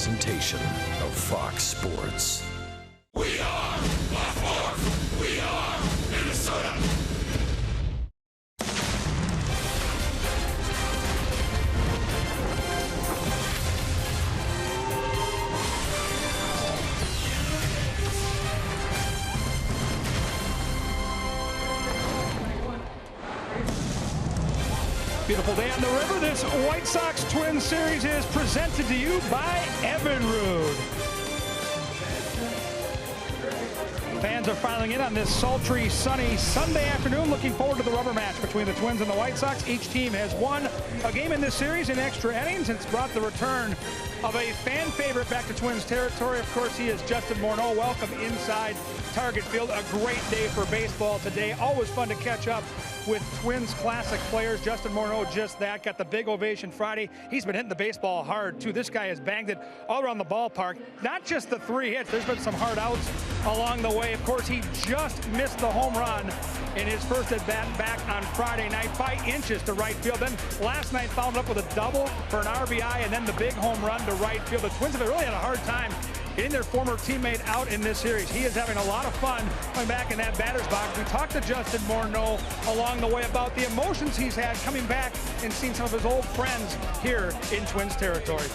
presentation of Fox Sports. We are La Force. We are Minnesota. Beautiful day on the river. This White Sox Twins series is presented to you by Evinrude. Fans are filing in on this sultry, sunny Sunday afternoon. Looking forward to the rubber match between the Twins and the White Sox. Each team has won a game in this series in extra innings, and it's brought the return of a fan favorite back to Twins territory. Of course, he is Justin Morneau. Welcome inside Target Field. A great day for baseball today. Always fun to catch up with Twins classic players. Justin Morneau, just that, got the big ovation Friday. He's been hitting the baseball hard too. This guy has banged it all around the ballpark. Not just the 3 hits, there's been some hard outs along the way. Of course, he just missed the home run in his first at bat back on Friday night by inches to right field. Then last night followed up with a double for an RBI and then the big home run to right field. The Twins have really had a hard time getting their former teammate out in this series. He is having a lot of fun coming back in that batter's box. We talked to Justin Morneau along the way about the emotions he's had coming back and seeing some of his old friends here in Twins territory.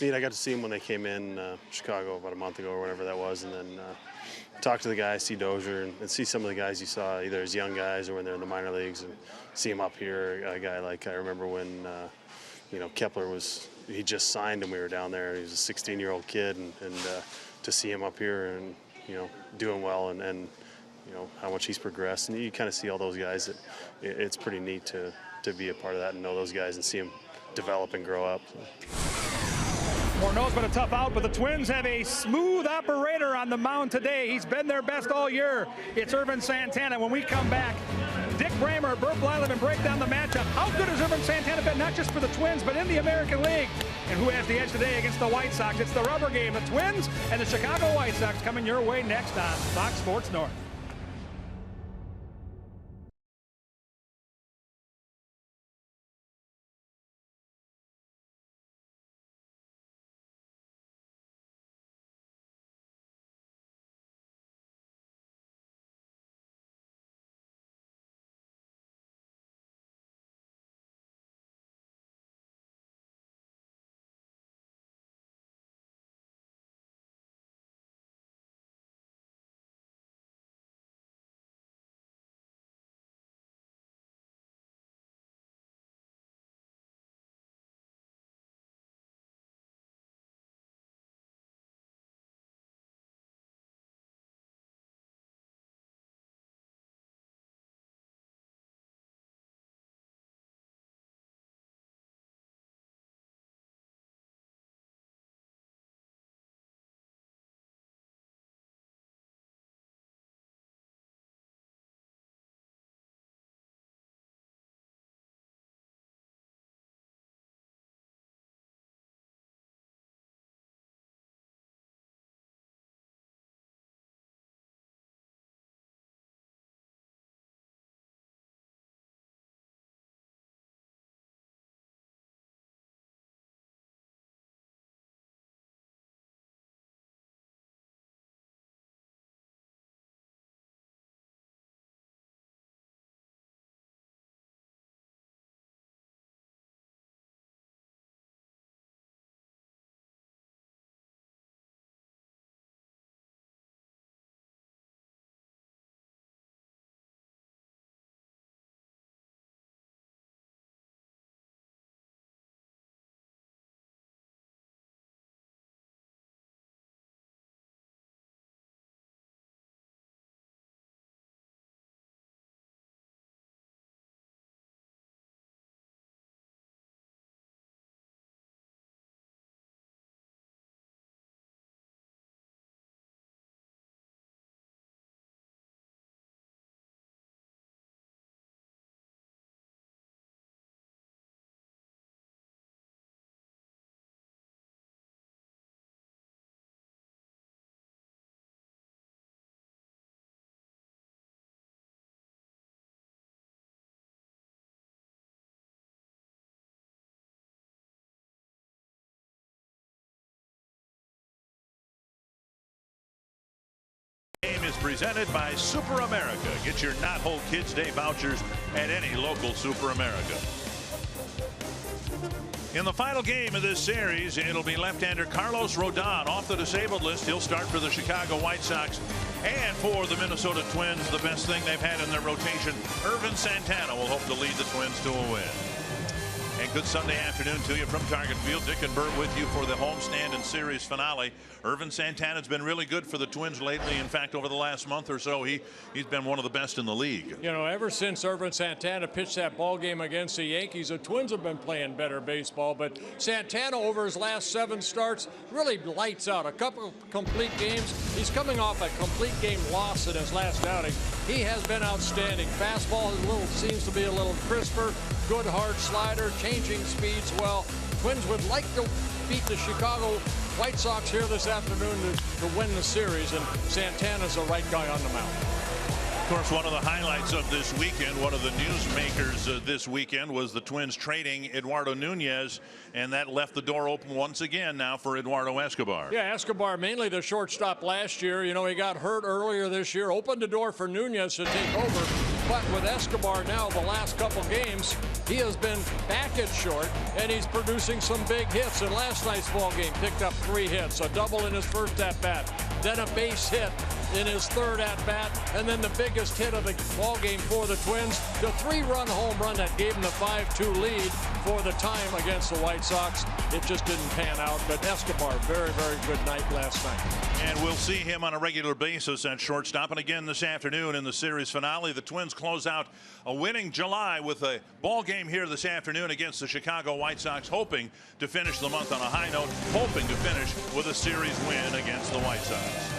I got to see them when they came in Chicago about a month ago or whatever that was, and then talk to the guys, see Dozier, and see some of the guys you saw either as young guys or when they're in the minor leagues, and see them up here. A guy like, I remember when Kepler he just signed and we were down there. He was a 16-year-old kid, and to see him up here and doing well and how much he's progressed, and you kind of see all those guys. It's pretty neat to be a part of that and know those guys and see them develop and grow up. Morneau's been a tough out, but the Twins have a smooth operator on the mound today. He's been their best all year. It's Ervin Santana. When we come back, Dick Bramer, Burt Blyleven break down the matchup. How good has Ervin Santana been, not just for the Twins, but in the American League? And who has the edge today against the White Sox? It's the rubber game. The Twins and the Chicago White Sox coming your way next on Fox Sports North. presented by Super America. Get your Knothole Kids Day vouchers at any local Super America. In the final game of this series, it'll be left-hander Carlos Rodon off the disabled list. He'll start for the Chicago White Sox. And for the Minnesota Twins, the best thing they've had in their rotation, Ervin Santana will hope to lead the Twins to a win. And good Sunday afternoon to you from Target Field. Dick and Bert with you for the homestand and series finale. Ervin Santana's been really good for the Twins lately. In fact, over the last month or so, he's been one of the best in the league. You know, ever since Ervin Santana pitched that ball game against the Yankees, the Twins have been playing better baseball. But Santana, over his last 7 starts, really lights out. A couple of complete games. He's coming off a complete game loss in his last outing. He has been outstanding. Fastball seems to be a little crisper. Good hard slider, changing speeds well. Twins would like to beat the Chicago White Sox here this afternoon to win the series, and Santana's the right guy on the mound. Of course, one of the highlights of this weekend, one of the newsmakers this weekend, was the Twins trading Eduardo Nunez, and that left the door open once again now for Eduardo Escobar. Yeah, Escobar, mainly the shortstop last year. You know, he got hurt earlier this year, opened the door for Nunez to take over. But with Escobar now, the last couple games, he has been back at short, and he's producing some big hits. In last night's ball game, picked up 3 hits, a double in his first at-bat, then a base hit in his third at-bat, and then the biggest hit of the ball game for the Twins, the 3-run home run that gave them the 5-2 lead for the time against the White Sox. It just didn't pan out, but Escobar, very, very good night last night. And we'll see him on a regular basis at shortstop. And again this afternoon in the series finale, the Twins close out a winning July with a ball game here this afternoon against the Chicago White Sox, hoping to finish the month on a high note, hoping to finish with a series win against the White Sox.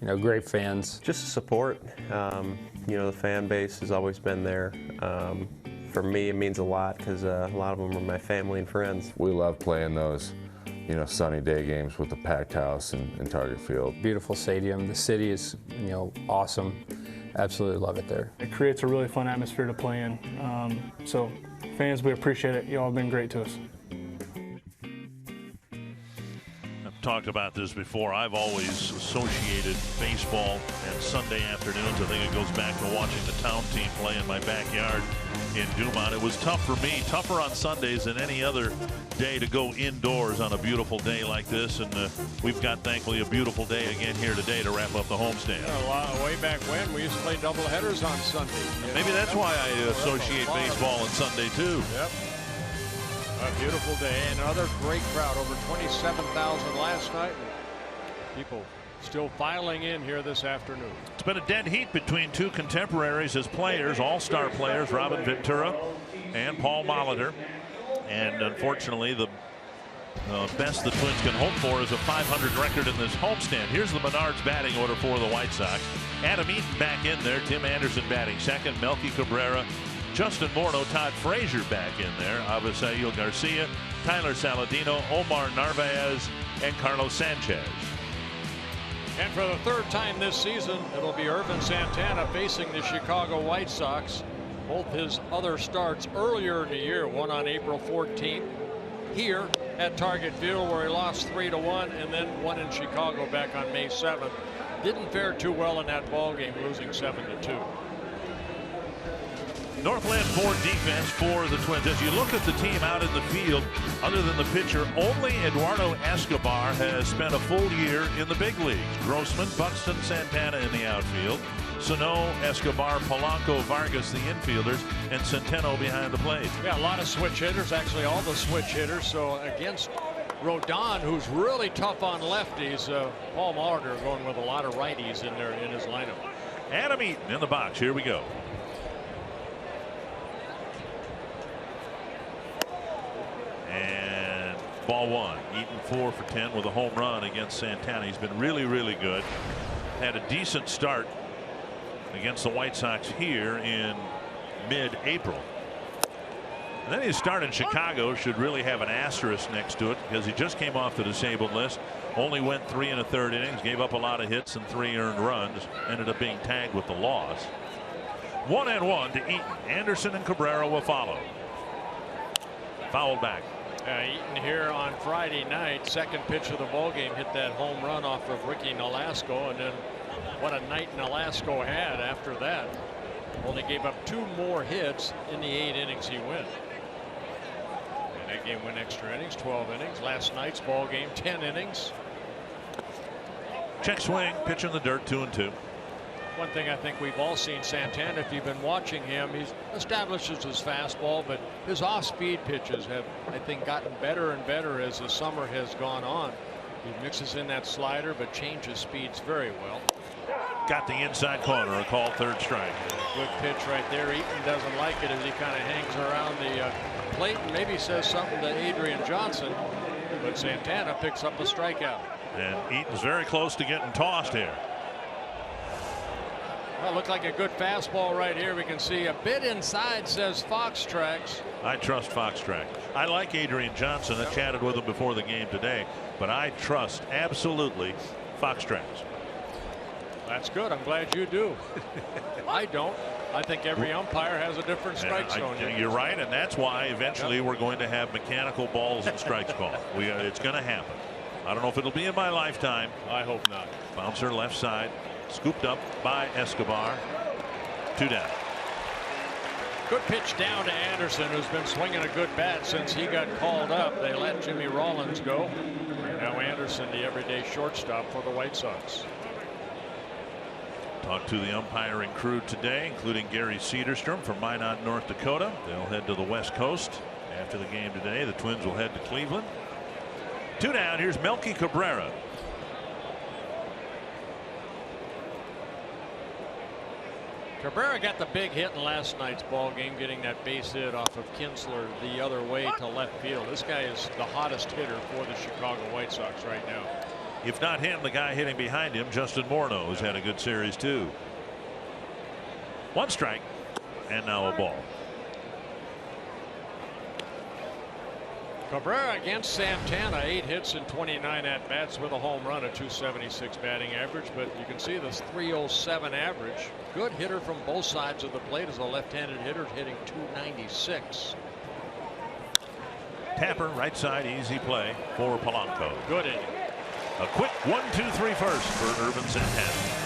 You know, great fans. Just support. You know, the fan base has always been there. For me, it means a lot because a lot of them are my family and friends. We love playing those you know, sunny day games with a packed house in Target Field. Beautiful stadium. The city is, you know, awesome. Absolutely love it there. It creates a really fun atmosphere to play in. So fans, we appreciate it. You all have been great to us. I've talked about this before. I've always associated baseball and Sunday afternoons. I think it goes back to watching the town team play in my backyard in Dumont. It was tough for me, tougher on Sundays than any other day to go indoors on a beautiful day like this, and we've got, thankfully, a beautiful day again here today to wrap up the homestand. Way back when, we used to play double headers on Sunday. Maybe that's why I associate baseball and Sunday, too. Yep. A beautiful day. Another great crowd, over 27,000 last night. People still filing in here this afternoon. It's been a dead heat between two contemporaries as players, all-star players, Robin Ventura and Paul Molitor. And unfortunately, the best the Twins can hope for is a .500 record in this homestand. Here's the Menards batting order for the White Sox. Adam Eaton back in there. Tim Anderson batting second. Melky Cabrera, Justin Morneau, Todd Frazier back in there. Avisail Garcia, Tyler Saladino, Omar Narvaez, and Carlos Sanchez. And for the third time this season, it'll be Ervin Santana facing the Chicago White Sox. Both his other starts earlier in the year, one on April 14th here at Target Field where he lost 3-1, and then one in Chicago back on May 7th. Didn't fare too well in that ball game, losing 7-2. Northland Ford defense for the Twins. As you look at the team out in the field, other than the pitcher, only Eduardo Escobar has spent a full year in the big leagues. Grossman, Buxton, Santana in the outfield. Sano, Escobar, Polanco, Vargas, the infielders, and Centeno behind the plate. Yeah, a lot of switch hitters, actually all the switch hitters. So against Rodon, who's really tough on lefties, Paul Molitor going with a lot of righties in there in his lineup. Adam Eaton in the box. Here we go. And ball one. Eaton 4 for 10 with a home run against Santana. He's been really, really good. Had a decent start against the White Sox here in mid-April. And then his start in Chicago should really have an asterisk next to it because he just came off the disabled list. Only went 3 1/3 innings, gave up a lot of hits and 3 earned runs. Ended up being tagged with the loss. 1-1 to Eaton. Anderson and Cabrera will follow. Fouled back. Eaton here on Friday night, second pitch of the ball game, hit that home run off of Ricky Nolasco, and then what a night Nolasco had after that. Only gave up 2 more hits in the 8 innings he went. And that game went extra innings, 12 innings. Last night's ball game, 10 innings. Check swing, pitch in the dirt, 2-2. One thing I think we've all seen Santana, if you've been watching him, he establishes his fastball, but his off-speed pitches have, I think, gotten better and better as the summer has gone on. He mixes in that slider, but changes speeds very well. Got the inside corner, a called third strike. Good pitch right there. Eaton doesn't like it as he kind of hangs around the plate and maybe says something to Adrian Johnson, but Santana picks up a strikeout. And Eaton's very close to getting tossed here. Well, looked like a good fastball right here. We can see a bit inside, says Fox Tracks. I trust Fox Track. I like Adrian Johnson. I chatted with him before the game today, but I trust absolutely Fox Tracks. That's good. I'm glad you do. I don't. I think every umpire has a different strike zone. You're right, and that's why eventually we're going to have mechanical balls and strikes called. It's going to happen. I don't know if it'll be in my lifetime. I hope not. Bouncer left side, scooped up by Escobar. 2 down. Good pitch down to Anderson, who's been swinging a good bat since he got called up. They let Jimmy Rollins go. And now Anderson, the everyday shortstop for the White Sox. Talked to the umpiring crew today, including Gary Cederstrom from Minot, North Dakota. They'll head to the West Coast after the game today. The Twins will head to Cleveland. 2 down. Here's Melky Cabrera. Cabrera got the big hit in last night's ball game, getting that base hit off of Kinsler the other way to left field. This guy is the hottest hitter for the Chicago White Sox right now. If not him, the guy hitting behind him, Justin Morneau, has had a good series too. 1 strike, and now a ball. Cabrera against Santana, 8 hits and 29 at-bats with a home run, a .276 batting average, but you can see this .307 average. Good hitter from both sides of the plate as a left-handed hitter, hitting .296. Tapper, right side, easy play for Polanco. Good inning. A quick 1-2-3 first for Ervin Santana.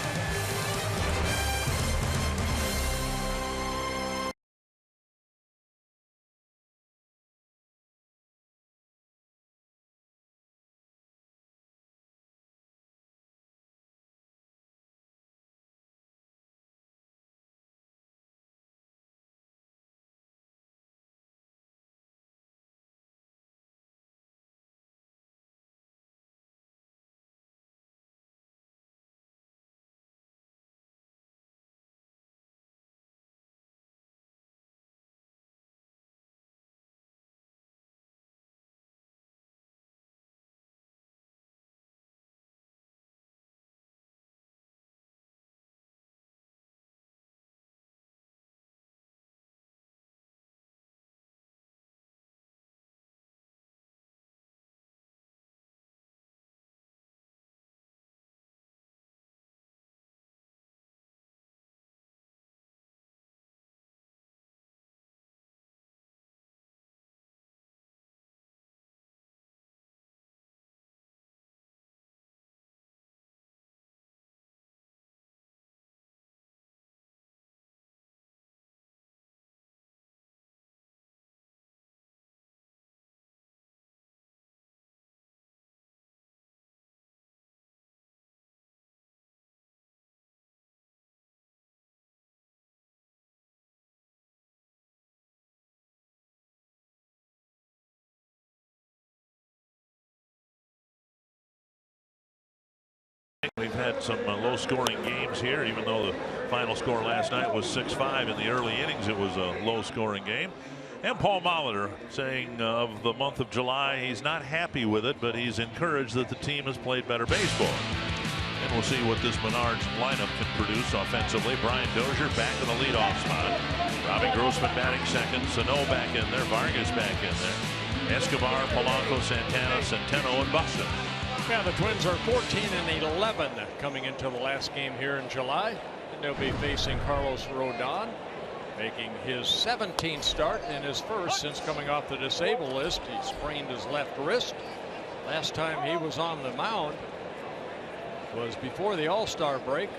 We've had some low-scoring games here, even though the final score last night was 6-5. In the early innings, it was a low-scoring game. And Paul Molitor saying of the month of July, he's not happy with it, but he's encouraged that the team has played better baseball. And we'll see what this Menards lineup can produce offensively. Brian Dozier back in the leadoff spot. Robbie Grossman batting second. Sano back in there. Vargas back in there. Escobar, Polanco, Santana, Centeno, and Buxton. Yeah, the Twins are 14-11 coming into the last game here in July. And they'll be facing Carlos Rodon, making his 17th start and his first since coming off the disabled list. He sprained his left wrist. Last time he was on the mound was before the All-Star break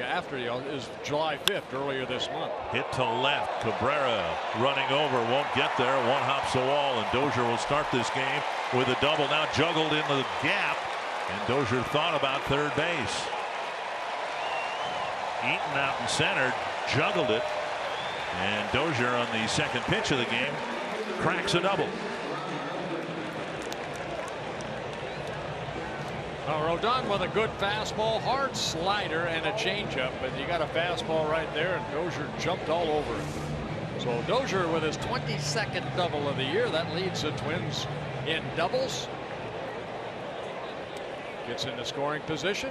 after is July 5th, earlier this month. Hit to left. Cabrera running over, won't get there. One hops the wall, and Dozier will start this game with a double. Now juggled into the gap, and Dozier thought about third base. Eaton out in center, juggled it, and Dozier on the second pitch of the game cracks a double. Rodon with a good fastball, hard slider, and a changeup, but you got a fastball right there, and Dozier jumped all over it. So Dozier with his 22nd double of the year. That leads the Twins in doubles. Gets into scoring position.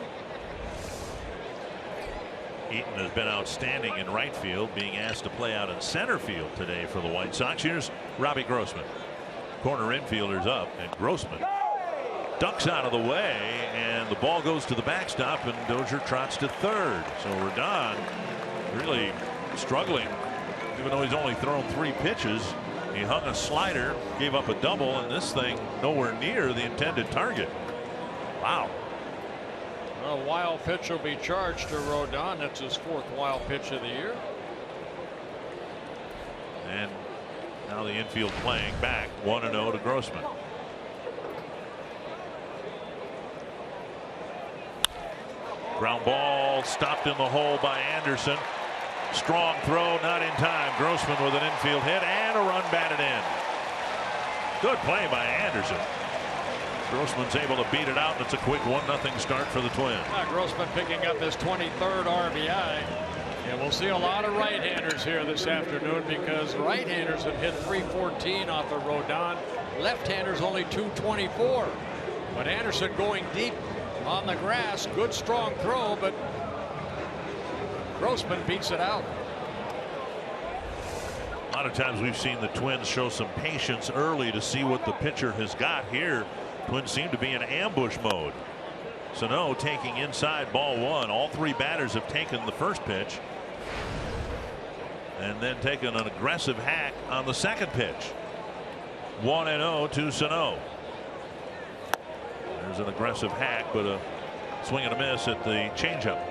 Eaton has been outstanding in right field, being asked to play out in center field today for the White Sox. Here's Robbie Grossman. Corner infielder's up, and Grossman ducks out of the way, and the ball goes to the backstop, and Dozier trots to third. So Rodon really struggling, even though he's only thrown 3 pitches. He hung a slider, gave up a double, and this thing nowhere near the intended target. Wow. A wild pitch will be charged to Rodon. That's his 4th wild pitch of the year. And now the infield playing back 1-0 to Grossman. Ground ball stopped in the hole by Anderson. Strong throw, not in time. Grossman with an infield hit and a run batted in. Good play by Anderson. Grossman's able to beat it out, and it's a quick 1-0 start for the Twins. Grossman picking up his 23rd RBI. And we'll see a lot of right-handers here this afternoon, because right-handers have hit .314 off of Rodon. Left-handers only .224. But Anderson going deep on the grass. Good strong throw, but Grossman beats it out. lot of times we've seen the Twins show some patience early to see what the pitcher has got. Here, Twins seem to be in ambush mode. Sano taking inside, ball one. All three batters have taken the first pitch and then taken an aggressive hack on the second pitch. 1-0 to Sano. There's an aggressive hack, but a swing and a miss at the changeup.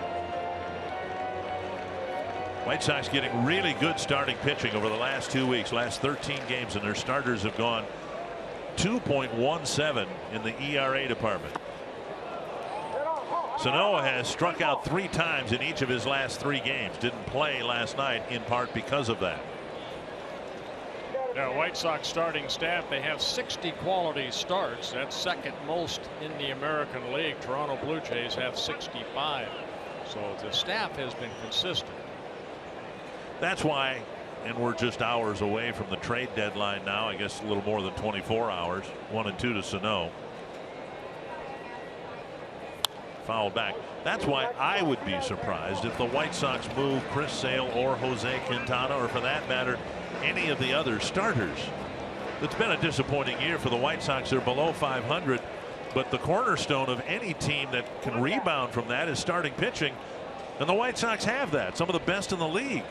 White Sox getting really good starting pitching over the last 2 weeks, last 13 games, and their starters have gone 2.17 in the ERA department. Sano has struck out 3 times in each of his last 3 games. Didn't play last night in part because of that. Now, White Sox starting staff, they have 60 quality starts. That's second most in the American League. Toronto Blue Jays have 65. So the staff has been consistent. That's why, and we're just hours away from the trade deadline now. I guess a little more than 24 hours. 1-2 to Sano. Foul back. That's why I would be surprised if the White Sox move Chris Sale or Jose Quintana, or for that matter any of the other starters. It's been a disappointing year for the White Sox. They're below 500, but the cornerstone of any team that can rebound from that is starting pitching, and the White Sox have that. Some of the best in the league.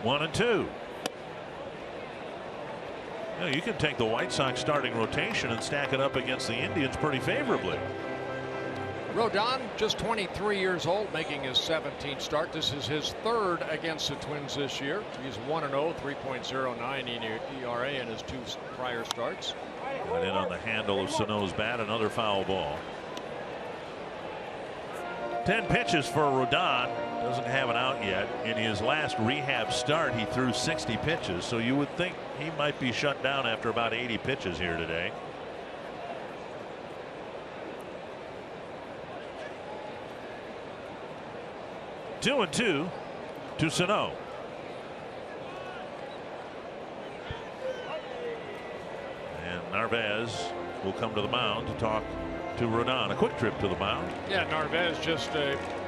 1-2. You know, you can take the White Sox starting rotation and stack it up against the Indians pretty favorably. Rodon, just 23 years old, making his 17th start. This is his 3rd against the Twins this year. He's 1-0, 3.09 ERA in his 2 prior starts. Got in on the handle of Sano's bat. Another foul ball. 10 pitches for Rodon. Doesn't have an out yet. In his last rehab start, he threw 60 pitches. So you would think he might be shut down after about 80 pitches here today. Two and 2 to Sano. And Narvaez will come to the mound to talk to Rodon. A quick trip to the mound. Yeah, Narvaez just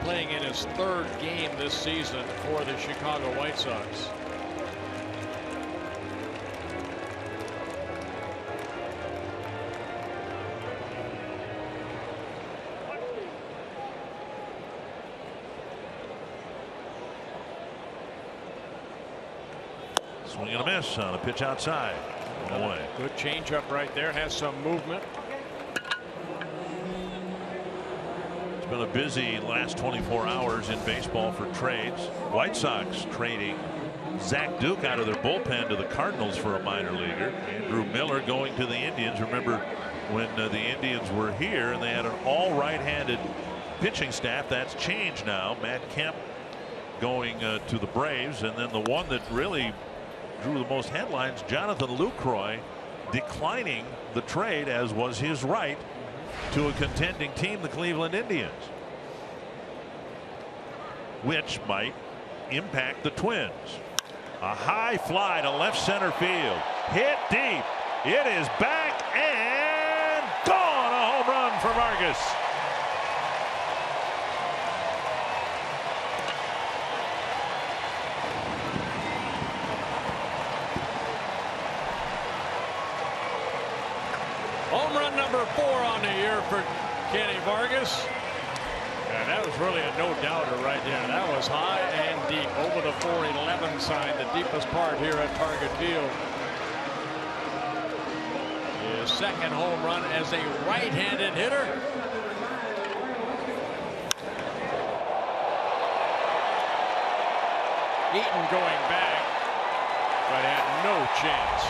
playing in his 3rd game this season for the Chicago White Sox. Swing and a miss on a pitch outside. Away. Good changeup right there. Has some movement. It's been a busy last 24 hours in baseball for trades. White Sox trading Zach Duke out of their bullpen to the Cardinals for a minor leaguer. Andrew Miller going to the Indians. Remember when the Indians were here and they had an all right-handed pitching staff. That's changed now. Matt Kemp going to the Braves, and then the one that really drew the most headlines, Jonathan Lucroy, declining the trade, as was his right, to a contending team, the Cleveland Indians, which might impact the Twins. A high fly to left center field, hit deep. It is back and gone. A home run for Vargas. Home run number 4 on the year for Kenny Vargas. And that was really a no-doubter right there. That was high and deep over the 411 sign, the deepest part here at Target Field. His 2nd home run as a right-handed hitter. Eaton going back, but had no chance.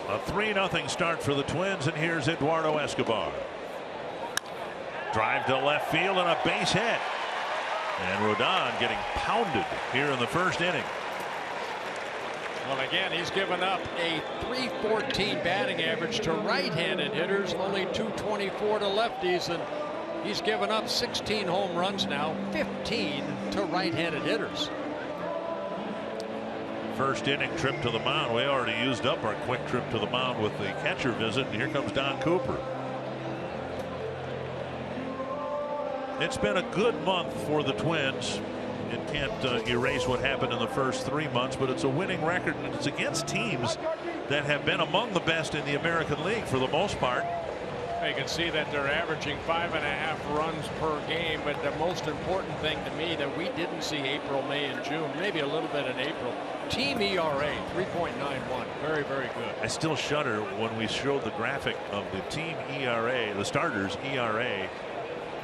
A 3-0 start for the Twins, and here's Eduardo Escobar. Drive to left field and a base hit. And Rodon getting pounded here in the 1st inning. Well, again, he's given up a .314 batting average to right-handed hitters, only .224 to lefties, and he's given up 16 home runs now, 15 to right-handed hitters. 1st inning trip to the mound. We already used up our quick trip to the mound with the catcher visit, and here comes Don Cooper. It's been a good month for the Twins. it can't erase what happened in the first 3 months, but it's a winning record, and it's against teams that have been among the best in the American League for the most part. You can see that they're averaging 5.5 runs per game, but the most important thing to me that we didn't see April, May, and June, maybe a little bit in April. Team ERA 3.91, very, very good. I still shudder when we showed the graphic of the team ERA, the starters ERA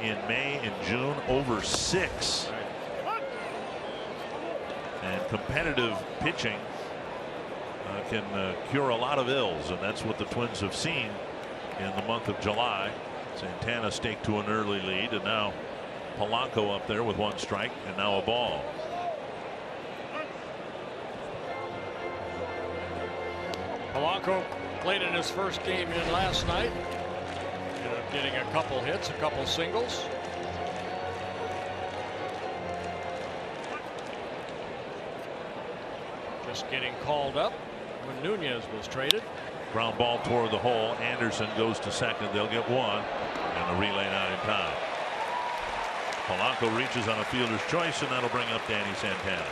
in May and June over 6. And competitive pitching can cure a lot of ills, and that's what the Twins have seen in the month of July. Santana staked to an early lead, and now Polanco up there with 1 strike and now a ball. Polanco played in his first game in last night. Ended up getting a couple hits, a couple singles. Just getting called up when Nunez was traded. Ground ball toward the hole. Anderson goes to second. They'll get 1, and the relay not in time. Polanco reaches on a fielder's choice, and that'll bring up Danny Santana.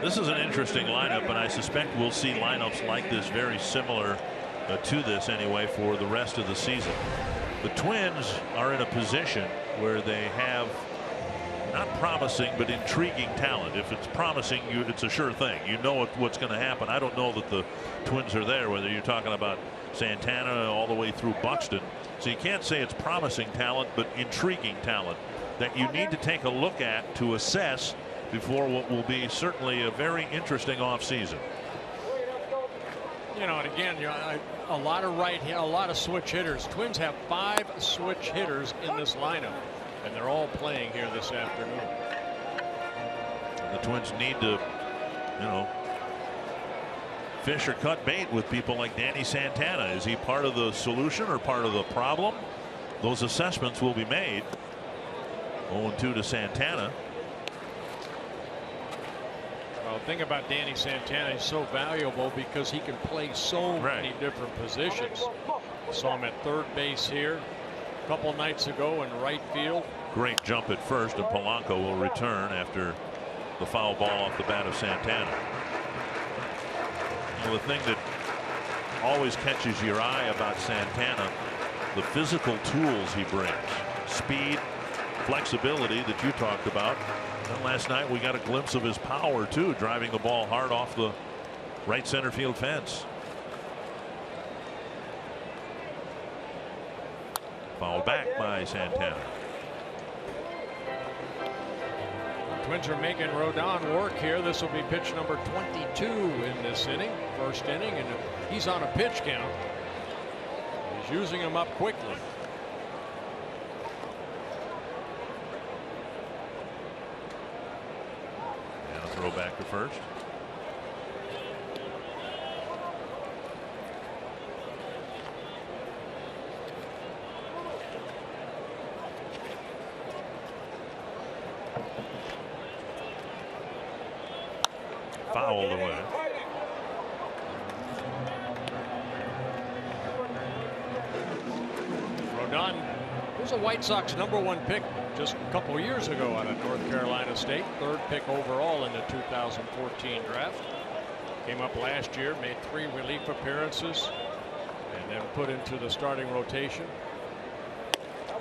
This is an interesting lineup, and I suspect we'll see lineups like this, very similar to this anyway, for the rest of the season. The Twins are in a position where they have not promising but intriguing talent. If it's promising, it's a sure thing. You know what's going to happen. I don't know that the Twins are there, whether you're talking about Santana all the way through Buxton. So you can't say it's promising talent, but intriguing talent that you need to take a look at to assess before what will be certainly a very interesting offseason. You know, and again, a lot of switch hitters. Twins have 5 switch hitters in this lineup, and they're all playing here this afternoon. And the Twins need to, fish or cut bait with people like Danny Santana. Is he part of the solution or part of the problem? Those assessments will be made. 0-2 to Santana. Well, the thing about Danny Santana, he's so valuable because he can play so many different positions. Saw him at third base here a couple nights ago in right field. Great jump at first, and Polanco will return after the foul ball off the bat of Santana. The thing that always catches your eye about Santana, the physical tools he brings, speed, flexibility that you talked about. And last night we got a glimpse of his power too, driving the ball hard off the right center field fence. Fouled back by Santana. Twins are making Rodon work here. This will be pitch number 22 in this inning, first inning, and he's on a pitch count. He's using him up quickly. And a throw back to first. Fouled away. Rodon was a White Sox #1 pick just a couple years ago out of North Carolina State. 3rd pick overall in the 2014 draft. Came up last year, made 3 relief appearances, and then put into the starting rotation.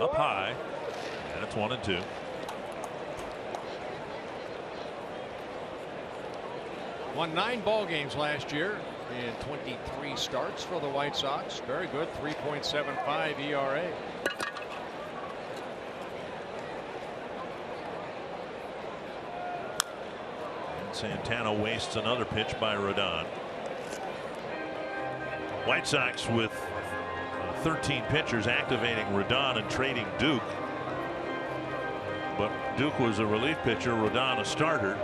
Up high, and it's 1-2. Won 9 ball games last year in 23 starts for the White Sox. Very good, 3.75 ERA. And Santana wastes another pitch by Rodon. White Sox with 13 pitchers activating Rodon and trading Duke. But Duke was a relief pitcher, Rodon a starter.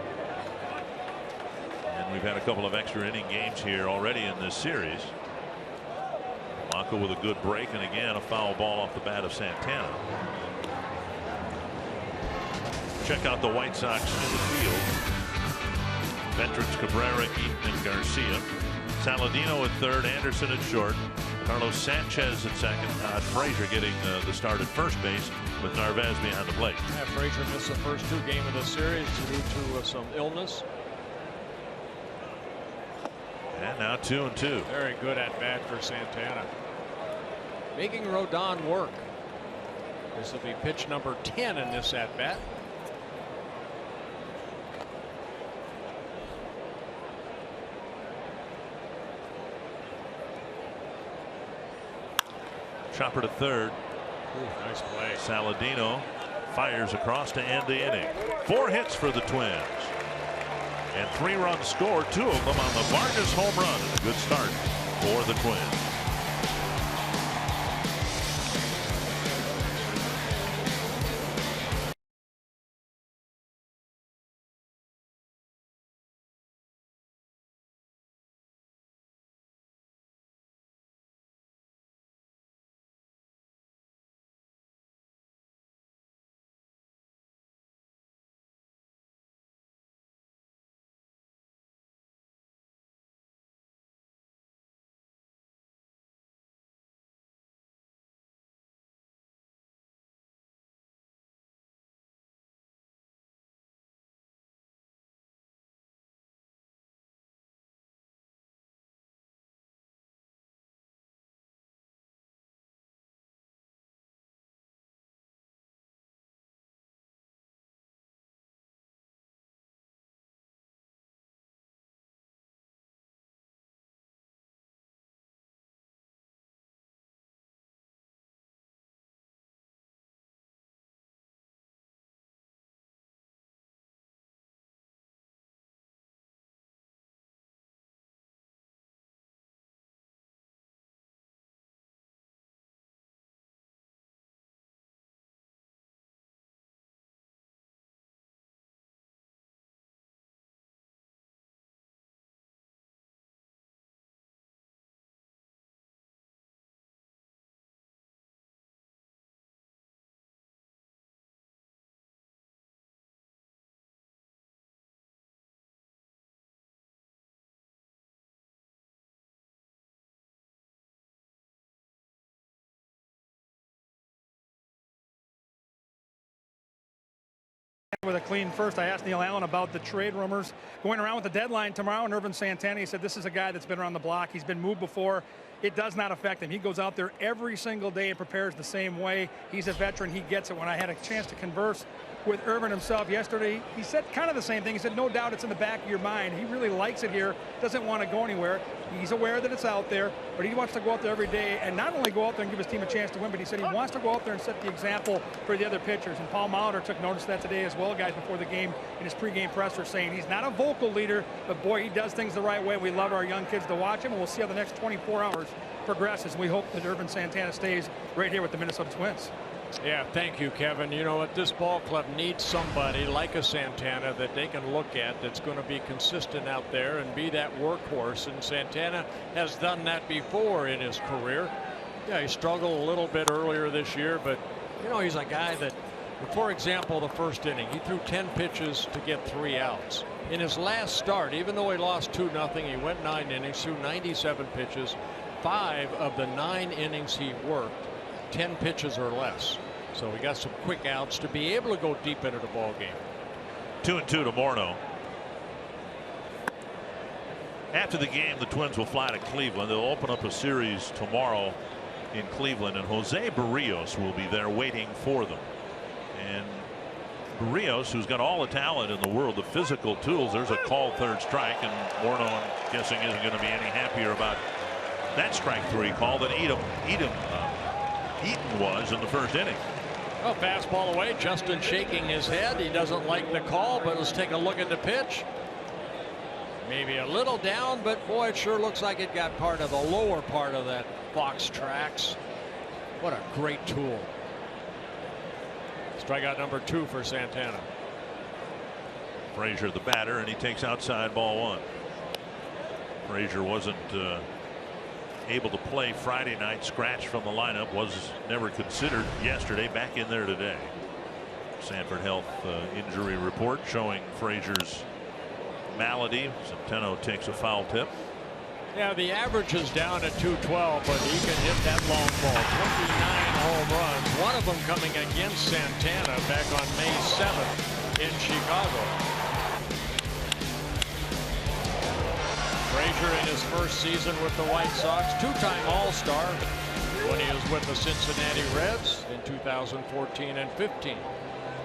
We've had a couple of extra inning games here already in this series. Polanco with a good break, and again a foul ball off the bat of Santana. Check out the White Sox in the field. Veterans Cabrera, Eaton, and Garcia. Saladino at third, Anderson at short, Carlos Sanchez at second. Frazier getting the start at first base with Narvaez behind the plate. Yeah, Frazier missed the first 2 games of the series due to some illness. And now 2-2. Very good at bat for Santana. Making Rodon work. This will be pitch number 10 in this at bat. Chopper to third. Ooh, nice play. Saladino fires across to end the inning. 4 hits for the Twins. And 3 runs scored, 2 of them on the Vargas home run. A good start for the Twins. With a clean first, I asked Neil Allen about the trade rumors going around with the deadline tomorrow. And Ervin Santana, he said this is a guy that's been around the block. He's been moved before. It does not affect him. He goes out there every single day and prepares the same way. He's a veteran. He gets it. When I had a chance to converse with Ervin himself yesterday, he said kind of the same thing. He said, no doubt it's in the back of your mind. He really likes it here, doesn't want to go anywhere. He's aware that it's out there, but he wants to go out there every day and not only go out there and give his team a chance to win, but he said he wants to go out there and set the example for the other pitchers. And Paul Molitor took notice of that today as well, guys, before the game in his pregame presser, saying he's not a vocal leader, but boy, he does things the right way. We love our young kids to watch him, and we'll see how the next 24 hours progresses. We hope that Ervin Santana stays right here with the Minnesota Twins. Yeah, thank you, Kevin. You know what, this ball club needs somebody like a Santana that they can look at that's going to be consistent out there and be that workhorse. And Santana has done that before in his career. Yeah, he struggled a little bit earlier this year, but you know, he's a guy that, for example, the first inning, he threw 10 pitches to get 3 outs. In his last start, even though he lost 2-0, he went 9 innings, threw 97 pitches. 5 of the 9 innings he worked, 10 pitches or less. So we got some quick outs to be able to go deep into the ball game. 2-2 to Morneau. After the game, the Twins will fly to Cleveland. They'll open up a series tomorrow in Cleveland, and Jose Barrios will be there waiting for them. And Barrios, who's got all the talent in the world, the physical tools, there's a called third strike, and Morneau, I'm guessing, isn't going to be any happier about that strike 3 call than Eaton was in the first inning. Well, fastball away. Justin shaking his head. He doesn't like the call, but let's take a look at the pitch. Maybe a little down, but boy, it sure looks like it got part of the lower part of that Fox tracks. What a great tool. Strikeout number 2 for Santana. Frazier the batter, and he takes outside ball 1. Frazier wasn't able to play Friday night, scratched from the lineup, was never considered yesterday, back in there today. Sanford Health injury report showing Frazier's malady. Centeno takes a foul tip. Yeah, the average is down at 212, but he can hit that long ball. 29 home runs, one of them coming against Santana back on May 7th in Chicago. Frazier in his first season with the White Sox, two-time All-Star when he was with the Cincinnati Reds in 2014 and 15.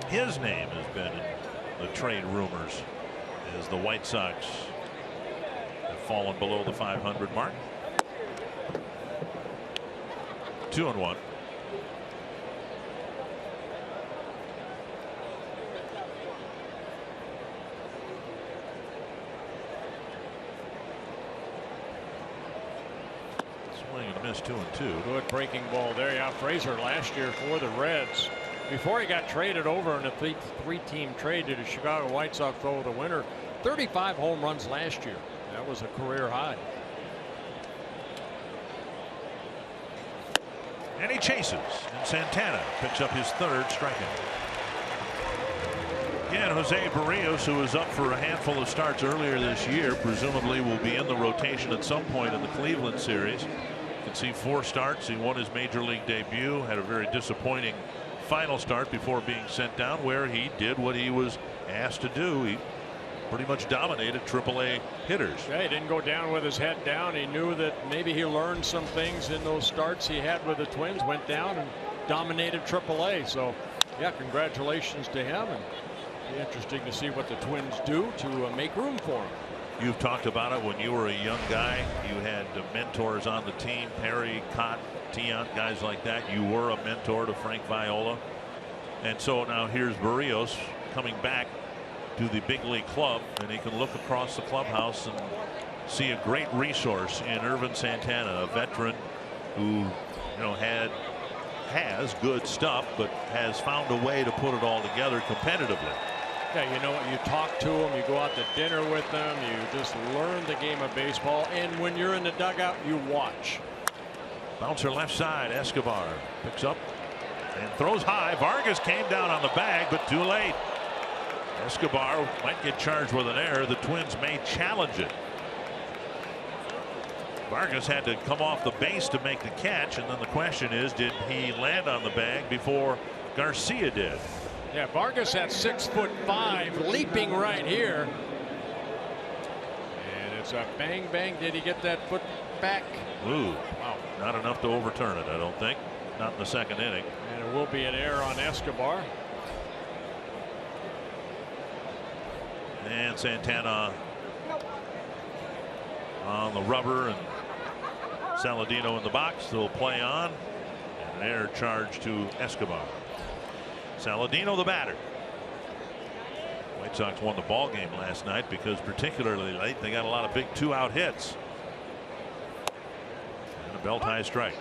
His name has been in the trade rumors as the White Sox have fallen below the 500 mark. 2-1. Swing and a miss, 2-2. Good breaking ball there. Yeah, Frazier last year for the Reds. Before he got traded over in a three-team trade to the Chicago White Sox over the winter, 35 home runs last year. That was a career high. And he chases, and Santana picks up his third strikeout. Again, Jose Berrios, who was up for a handful of starts earlier this year, presumably will be in the rotation at some point in the Cleveland series. You can see 4 starts. He won his major league debut, had a very disappointing final start before being sent down, where he did what he was asked to do. He pretty much dominated AAA hitters. Yeah, he didn't go down with his head down. He knew that maybe he learned some things in those starts he had with the Twins, went down and dominated AAA. So yeah, congratulations to him, and it'll be interesting to see what the Twins do to make room for him. You've talked about it when you were a young guy. You had mentors on the team, Perry, Cott, Tiant, guys like that. You were a mentor to Frank Viola. And so now here's Berrios coming back to the big league club, and he can look across the clubhouse and see a great resource in Ervin Santana, a veteran who, has good stuff, but has found a way to put it all together competitively. Yeah, you know what? You talk to him, you go out to dinner with them, you just learn the game of baseball, and when you're in the dugout, you watch. Bouncer left side, Escobar picks up and throws high. Vargas came down on the bag, but too late. Escobar might get charged with an error. The Twins may challenge it. Vargas had to come off the base to make the catch, and then the question is, did he land on the bag before Garcia did? Yeah, Vargas at 6'5", leaping right here. And it's a bang bang. Did he get that foot back? Ooh, wow. Not enough to overturn it, I don't think. Not in the second inning. And it will be an error on Escobar. And Santana on the rubber, and Saladino in the box. They'll play on. And an error charge to Escobar. Saladino the batter. White Sox won the ball game last night because particularly late they got a lot of big 2-out hits. And a belt high strike.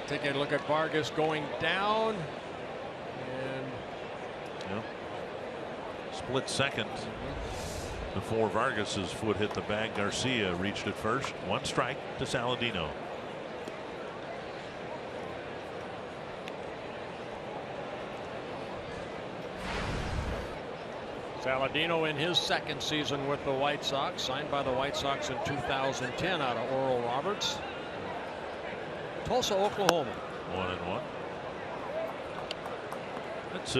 Take a look at Vargas going down, and split second before Vargas's foot hit the bag. Garcia reached it first. 1 strike to Saladino. Saladino in his second season with the White Sox, signed by the White Sox in 2010 out of Oral Roberts. Tulsa, Oklahoma. 1-1. That's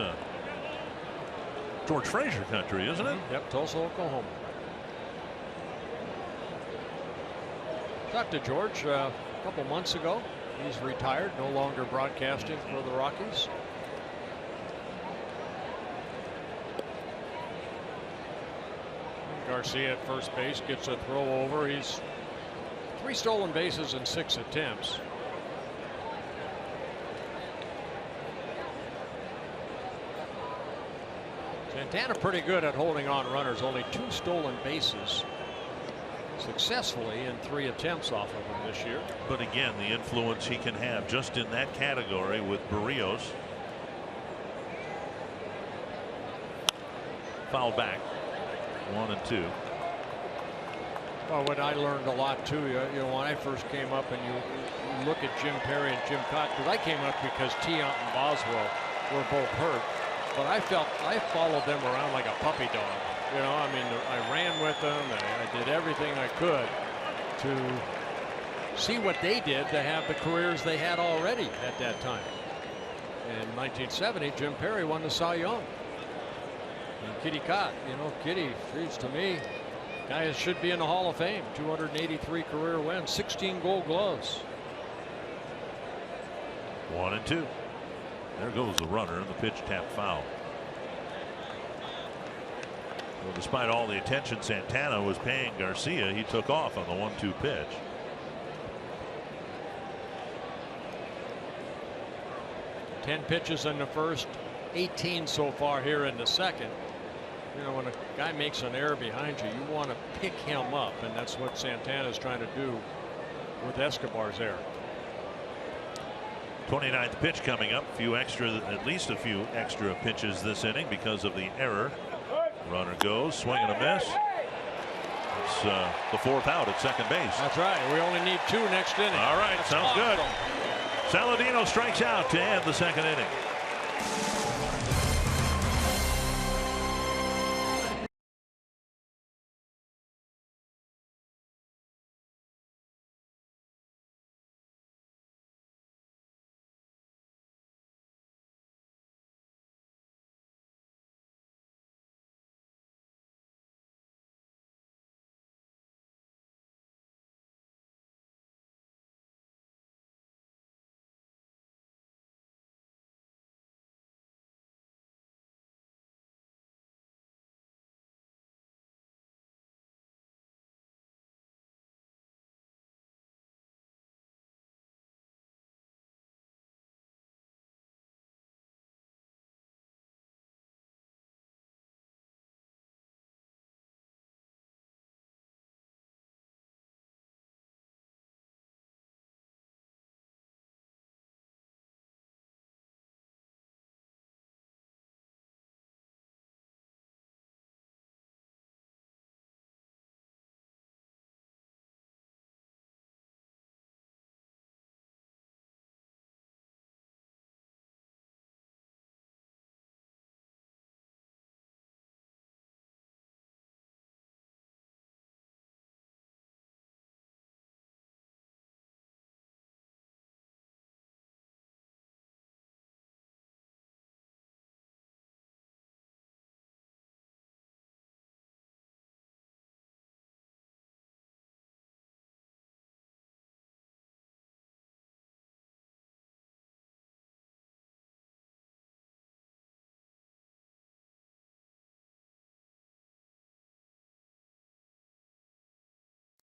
George Frazier country, isn't it? Yep, Tulsa, Oklahoma. Talked to George a couple months ago. He's retired, no longer broadcasting for the Rockies. Garcia at first base gets a throw over. He's 3 stolen bases in 6 attempts. Santana pretty good at holding on runners. Only 2 stolen bases successfully in 3 attempts off of him this year. But again, the influence he can have just in that category with Berrios. Foul back. 1-2. Well, what I learned a lot too, when I first came up, and you look at Jim Perry and Jim Cott, because I came up because Tiant and Boswell were both hurt. but I followed them around like a puppy dog. You know, I mean, I ran with them. I did everything I could to see what they did to have the careers they had already at that time. In 1970, Jim Perry won the Cy Young. And Kitty Cott, you know, Kitty, geez, to me, guy should be in the Hall of Fame. 283 career wins, 16 Gold Gloves. 1-2. There goes the runner. The pitch tap foul. Well, despite all the attention Santana was paying Garcia, he took off on the 1-2 pitch. Ten pitches in the first, 18 so far here in the second. You know, when a guy makes an error behind you, you want to pick him up, and that's what Santana's trying to do with Escobar's error. 29th pitch coming up. At least a few extra pitches this inning because of the error. Runner goes, swing and a miss. It's the 4th out at second base. That's right. We only need 2 next inning. All right, that's sounds awesome. good. Saladino strikes out to end the second inning.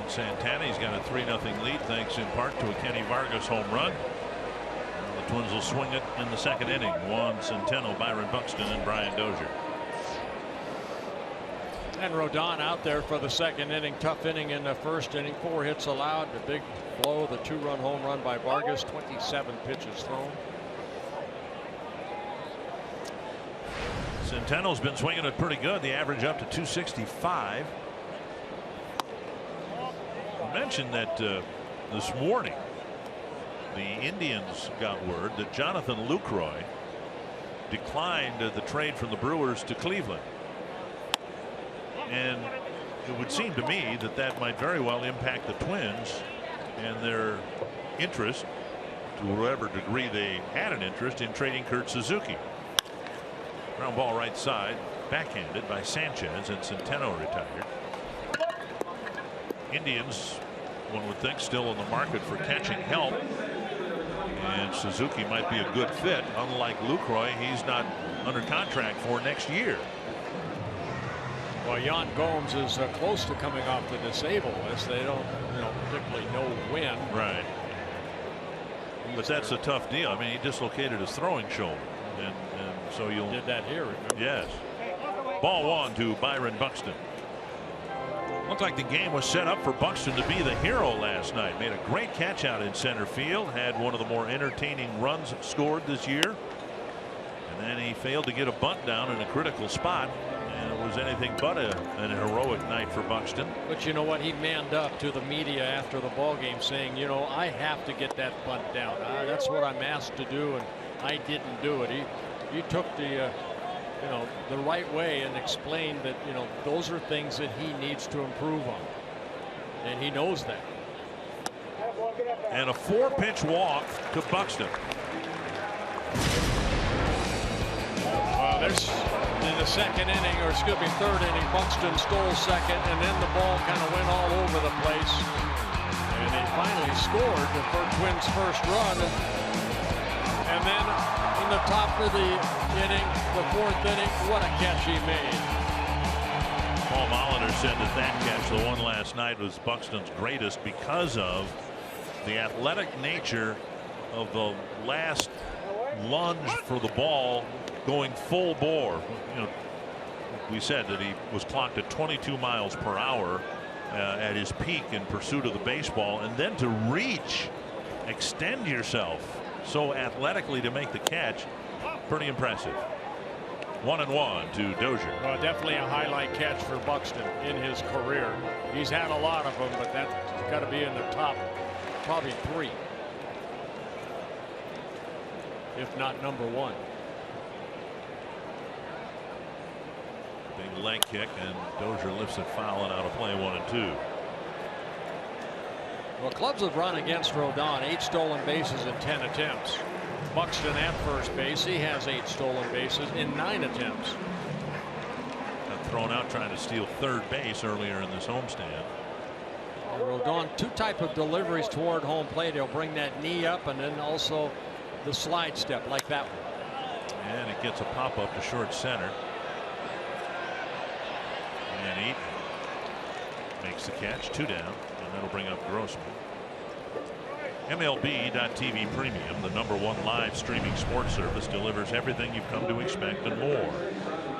Santana, he's got a 3-0 lead thanks in part to a Kenny Vargas home run. The Twins will swing it in the second inning. Juan Centeno, Byron Buxton, and Brian Dozier. And Rodon out there for the second inning. Tough inning in the first inning. 4 hits allowed. The big blow, the 2-run home run by Vargas. 27 pitches thrown. Centeno's been swinging it pretty good. The average up to 265. I mentioned that this morning the Indians got word that Jonathan Lucroy declined the trade from the Brewers to Cleveland. And it would seem to me that that might very well impact the Twins and their interest, to whatever degree they had an interest in trading Kurt Suzuki. Ground ball right side, backhanded by Sanchez, and Centeno retired. Indians, one would think, still in the market for catching help, and Suzuki might be a good fit. Unlike Lucroy, he's not under contract for next year. Well, Yan Gomes is close to coming off the disabled list. They don't, particularly know when. Right. But that's a tough deal. I mean, he dislocated his throwing shoulder, and so you'll did that here. Remember? Yes. Ball 1 to Byron Buxton. Looked like the game was set up for Buxton to be the hero last night. Made a great catch out in center field. Had one of the more entertaining runs scored this year. And then he failed to get a bunt down in a critical spot. And it was anything but an heroic night for Buxton. But you know what? He manned up to the media after the ball game saying, I have to get that bunt down. That's what I'm asked to do, and I didn't do it. He took the the right way and explained that, those are things that he needs to improve on. And he knows that. And a 4-pitch walk to Buxton. Well, there's in the second inning, or excuse me, third inning, Buxton stole second, and then the ball kind of went all over the place. And they finally scored the Twins' first run. And then in the top of the inning, the fourth inning, what a catch he made. Paul Molitor said that catch, the one last night, was Buxton's greatest because of the athletic nature of the last lunge for the ball going full bore. We said that he was clocked at 22 miles per hour at his peak in pursuit of the baseball, and then to reach, extend yourself so athletically to make the catch, pretty impressive. 1-1 to Dozier. Well, definitely a highlight catch for Buxton in his career. He's had a lot of them, but that's got to be in the top probably 3, if not number 1. Big leg kick, and Dozier lifts it foul and out of play. 1-2. Well, clubs have run against Rodon, 8 stolen bases in 10 attempts. Buxton at first base, he has 8 stolen bases in 9 attempts. Got thrown out trying to steal third base earlier in this homestand. Rodon, 2 type of deliveries toward home plate. He'll bring that knee up and then also the slide step like that one. And it gets a pop up to short center. And Eaton makes the catch, 2 down, and that'll bring up Grossman. MLB.TV Premium, the #1 live streaming sports service, delivers everything you've come to expect and more.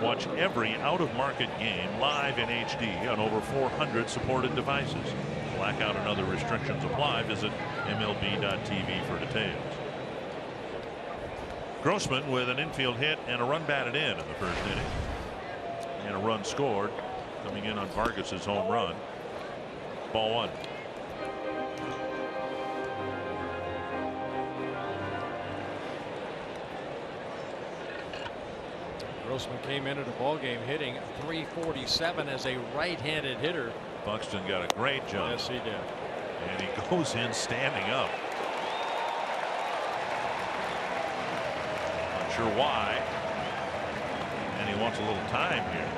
Watch every out-of-market game live in HD on over 400 supported devices. Blackout and other restrictions apply. Visit MLB.TV for details. Grossman with an infield hit and a run batted in the first inning. And a run scored coming in on Vargas's home run. Ball 1. Grossman came into the ballgame hitting .347 as a right-handed hitter. Buxton got a great jump. Yes, he did. And he goes in standing up. Not sure why. And he wants a little time here.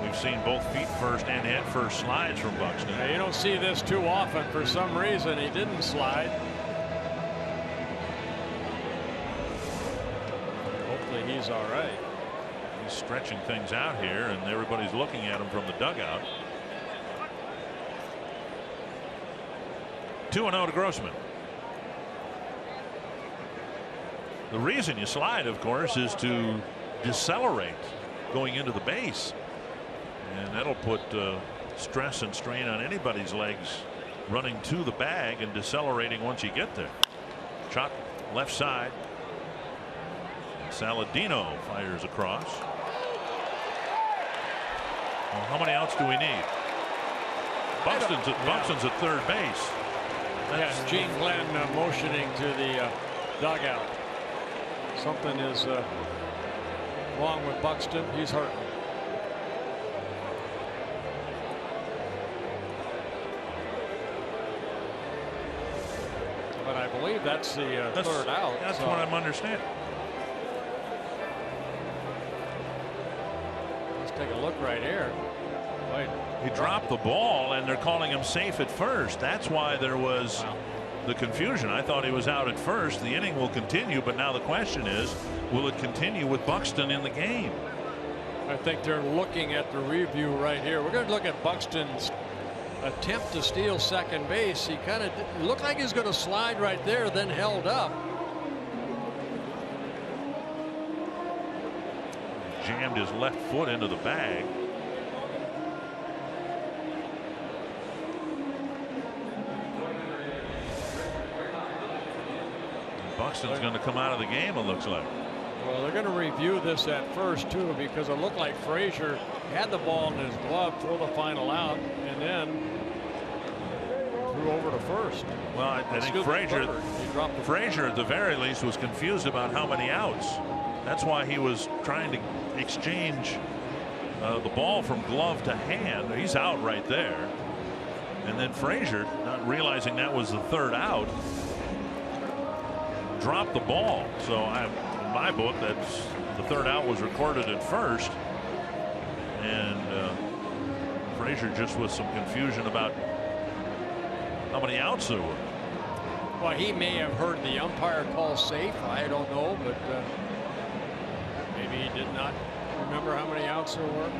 We've seen both feet first and head first slides from Buxton. Yeah, you don't see this too often. For some reason, he didn't slide. Hopefully he's all right. He's stretching things out here, and everybody's looking at him from the dugout. 2-0 to Grossman. The reason you slide, of course, is to decelerate going into the base. And that'll put stress and strain on anybody's legs running to the bag and decelerating once you get there. Chop left side. Saladino fires across. Well, how many outs do we need? Buxton's at third base. Yes, Gene Glenn motioning to the dugout. Something is wrong with Buxton. He's hurting. But I believe that's the third out. That's what I'm understanding. Let's take a look right here. Wait. He dropped the ball, and they're calling him safe at first. That's why there was the confusion. I thought he was out at first. The inning will continue, but now the question is, will it continue with Buxton in the game? I think they're looking at the review right here. We're going to look at Buxton's attempt to steal second base. He kind of looked like he was going to slide right there, then held up. Jammed his left foot into the bag. Buxton's going to come out of the game, it looks like. Well, they're going to review this at first, too, because it looked like Frazier had the ball in his glove for the final out and then threw over to first. Well, I think Frazier at the very least was confused about how many outs. That's why he was trying to exchange the ball from glove to hand. He's out right there. And then Frazier, not realizing that was the third out, dropped the ball. So in my book, that's the third out was recorded at first. And Frazier just with some confusion about how many outs there were. Well, he may have heard the umpire call safe. I don't know, but maybe he did not remember how many outs there were.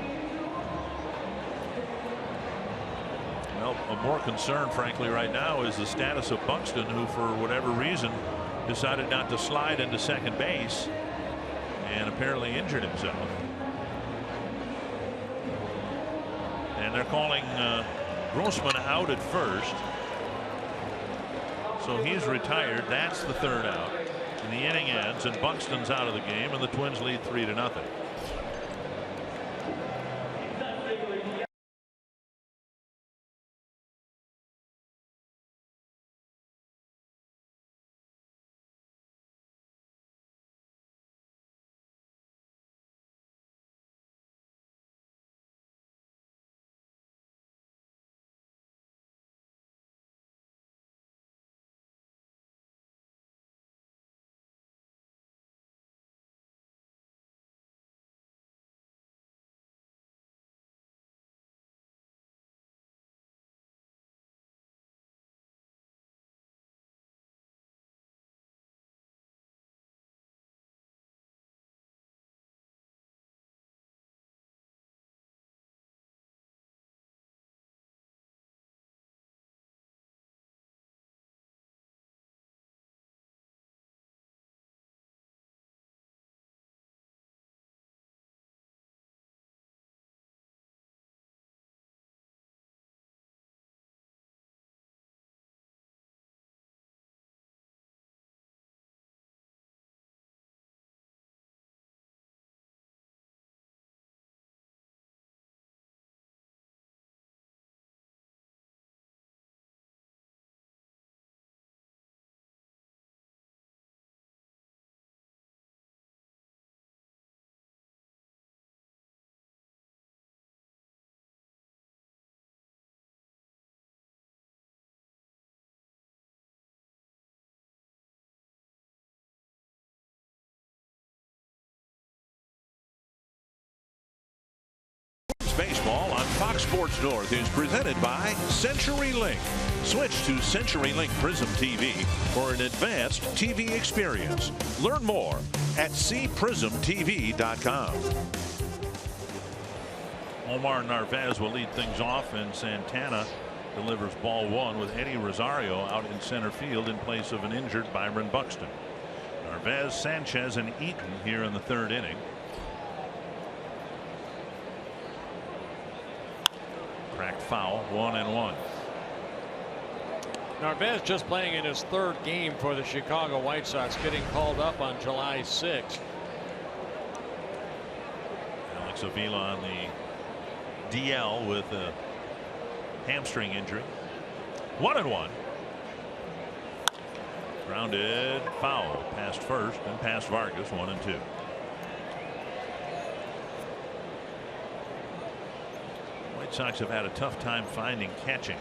Well, a more concern, frankly, right now is the status of Buxton, who, for whatever reason, decided not to slide into second base and apparently injured himself. And they're calling Grossman out at first. So he's retired. That's the third out. And the inning ends, and Buxton's out of the game, and the Twins lead 3-0. Baseball on Fox Sports North is presented by CenturyLink. Switch to CenturyLink Prism TV for an advanced TV experience. Learn more at cprismtv.com. Omar Narvaez will lead things off, and Santana delivers ball one with Eddie Rosario out in center field in place of an injured Byron Buxton. Narvaez, Sanchez, and Eaton here in the third inning. Cracked foul, 1-1. Narvaez just playing in his third game for the Chicago White Sox, getting called up on July 6th. Alex Avila on the DL with a hamstring injury. 1-1. Grounded, foul, past first and past Vargas, 1-2. White Sox have had a tough time finding catching,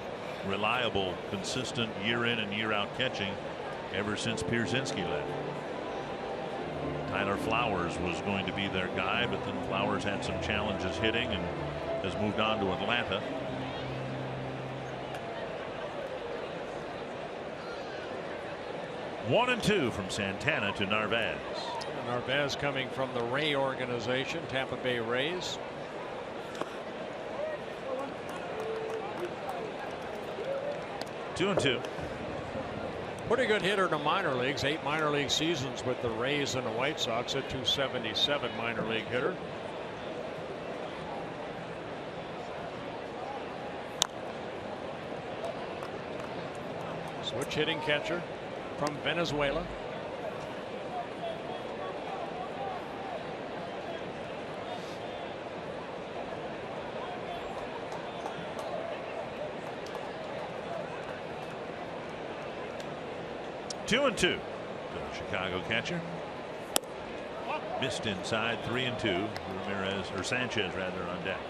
reliable, consistent year in and year out catching ever since Pierzynski left. Tyler Flowers was going to be their guy, but then Flowers had some challenges hitting and has moved on to Atlanta. One and two from Santana to Narvaez. Narvaez coming from the Ray organization, Tampa Bay Rays. Two and two. Pretty good hitter in the minor leagues. 8 minor league seasons with the Rays and the White Sox. A .277 minor league hitter. Switch hitting catcher from Venezuela. Two and two. The Chicago catcher. Missed inside, 3-2. Ramirez, or Sanchez rather, on deck.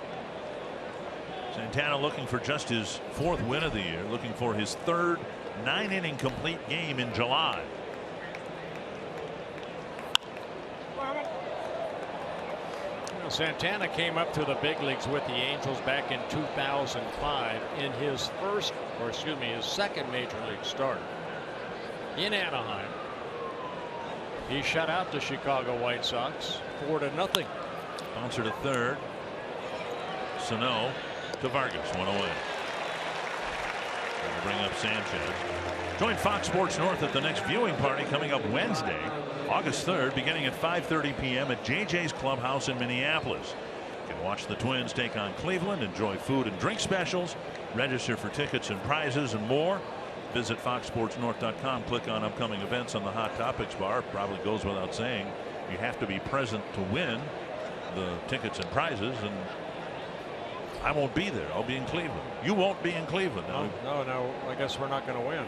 Santana looking for just his 4th win of the year, looking for his 3rd 9-inning complete game in July. Santana came up to the big leagues with the Angels back in 2005 in his his second major league start in Anaheim. He shut out the Chicago White Sox 4-0. Bouncer to third. Sano to Vargas, 1 away. We'll bring up Sanchez. Join Fox Sports North at the next viewing party coming up Wednesday, August 3rd, beginning at 5:30 p.m. at JJ's Clubhouse in Minneapolis. You can watch the Twins take on Cleveland, enjoy food and drink specials, register for tickets and prizes and more. Visit foxsportsnorth.com, click on upcoming events on the Hot Topics bar. Probably goes without saying, you have to be present to win the tickets and prizes, and I won't be there. I'll be in Cleveland. You won't be in Cleveland. No, I guess we're not going to win.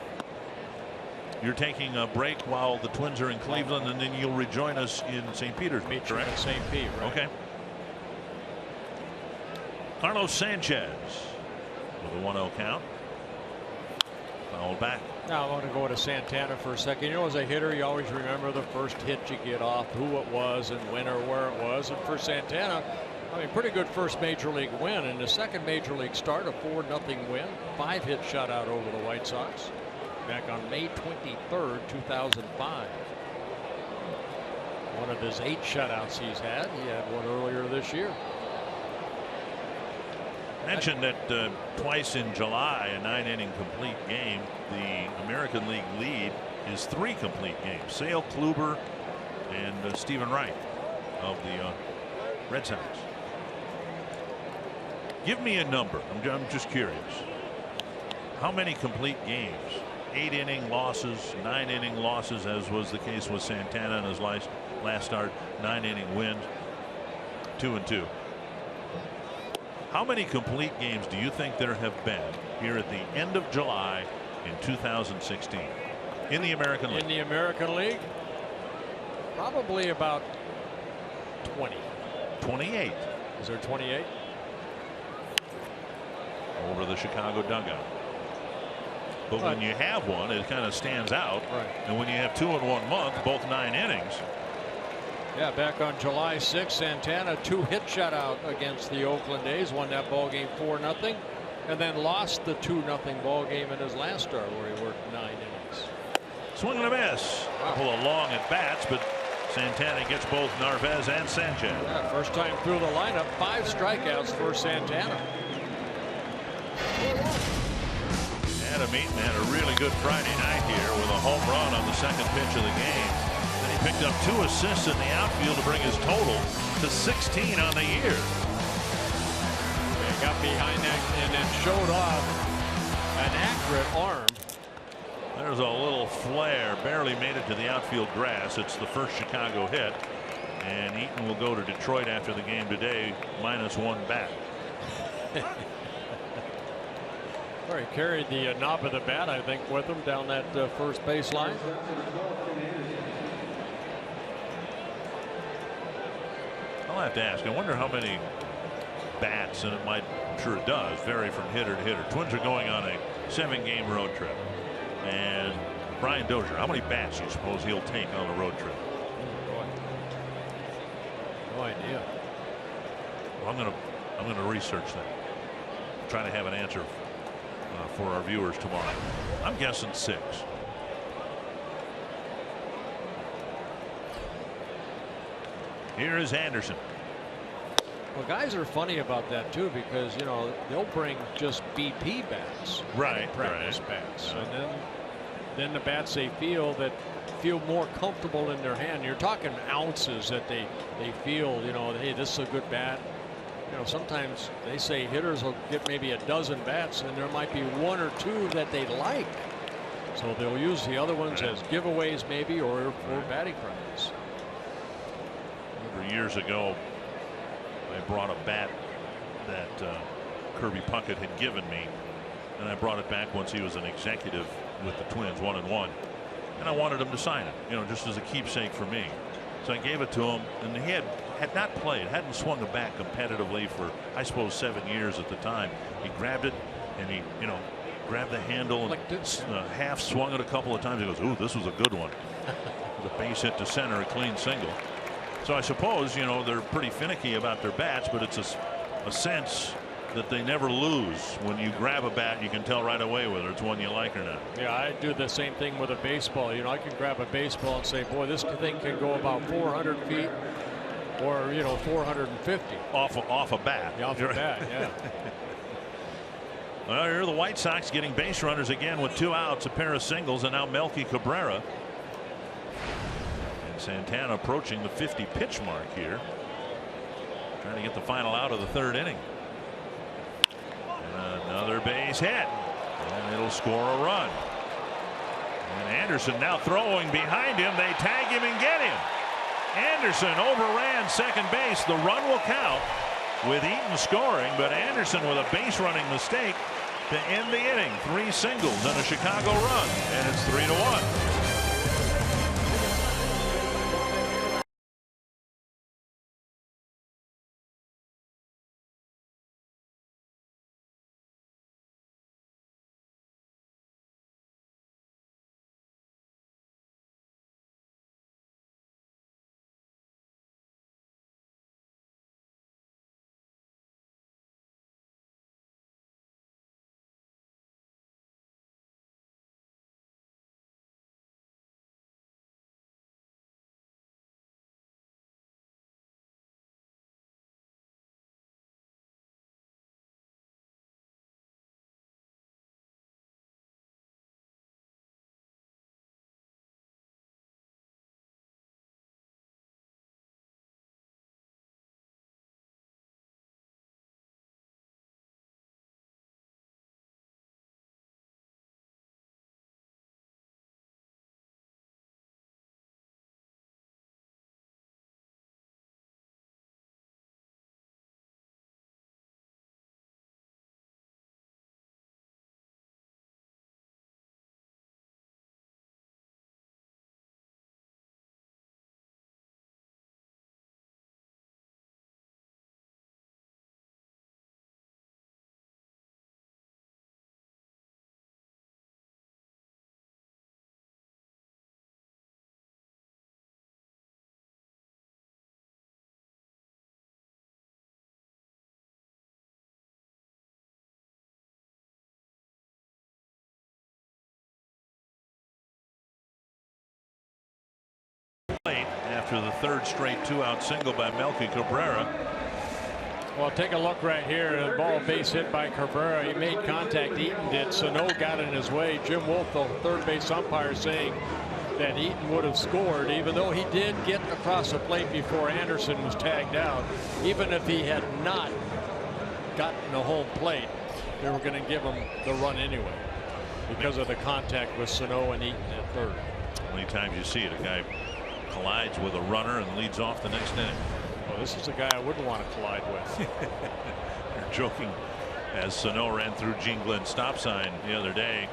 You're taking a break while the Twins are in Cleveland, and then you'll rejoin us in St. Petersburg. Meet you in St. Pete, right? Okay. Carlos Sanchez with a 1-0 count. Fouled back. Now I want to go to Santana for a second. You know, as a hitter, you always remember the first hit you get off, who it was and when or where it was. And for Santana, I mean, pretty good first major league win, and the second major league start, a 4-0 win, 5-hit shutout over the White Sox back on May 23rd, 2005. One of his 8 shutouts he's had. He had one earlier this year. Mentioned that twice in July, a 9-inning complete game. The American League lead is 3 complete games. Sale, Kluber, and Stephen Wright of the Red Sox. Give me a number. I'm just curious. How many complete games? 8-inning losses, 9-inning losses, as was the case with Santana in his last start. 9-inning wins, 2-2. How many complete games do you think there have been here at the end of July in 2016 in the American League? In the American League, probably about 20. 28. Is there 28? Over the Chicago dugout. But when you have one, it kind of stands out. Right. And when you have 2 in 1 month, both 9 innings. Yeah, back on July 6th, Santana 2-hit shutout against the Oakland A's, won that ball game 4-0, and then lost the 2-0 ball game in his last start where he worked 9 innings. Swing and a miss. A couple of long at bats, but Santana gets both Narvaez and Sanchez. Yeah, first time through the lineup, 5 strikeouts for Santana. Adam Eaton had a really good Friday night here with a home run on the second pitch of the game. Then he picked up 2 assists in the outfield to bring his total to 16 on the year. They got behind that and then showed off an accurate arm. There's a little flare, barely made it to the outfield grass. It's the first Chicago hit, and Eaton will go to Detroit after the game today, -1 bat. Well, he carried the knob of the bat, I think, with him down that first base line. I'll have to ask. I wonder how many bats, and it might, I'm sure it does, vary from hitter to hitter. Twins are going on a 7-game road trip, and Brian Dozier, how many bats do you suppose he'll take on a road trip? No idea. Well, I'm gonna research that. Try to have an answer for our viewers tomorrow. I'm guessing 6. Here is Anderson. Well, guys are funny about that too, because you know they'll bring just BP bats, right? Practice bats, and then the bats they feel more comfortable in their hand. You're talking ounces that they feel. You know, hey, this is a good bat. You know, sometimes they say hitters will get maybe a dozen bats, and there might be 1 or 2 that they like. So they'll use the other ones as giveaways, maybe, or batting practice. Years ago, I brought a bat that Kirby Puckett had given me, and I brought it back once he was an executive with the Twins, 1-1, and I wanted him to sign it, you know, just as a keepsake for me. So I gave it to him, and he had not played, hadn't swung a bat competitively for, I suppose, 7 years at the time. He grabbed it, and he, grabbed the handle and half swung it a couple of times. He goes, "Ooh, this was a good one." The base hit to center, a clean single. So I suppose, they're pretty finicky about their bats, but it's a sense that they never lose. When you grab a bat, you can tell right away whether it's one you like or not. Yeah, I do the same thing with a baseball. I can grab a baseball and say, boy, this thing can go about 400 feet or, 450. Off a bat. Yeah, off a bat, yeah. Well, here are the White Sox getting base runners again with 2 outs, a pair of singles, and now Melky Cabrera. And Santana approaching the 50 pitch mark here. Trying to get the final out of the 3rd inning. And another base hit. And it'll score a run. And Anderson now throwing behind him. They tag him and get him. Anderson overran second base. The run will count with Eaton scoring, but Anderson with a base running mistake to end the inning. 3 singles and a Chicago run, and it's 3-1. After the 3rd straight 2-out single by Melky Cabrera. Well, take a look right here. The ball base hit by Cabrera. He made contact. Eaton did. Sano got in his way. Jim Wolf, the 3rd base umpire, saying that Eaton would have scored, even though he did get across the plate before Anderson was tagged out. Even if he had not gotten the home plate, they were going to give him the run anyway because of the contact with Sano and Eaton at 3rd. How many times you see it? A guy collides with a runner and leads off the next inning. Well, this is the guy I wouldn't want to collide with. You're joking, as Sano ran through Gene Glenn's stop sign the other day.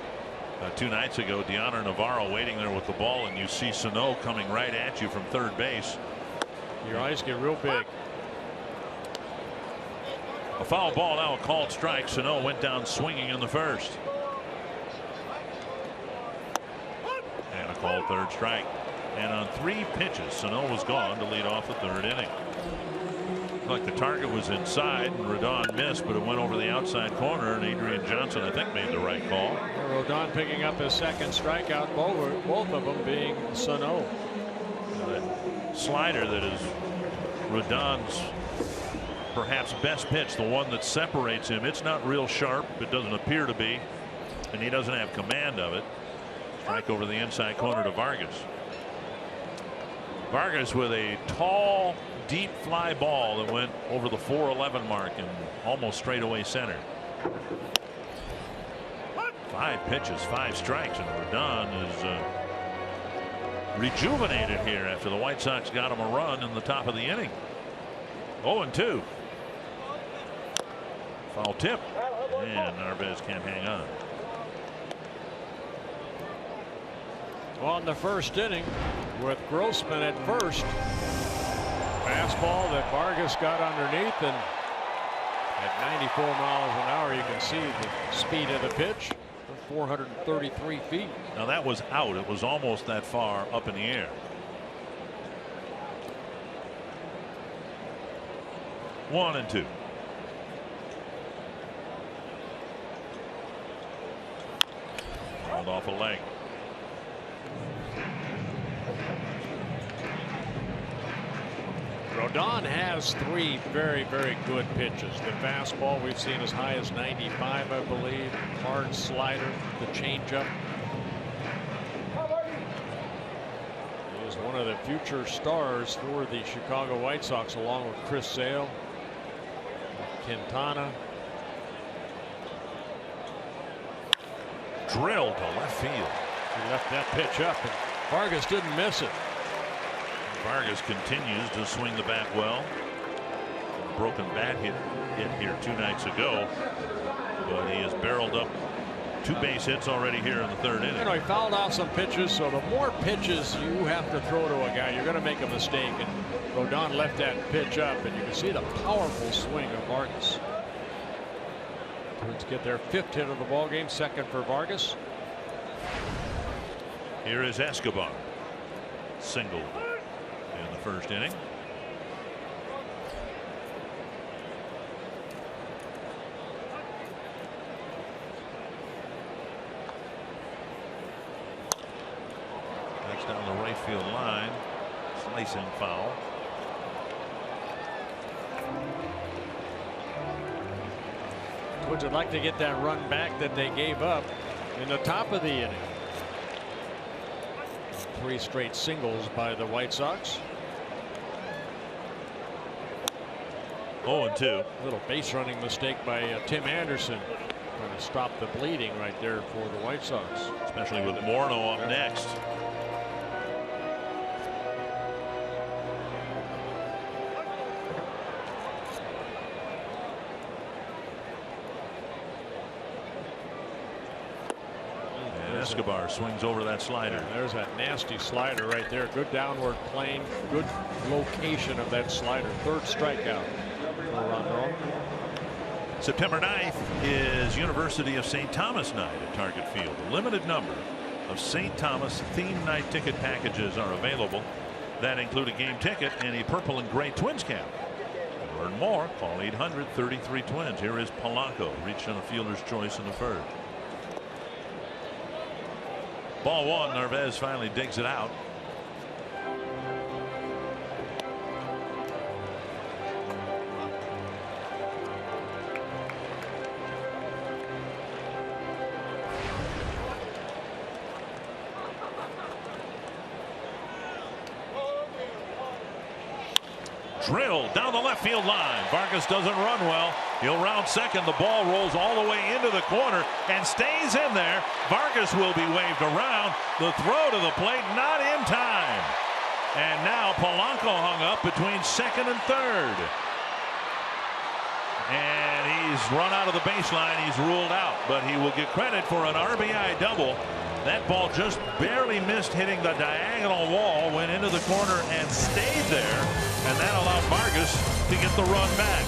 2 nights ago, Deoner Navarro waiting there with the ball, and you see Sano coming right at you from 3rd base. Your eyes get real big. A foul ball, now a called strike. Sano went down swinging in the 1st. And a called 3rd strike. And on 3 pitches, Sano was gone to lead off the 3rd inning. Looked like the target was inside, and Rodon missed, but it went over the outside corner, and Adrian Johnson, I think, made the right call. Rodon picking up his 2nd strikeout, both of them being Sano. That slider that is Rodon's perhaps best pitch, the one that separates him. It's not real sharp. It doesn't appear to be, and he doesn't have command of it. Strike over the inside corner to Vargas. Vargas with a tall, deep fly ball that went over the 411 mark and almost straightaway center. 5 pitches, 5 strikes, and Rodon is rejuvenated here after the White Sox got him a run in the top of the inning. 0-2. Foul tip, and Narvaez can't hang on. on the first inning with Grossman at first. Fastball that Vargas got underneath, and at 94 miles an hour you can see the speed of the pitch. 433 feet. Now that was out. It was almost that far up in the air. One and two. Rolled off a leg. Rodon has three very, very good pitches. The fastball we've seen as high as 95, I believe. Hard slider, the changeup. He is one of the future stars for the Chicago White Sox, along with Chris Sale, Quintana. Drilled to left field. He left that pitch up, and Vargas didn't miss it. Vargas continues to swing the bat well. Broken bat hit here 2 nights ago, but he has barreled up 2 base hits already here in the 3rd inning. You know, he fouled out some pitches, so the more pitches you have to throw to a guy, you're going to make a mistake. And Rodon left that pitch up, and you can see the powerful swing of Vargas. Twins get their 5th hit of the ball game, 2nd for Vargas. Here is Escobar, singled in the 1st inning. That's down the right field line. Slicing foul. Twins would like to get that run back that they gave up in the top of the inning. 3 straight singles by the White Sox. 0-2. Little base running mistake by Tim Anderson, trying to stop the bleeding right there for the White Sox, especially with Morneau up next. Escobar swings over that slider. Yeah, there's that nasty slider right there. Good downward plane, good location of that slider. 3rd strikeout for Rondon. September 9th is University of St. Thomas night at Target Field. A limited number of St. Thomas theme night ticket packages are available that include a game ticket and a purple and gray Twins cap. To learn more, call 800-33-TWINS. Here is Polanco, reached on a fielder's choice in the 3rd. Ball 1. Narvaez finally digs it out. Drilled down the left field line. Vargas doesn't run well. He'll round second. The ball rolls all the way into the corner and stays in there. Vargas will be waved around. The throw to the plate not in time. And now Polanco hung up between 2nd and 3rd. And he's run out of the baseline. He's ruled out, but he will get credit for an RBI double. That ball just barely missed hitting the diagonal wall, went into the corner and stayed there, and that allowed Vargas to get the run back.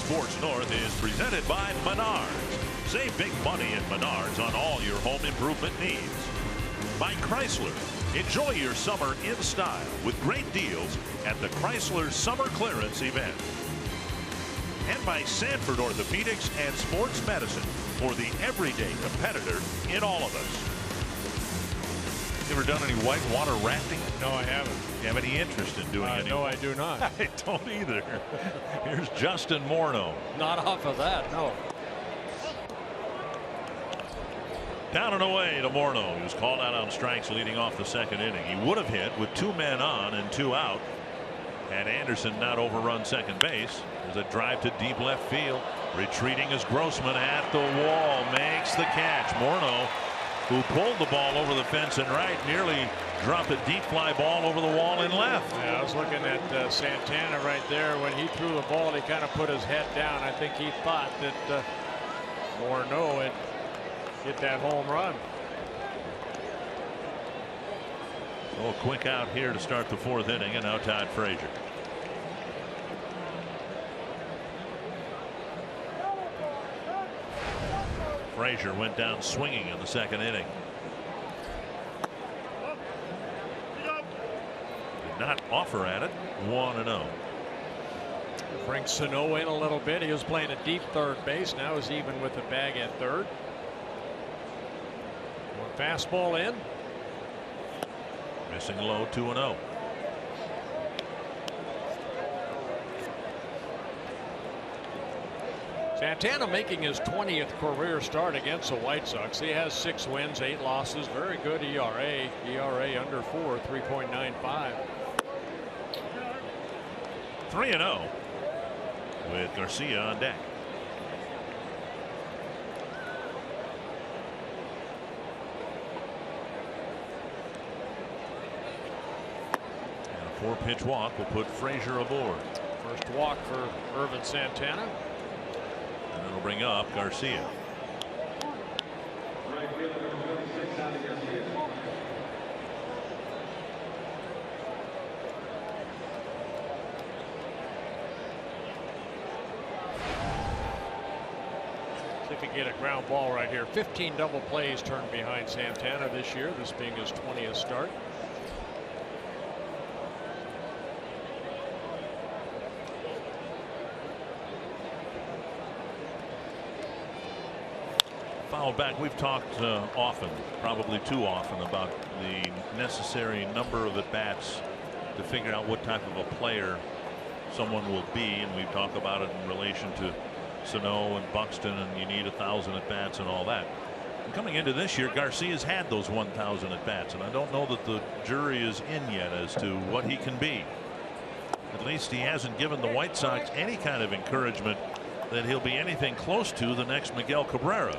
Sports North is presented by Menards. Save big money at Menards on all your home improvement needs. By Chrysler. Enjoy your summer in style with great deals at the Chrysler Summer Clearance event. And by Sanford Orthopedics and Sports Medicine for the everyday competitor in all of us. You ever done any whitewater rafting? No, I haven't. You have any interest in doing any? No, I do not. I don't either. Here's Justin Morneau. Not off of that, no. Down and away to Morneau. He was called out on strikes leading off the second inning. He would have hit with 2 men on and 2 out had Anderson not overrun second base. There's a drive to deep left field. Retreating is Grossman at the wall. Makes the catch. Morneau, who pulled the ball over the fence in right, nearly dropped a deep fly ball over the wall in left. Yeah, I was looking at Santana right there. When he threw the ball, he kind of put his head down. I think he thought that Morneau had hit that home run. So a quick out here to start the 4th inning, and now Todd Frazier. Frazier went down swinging in the second inning. Did not offer at it. 1-0. Bring Sano in a little bit. He was playing a deep third base. Now he's even with the bag at third. One fastball in. Missing low. 2-0. Santana making his 20th career start against the White Sox. He has 6 wins, 8 losses. Very good ERA. ERA under 4, 3.95. 3-0 with Garcia on deck. And a 4-pitch walk will put Frazier aboard. First walk for Ervin Santana. And it'll bring up Garcia. See if he can get a ground ball right here. 15 double plays turned behind Santana this year, this being his 20th start. Foul back. We've talked often, probably too often, about the necessary number of at-bats to figure out what type of a player someone will be, and we've talked about it in relation to Sano and Buxton, and you need 1,000 at-bats and all that. And coming into this year, Garcia's had those 1,000 at-bats, and I don't know that the jury is in yet as to what he can be. At least he hasn't given the White Sox any kind of encouragement that he'll be anything close to the next Miguel Cabrera.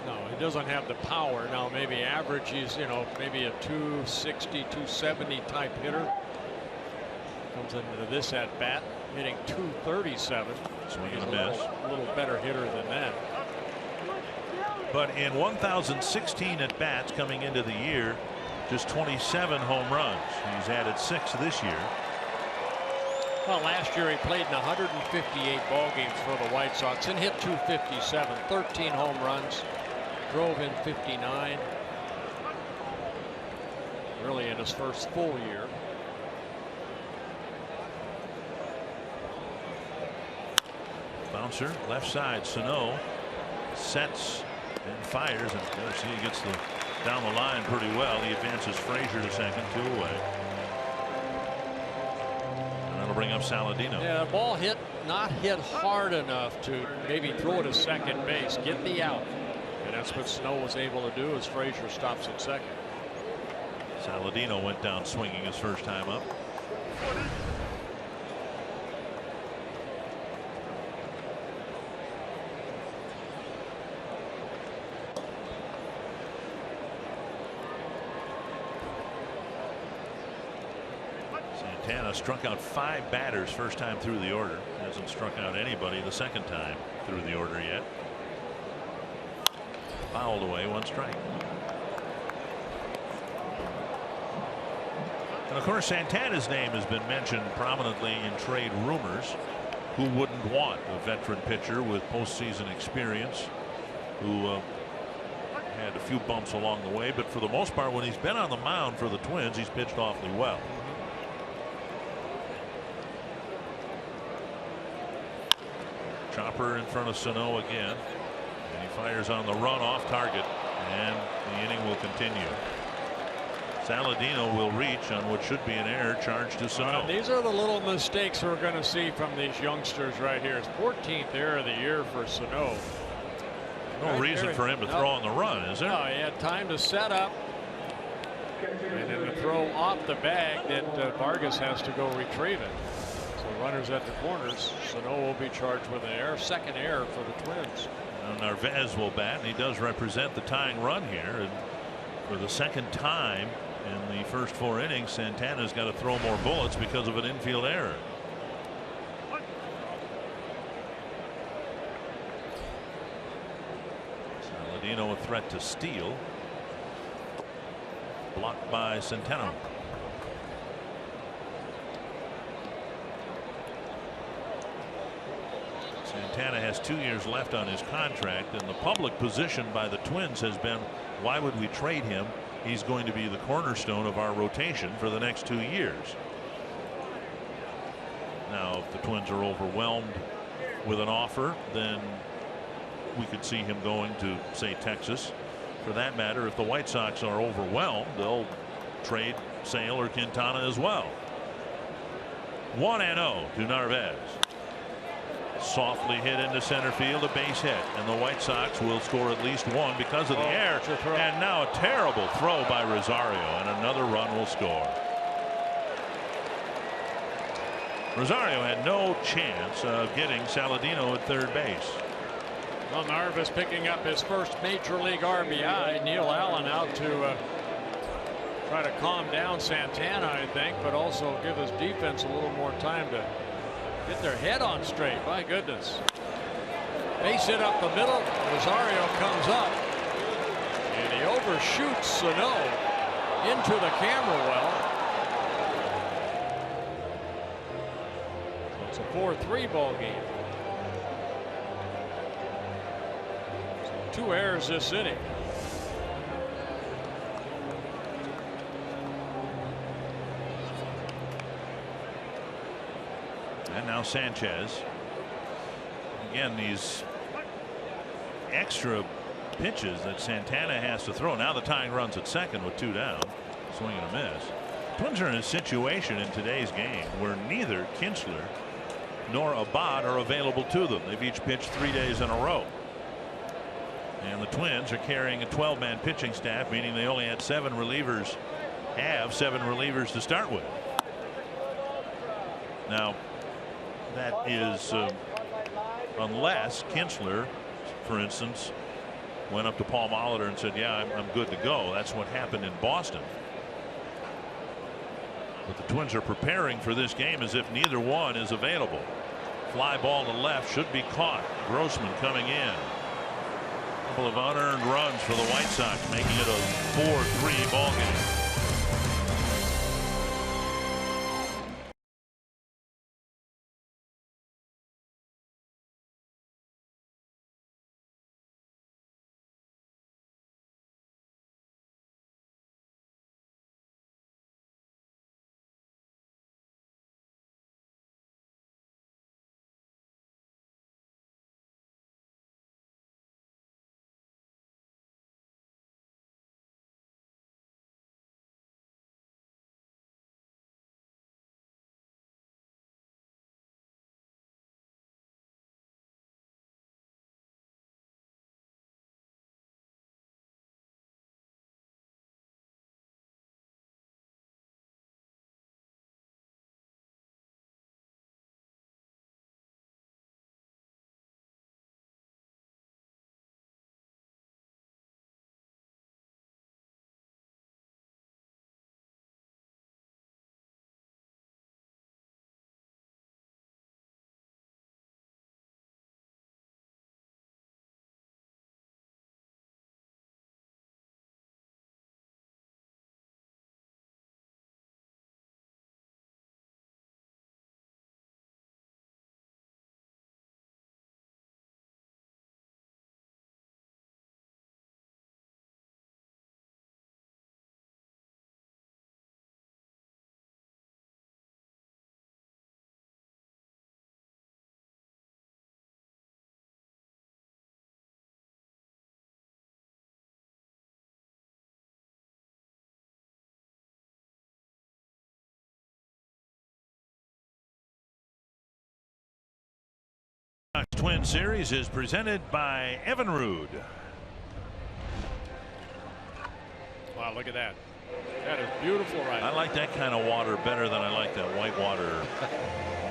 No, he doesn't have the power. Now maybe average, he's, you know, maybe a 260, 270 type hitter. Comes into this at bat hitting 237. Swing He's and a miss. A little better hitter than that. But in 1,016 at bats coming into the year, just 27 home runs. He's added 6 this year. Well, last year he played in 158 ball games for the White Sox and hit 257, 13 home runs, drove in 59. Really in his first full year. Bouncer left side. Sano sets and fires, and Garcia gets down the line pretty well. He advances Frazier to second, 2 away. And that'll bring up Saladino. Yeah, ball not hit hard enough to maybe throw it to second base, get the out. And that's what Sano was able to do as Frazier stops at second. Saladino went down swinging his first time up. Santana struck out 5 batters first time through the order. Hasn't struck out anybody the second time through the order yet. Fouled away, 1 strike. And of course, Santana's name has been mentioned prominently in trade rumors. who wouldn't want a veteran pitcher with postseason experience who had a few bumps along the way, but for the most part, when he's been on the mound for the Twins, he's pitched awfully well. Chopper in front of Sano again, and he fires on the run off target, and the inning will continue. Saladino will reach on what should be an error charge to Sano. These are the little mistakes we're going to see from these youngsters right here. It's 14th error of the year for Sano. No reason for him to throw on the run, is there? No, he had time to set up and then to throw off the bag that Vargas has to go retrieve it. So runners at the corners. Sano will be charged with an error. Second error for the Twins. Now Narvaez will bat, and he does represent the tying run here. And for the second time in the first 4 innings, Santana's got to throw more bullets because of an infield error. Saladino a threat to steal. Blocked by Centeno. Santana has 2 years left on his contract, and the public position by the Twins has been, why would we trade him? He's going to be the cornerstone of our rotation for the next 2 years. Now, if the Twins are overwhelmed with an offer, then we could see him going to, say, Texas. For that matter, if the White Sox are overwhelmed, they'll trade Sale or Quintana as well. 1-0 to Narvaez. Softly hit into center field, a base hit, and the White Sox will score at least one because of the error. And now a terrible throw by Rosario, and another run will score. Rosario had no chance of getting Saladino at third base. Well, Narvaez picking up his first major league RBI. Neil Allen out to try to calm down Santana, I think, but also give his defense a little more time to get their head on straight. My goodness. Base hit up the middle. Rosario comes up, and he overshoots Sano into the camera well. So it's a 4-3 ball game. 2 errors this inning. And now Sanchez. Again, these extra pitches that Santana has to throw. Now the tying runs at second with 2 down. Swing and a miss. Twins are in a situation in today's game where neither Kinsler nor Abad are available to them. They've each pitched 3 days in a row. And the Twins are carrying a 12-man pitching staff, meaning they only had 7 relievers to start with. Now, that is unless Kinsler, for instance, went up to Paul Molitor and said, yeah, I'm good to go. That's what happened in Boston. But the Twins are preparing for this game as if neither one is available. Fly ball to left should be caught. Grossman coming in. Couple of unearned runs for the White Sox, making it a 4-3 ball game. Twin Series is presented by Evinrude. Wow, look at that. That is beautiful right I like that kind of water better than I like that white water.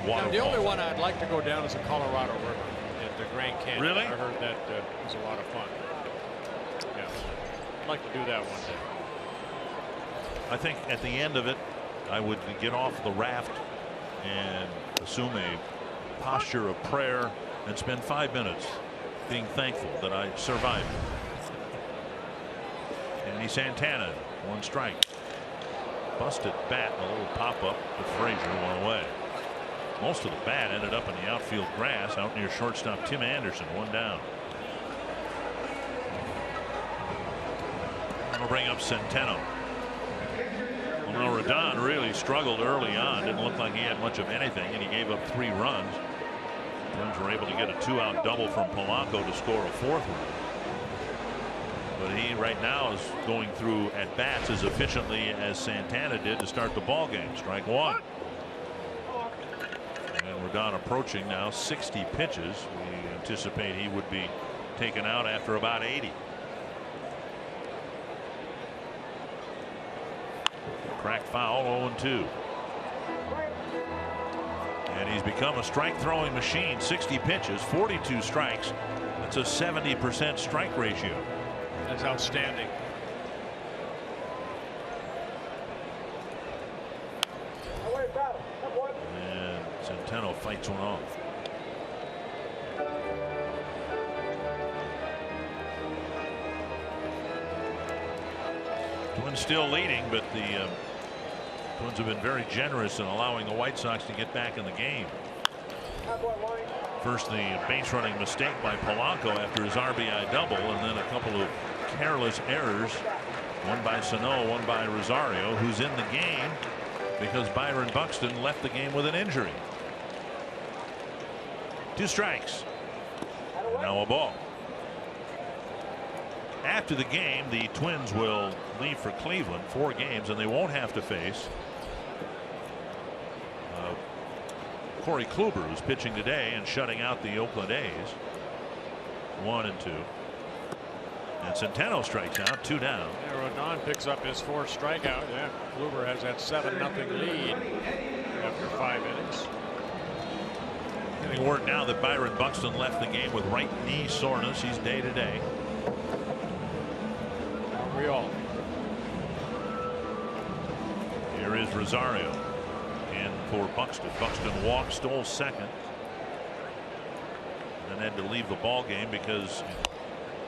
Now, the only one I'd like to go down is the Colorado River at the Grand Canyon. Really? I heard that was a lot of fun. Yeah, I'd like to do that one day. I think at the end of it, I would get off the raft and assume a posture of prayer and spend 5 minutes being thankful that I survived. Andy Santana, 1 strike. Busted bat, a little pop up to Frazier, 1 away. Most of the bat ended up in the outfield grass out near shortstop Tim Anderson, 1 down. I'll bring up Centeno. Well, Rodon really struggled early on. Didn't look like he had much of anything, and he gave up 3 runs. Twins were able to get a 2-out double from Polanco to score a 4th one. But he right now is going through at bats as efficiently as Santana did to start the ball game. Strike 1. And Rodon approaching now 60 pitches. We anticipate he would be taken out after about 80. Cracked foul, 0-2. And he's become a strike throwing machine. 60 pitches, 42 strikes. That's a 70% strike ratio. That's outstanding. And Centeno fights one off. Twins still leading, but the Twins have been very generous in allowing the White Sox to get back in the game. First, the base running mistake by Polanco after his RBI double, and then a couple of careless errors, one by Sano, one by Rosario, who's in the game because Byron Buxton left the game with an injury. 2 strikes. And now a ball. After the game, the Twins will leave for Cleveland, 4 games, and they won't have to face Corey Kluber, who's pitching today and shutting out the Oakland A's. 1 and 2. And Centeno strikes out, 2 down. Yeah, Rodon picks up his 4th strikeout. Yeah, Kluber has that 7-0 lead after 5 innings. Getting word now that Byron Buxton left the game with right knee soreness. He's day to day. We all. Here is Rosario in for Buxton. Buxton walked, stole second, and then had to leave the ball game because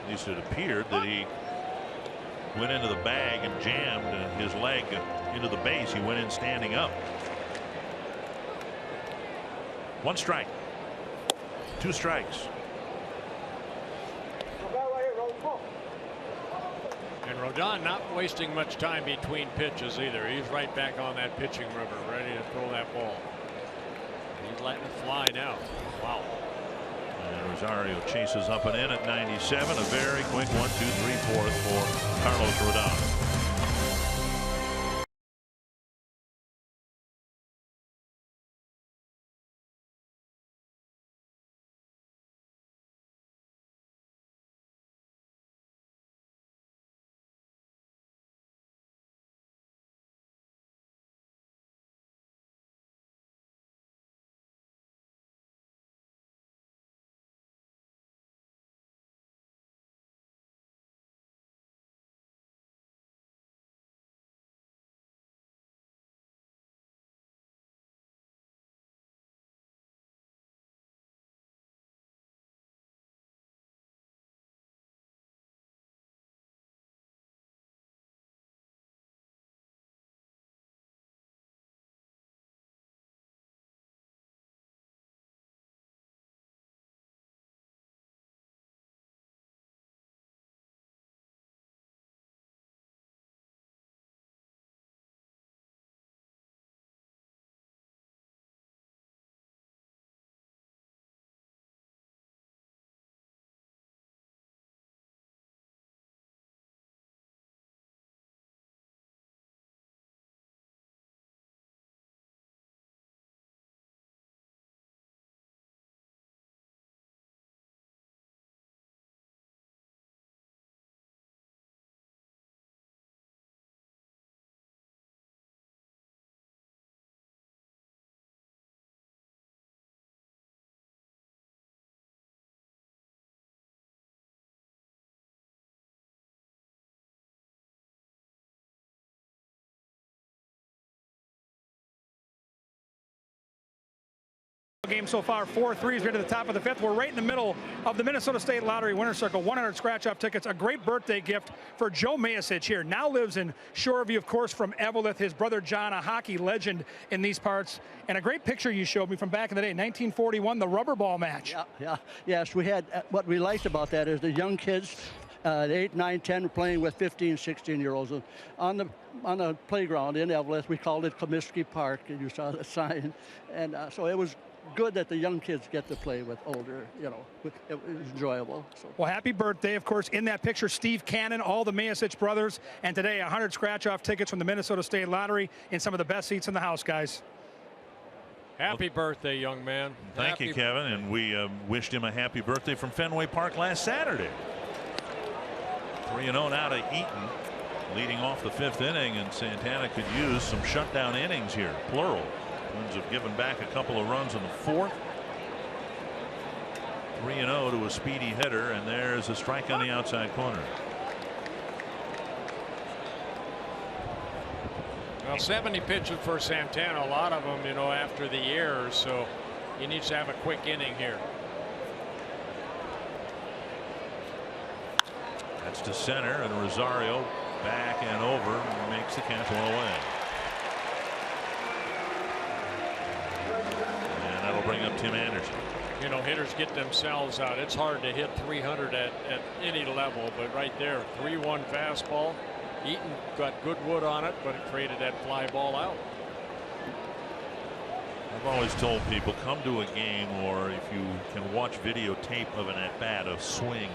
at least it appeared that he went into the bag and jammed his leg into the base. He went in standing up. 1 strike. 2 strikes. And Rodon not wasting much time between pitches either. He's right back on that pitching river, ready to throw that ball. He's letting it fly now. Wow. And Rosario chases up and in at 97. A very quick 1, 2, 3, 4th for Carlos Rodon. game so far, 4 threes right to the top of the 5th. We're right in the middle of the Minnesota State Lottery winner circle. 100 scratch-off tickets. A great birthday gift for Joe Mayasich here. Now lives in Shoreview, of course, from Eveleth. His brother John, a hockey legend in these parts. And a great picture you showed me from back in the day, 1941, the rubber ball match. Yes, we had, what we liked about that is the young kids, 8, 9, 10, playing with 15, 16-year-olds. On the playground in Eveleth, we called it Comiskey Park, and you saw the sign. And so it was good that the young kids get to play with older, it was enjoyable. So. Well, happy birthday. Of course, in that picture, Steve Cannon, all the Mayasich brothers, and today 100 scratch-off tickets from the Minnesota State Lottery in some of the best seats in the house, guys. Happy birthday, young man. Thank you, Kevin, and we wished him a happy birthday from Fenway Park last Saturday. 3-0 now to Eaton, leading off the 5th inning, and Santana could use some shutdown innings here, plural. Twins have given back a couple of runs in the 4th. 3-0 to a speedy hitter, and there's a strike on the outside corner. Well, 70 pitches for Santana, a lot of them, after the years, so he needs to have a quick inning here. That's to center, and Rosario back and over and makes the catch one away. And that'll bring up Tim Anderson. Hitters get themselves out. It's hard to hit 300 at any level, but right there, 3-1 fastball. Eaton got good wood on it, but it created that fly ball out. I've always told people, come to a game, or if you can watch videotape of an at-bat, a swing.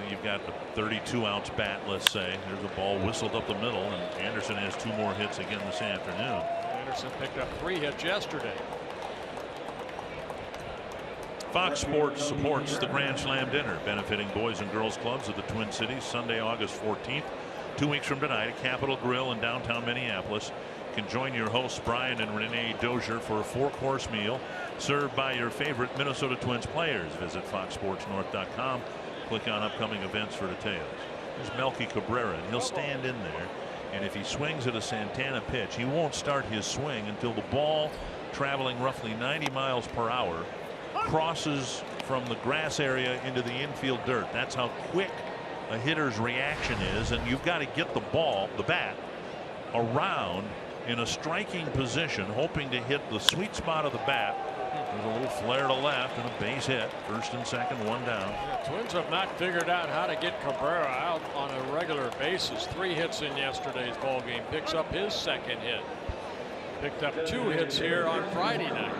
You've got a 32-ounce bat, let's say. There's a ball whistled up the middle, and Anderson has 2 more hits again this afternoon. Anderson picked up 3 hits yesterday. Fox Sports supports the Grand Slam dinner, benefiting Boys and Girls Clubs of the Twin Cities, Sunday, August 14th. 2 weeks from tonight at Capitol Grill in downtown Minneapolis. You can join your hosts Brian and Renee Dozier for a 4-course meal served by your favorite Minnesota Twins players. Visit foxsportsnorth.com. Click on upcoming events for details. There's Melky Cabrera, and he'll stand in there, and if he swings at a Santana pitch, he won't start his swing until the ball, traveling roughly 90 miles per hour, crosses from the grass area into the infield dirt. That's how quick a hitter's reaction is, and you've got to get the ball, the bat, around in a striking position, hoping to hit the sweet spot of the bat. There's a little flare to left and a base hit. 1st and 2nd, 1 down. The Twins have not figured out how to get Cabrera out on a regular basis. 3 hits in yesterday's ball game. Picks up his 2nd hit. Picked up 2 hits here on Friday night.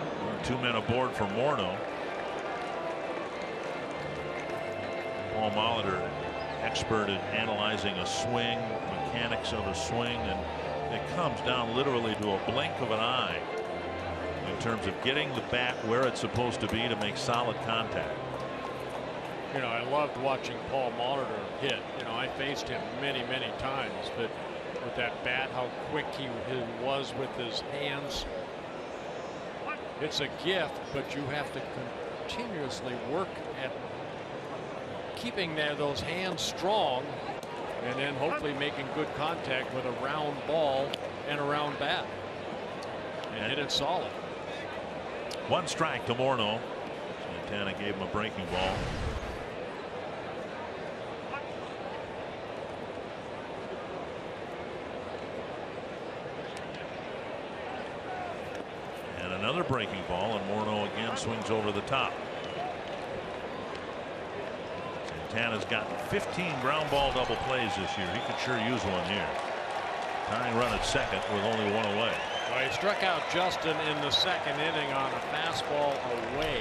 2 men aboard for Morneau. Paul Molitor, expert at analyzing a swing, mechanics of a swing, and it comes down literally to a blink of an eye in terms of getting the bat where it's supposed to be to make solid contact. I loved watching Paul Molitor hit. I faced him many times, but with that bat, how quick he was with his hands. It's a gift, but you have to continuously work at keeping those hands strong, and then hopefully making good contact with a round ball and a round bat, and hit it solid. 1 strike to Morneau. Santana gave him a breaking ball. And another breaking ball, and Morneau again swings over the top. Santana's got 15 ground ball double plays this year. He could sure use one here. Tying run at 2nd with only 1 away. Well, he struck out Justin in the 2nd inning on a fastball away.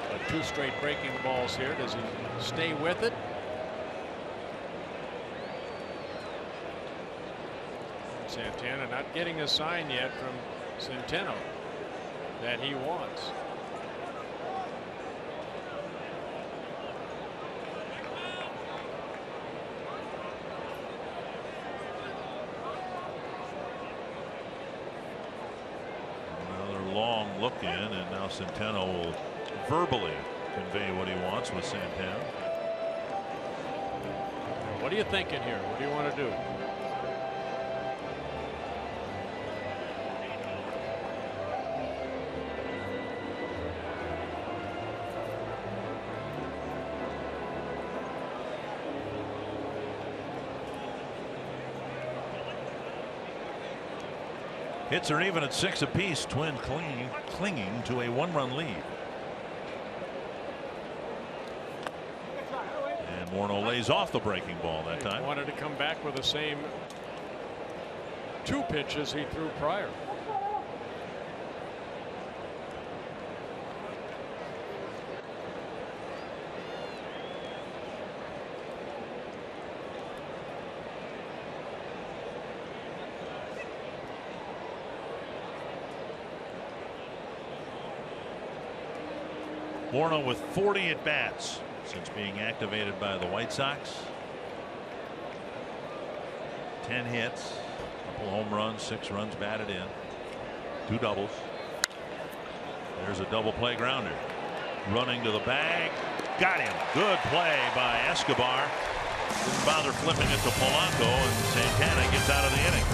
But 2 straight breaking balls here. Does he stay with it? Santana not getting a sign yet from Centeno that he wants. Long look in, and now Centeno will verbally convey what he wants with Santana. What are you thinking here? What do you want to do? Hits are even at 6 apiece. Twins clinging to a 1-run lead. And Morneau lays off the breaking ball that time. Wanted to come back with the same 2 pitches he threw prior. Morneau with 40 at bats since being activated by the White Sox. 10 hits, a couple home runs, 6 runs batted in, 2 doubles. There's a double play grounder. Running to the bag, got him. Good play by Escobar. Didn't bother flipping it to Polanco, and Santana gets out of the inning.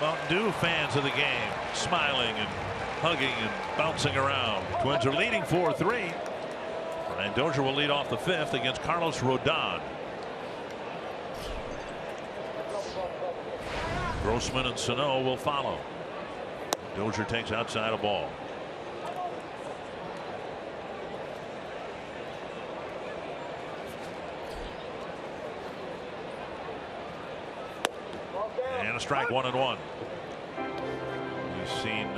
Mountain Dew fans of the game smiling and hugging and bouncing around. Twins are leading 4-3. Brian Dozier will lead off the 5th against Carlos Rodon. Grossman and Sano will follow. Dozier takes outside a ball. And a strike, 1-1. We've seen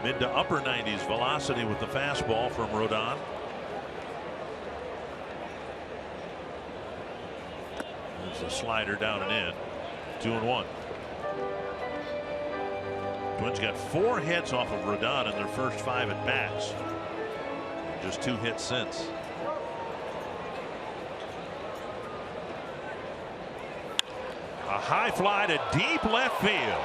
mid to upper 90s velocity with the fastball from Rodon. There's a slider down and in. 2-1. Twins got 4 hits off of Rodon in their first 5 at bats. Just 2 hits since. A high fly to deep left field.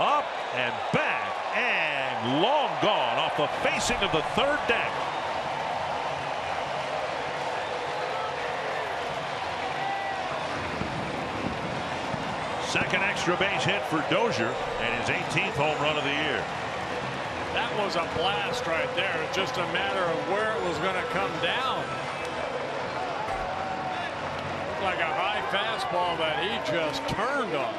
Up and back and long gone off the facing of the 3rd deck. Second extra base hit for Dozier and his 18th home run of the year. That was a blast right there. It's just a matter of where it was going to come down. Looked like a high fastball that he just turned on.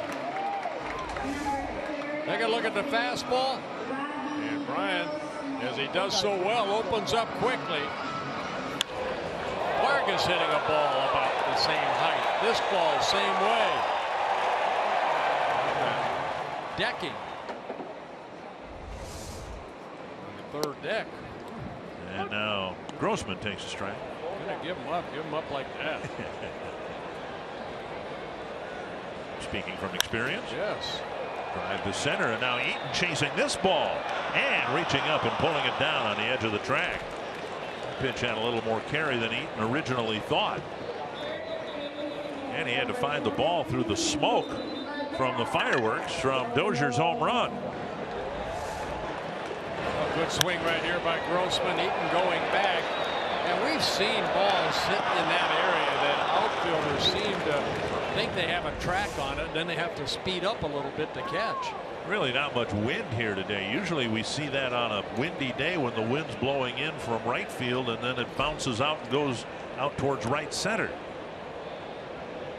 Take a look at the fastball. And Brian, as he does so well, opens up quickly. Vargas hitting a ball about the same height. This ball, same way. Decking. The 3rd deck. And now Grossman takes a strike. Gonna give him up like that. Speaking from experience. Yes. Drive to center, and now Eaton chasing this ball and reaching up and pulling it down on the edge of the track. The pitch had a little more carry than Eaton originally thought. And he had to find the ball through the smoke from the fireworks from Dozier's home run. A good swing right here by Grossman. Eaton going back. And we've seen balls sitting in that area that outfielders seem to think they have a track on it, then they have to speed up a little bit to catch. Really not much wind here today. Usually we see that on a windy day when the wind's blowing in from right field and then it bounces out and goes out towards right center.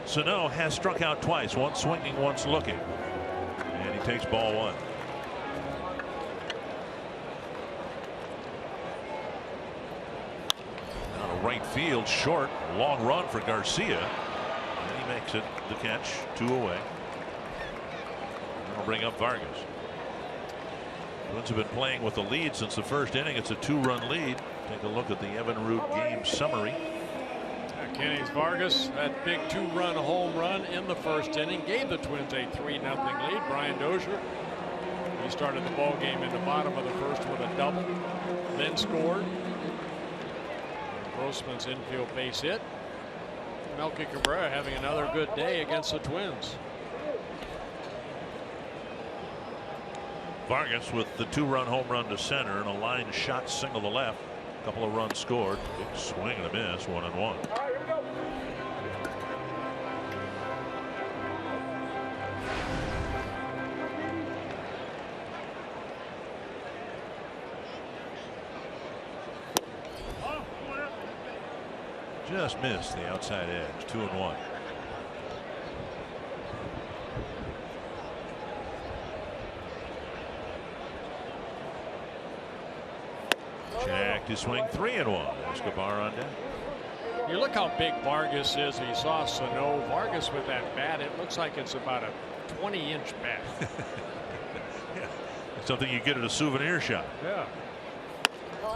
Sano has struck out twice, once swinging, once looking, and he takes ball one. Now to right field, short, long run for Garcia. And he makes it the catch, 2 away. I'll bring up Vargas. Twins have been playing with the lead since the first inning. It's a 2-run lead. Take a look at the Evan Root game summary. Kenny's Vargas, that big 2-run home run in the first inning, gave the Twins a 3-0 lead. Brian Dozier, he started the ball game in the bottom of the first with a double, then scored. Grossman's infield base hit. Melky Cabrera having another good day against the Twins. Vargas with the 2-run home run to center and a line shot single to left. A couple of runs scored. Big swing and a miss, 1-1. Just missed the outside edge. 2-1. Jack to swing, 3-1. Escobar on deck. You look how big Vargas is. He saw Sano. Vargas with that bat, it looks like it's about a 20-inch bat. Yeah. Something you get at a souvenir shop. Yeah.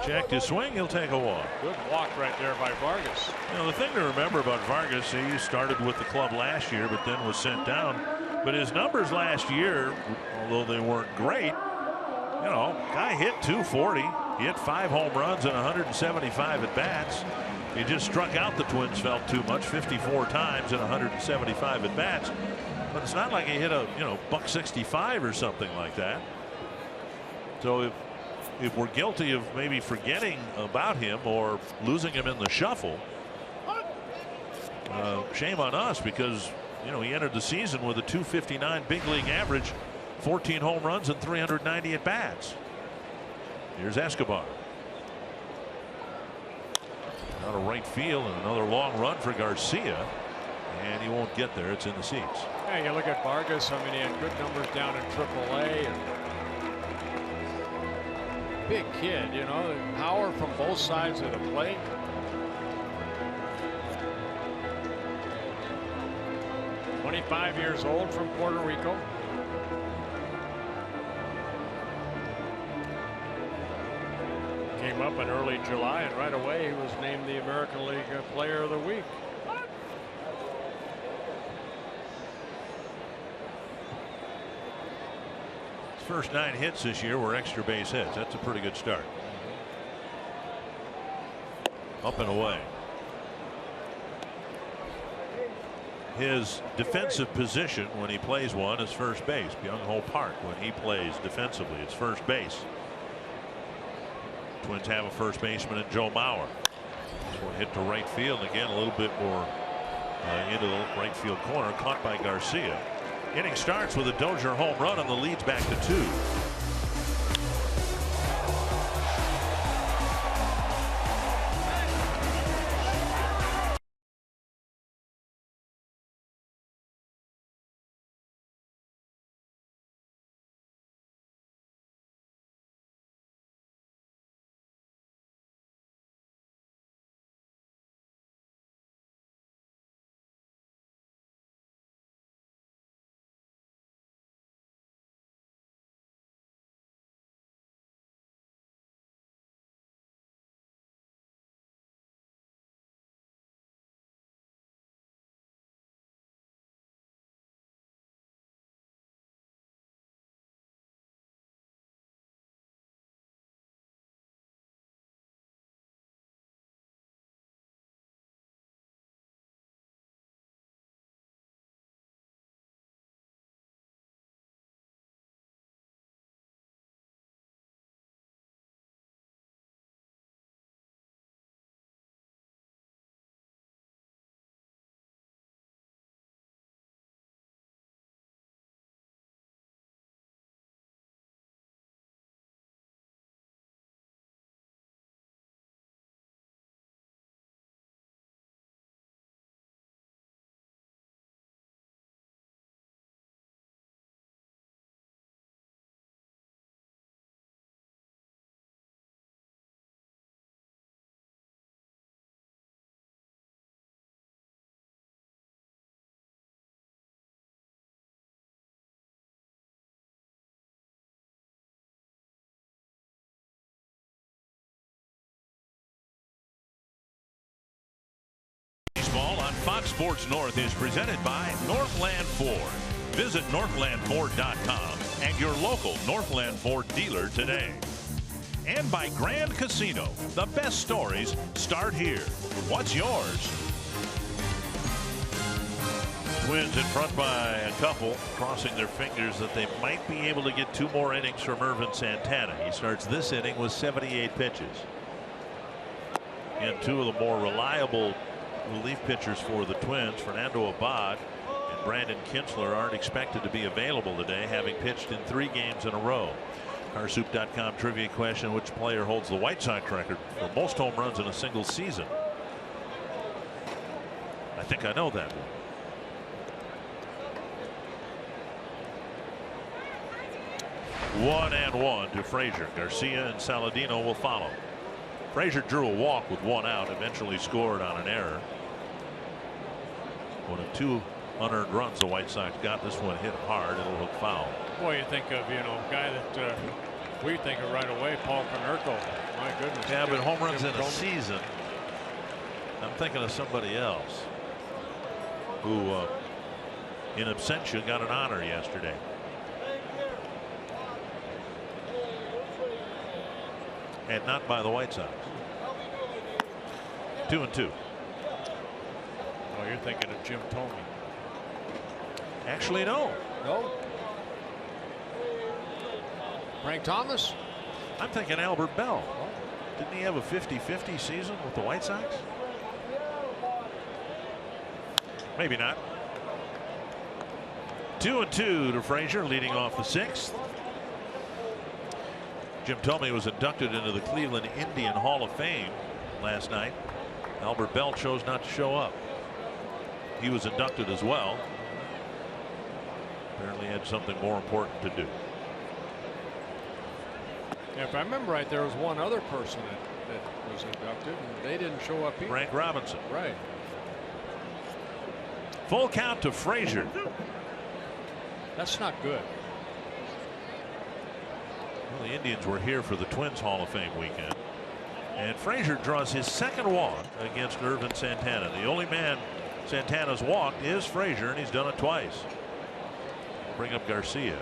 Jack to swing, he'll take a walk. Good walk right there by Vargas. You know, the thing to remember about Vargas, he started with the club last year, but then was sent down. But his numbers last year, although they weren't great, you know, guy hit 240. He hit 5 home runs and 175 at bats. He just struck out the Twins felt too much 54 times and 175 at bats. But it's not like he hit a, you know, $165 or something like that. So if we're guilty of maybe forgetting about him or losing him in the shuffle, shame on us, because, you know, he entered the season with a .259 big league average, 14 home runs and 390 at bats. Here's Escobar. Out of right field and another long run for Garcia, and he won't get there. It's in the seats. Yeah, you look at Vargas. I mean, he had good numbers down in AAA. And big kid, you know, the power from both sides of the plate. "25 years old, from Puerto Rico. Came up in early July, and right away he was named the American League Player of the Week. His first 9 hits this year were extra base hits. That's a pretty good start. Up and away. His defensive position when he plays one is first base. Byung-Ho Park, when he plays defensively, it's first base. Twins have a first baseman in Joe Mauer. This one hit to right field, and again a little bit more into the right field corner, caught by Garcia. Inning starts with a Dozier home run, and the lead's back to 2. Fox Sports North is presented by Northland Ford. Visit northlandford.com and your local Northland Ford dealer today. And by Grand Casino. The best stories start here. What's yours? Twins in front by a couple, crossing their fingers that they might be able to get 2 more innings from Ervin Santana. He starts this inning with 78 pitches. And 2 of the more reliable relief pitchers for the Twins, Fernando Abad and Brandon Kintzler, aren't expected to be available today, having pitched in 3 games in a row. Carsoup.com trivia question: which player holds the White Sox record for most home runs in a single season? I think I know that one. 1-1 to Frazier. Garcia and Saladino will follow. Frazier drew a walk with 1 out, eventually scored on an error. One of 2 unearned runs the White Sox got. This one hit hard. It'll hook foul. Boy, you think of, a guy that we think of right away, Paul Konerko. My goodness. Yeah, but home runs in a season. I'm thinking of somebody else who, in absentia, got an honor yesterday. And not by the White Sox. 2-2. Oh, you're thinking of Jim Thome. Actually, no. No. Frank Thomas? I'm thinking Albert Bell. Didn't he have a 50-50 season with the White Sox? Maybe not. 2-2 to Frazier, leading off the 6th. Jim Thome was inducted into the Cleveland Indian Hall of Fame last night. Albert Bell chose not to show up. He was inducted as well. Apparently had something more important to do. Yeah, if I remember right, there was one other person that was inducted, and they didn't show up either. Frank Robinson. Right. Full count to Frazier. That's not good. Well, the Indians were here for the Twins Hall of Fame weekend. And Frazier draws his 2nd walk against Ervin Santana. The only man Santana's walked is Frazier, and he's done it twice. Bring up Garcia.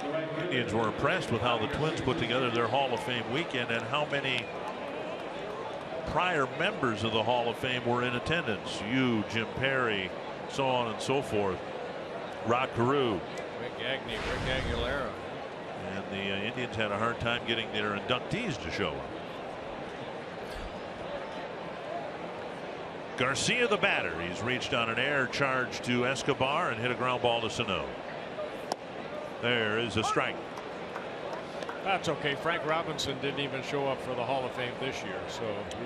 The Indians were impressed with how the Twins put together their Hall of Fame weekend and how many prior members of the Hall of Fame were in attendance. You, Jim Perry, so on and so forth. Rod Carew. Rick Gagne, Rick Aguilera. And the Indians had a hard time getting their inductees to show up. Garcia, the batter. He's reached on an air charge to Escobar and hit a ground ball to Sano. There is a strike. That's okay. Frank Robinson didn't even show up for the Hall of Fame this year. So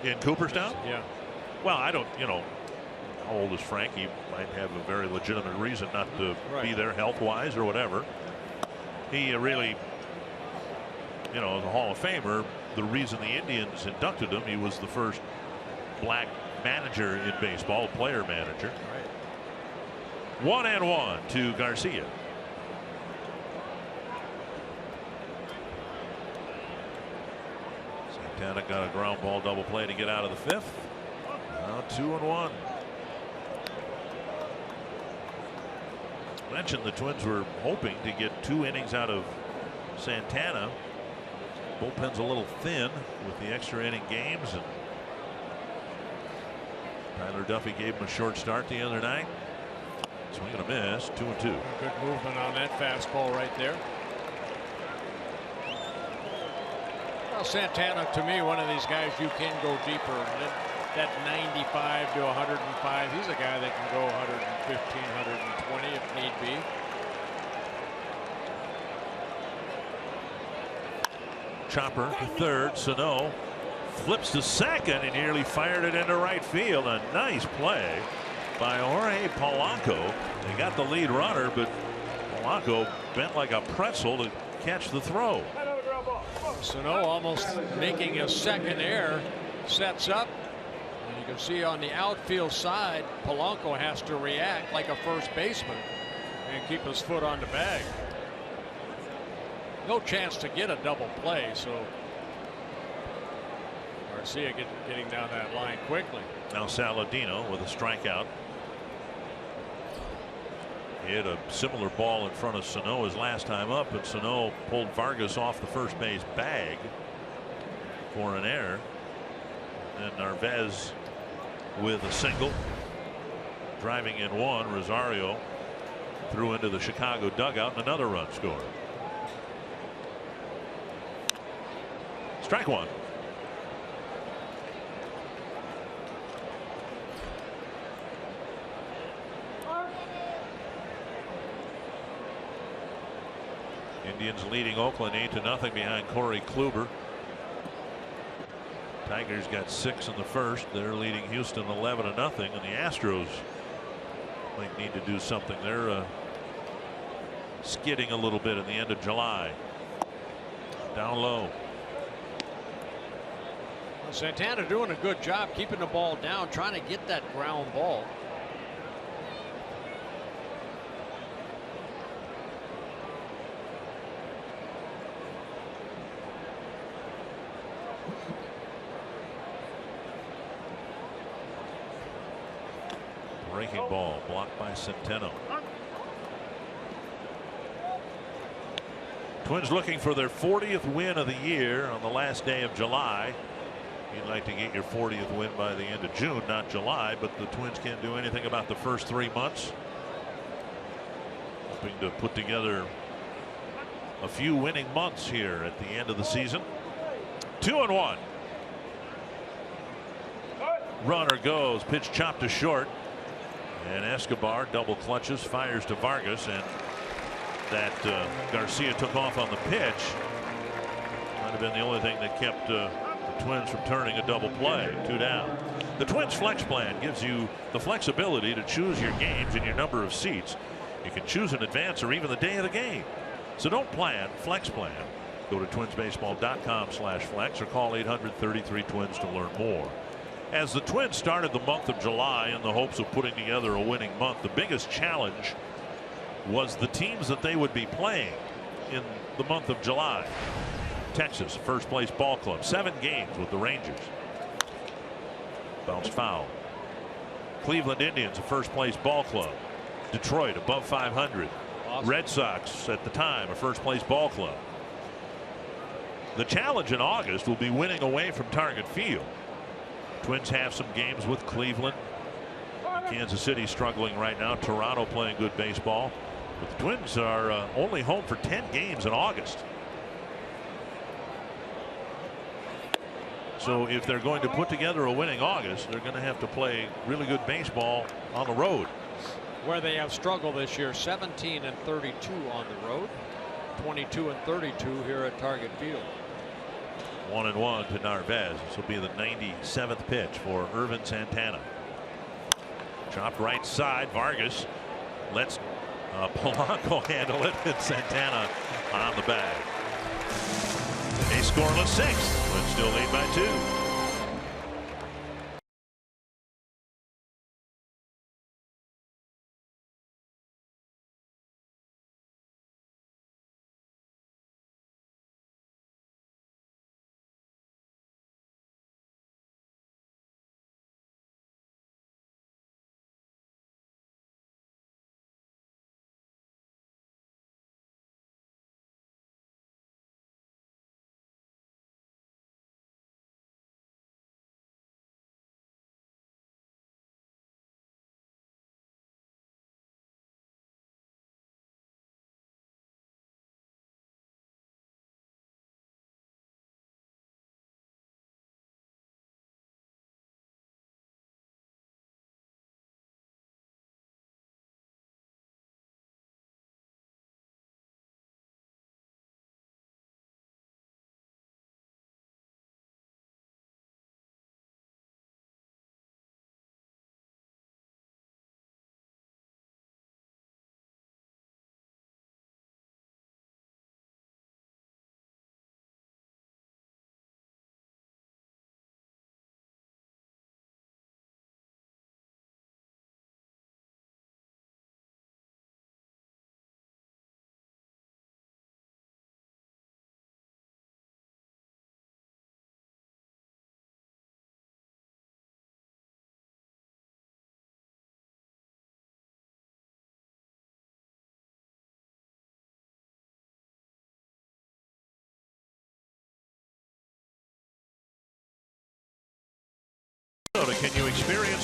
in Cooperstown? Yeah. Well, I don't, how old is Frank? He might have a very legitimate reason not to be there health-wise or whatever. He really, the Hall of Famer, the reason the Indians inducted him, he was the first black manager in baseball, player manager. Right. 1-1 to Garcia. Santana got a ground ball double play to get out of the 5th. Now 2-1. Mentioned the Twins were hoping to get 2 innings out of Santana. Bullpen's a little thin with the extra inning games, and Tyler Duffy gave him a short start the other night. Swing and a miss. 2-2. Good movement on that fastball right there. Well, Santana, to me, one of these guys you can go deeper. That 95 to 105, he's a guy that can go 115, 120 if need be. Chopper to third. Sano flips to second and nearly fired it into right field. A nice play by Jorge Polanco. They got the lead runner, but Polanco bent like a pretzel to catch the throw. Sano almost making a second error, sets up. And you can see on the outfield side, Polanco has to react like a first baseman and keep his foot on the bag. No chance to get a double play, so Garcia getting down that line quickly. Now Saladino with a strikeout. He had a similar ball in front of Sano his last time up, and Sano pulled Vargas off the first base bag for an error. And Narvaez with a single. Driving in one, Rosario threw into the Chicago dugout and another run scored. Strike one. Indians leading Oakland 8-0 behind Corey Kluber. Tigers got 6 in the first. They're leading Houston 11-0, and the Astros might need to do something. They're skidding a little bit in the end of July. Down low. Well, Santana doing a good job keeping the ball down, trying to get that ground ball. Breaking ball blocked by Centeno. Twins looking for their 40th win of the year on the last day of July. You'd like to get your 40th win by the end of June, not July, but the Twins can't do anything about the first 3 months. Hoping to put together a few winning months here at the end of the season. 2-1. Runner goes, pitch chopped to short. And Escobar double clutches, fires to Vargas, and that Garcia took off on the pitch. Might have been the only thing that kept the Twins from turning a double play. 2 down. The Twins flex plan gives you the flexibility to choose your games and your number of seats. You can choose in advance or even the day of the game. So don't plan, flex plan. Go to twinsbaseball.com/flex or call 800-33-TWINS to learn more. As the Twins started the month of July in the hopes of putting together a winning month, the biggest challenge was the teams that they would be playing in the month of July. Texas, first place ball club, 7 games with the Rangers. Bounced foul. Cleveland Indians, a first place ball club. Detroit, above 500. Awesome. Red Sox, at the time, a first place ball club. The challenge in August will be winning away from Target Field. Twins have some games with Cleveland. Kansas City struggling right now. Toronto playing good baseball. But the Twins are only home for 10 games in August. So if they're going to put together a winning August, they're going to have to play really good baseball on the road. Where they have struggled this year, 17-32 on the road, 22-32 here at Target Field. 1-1 to Narvaez. This will be the 97th pitch for Ervin Santana. Chopped right side. Vargas lets Polanco handle it, and Santana on the bag. A scoreless 6th, but still lead by 2.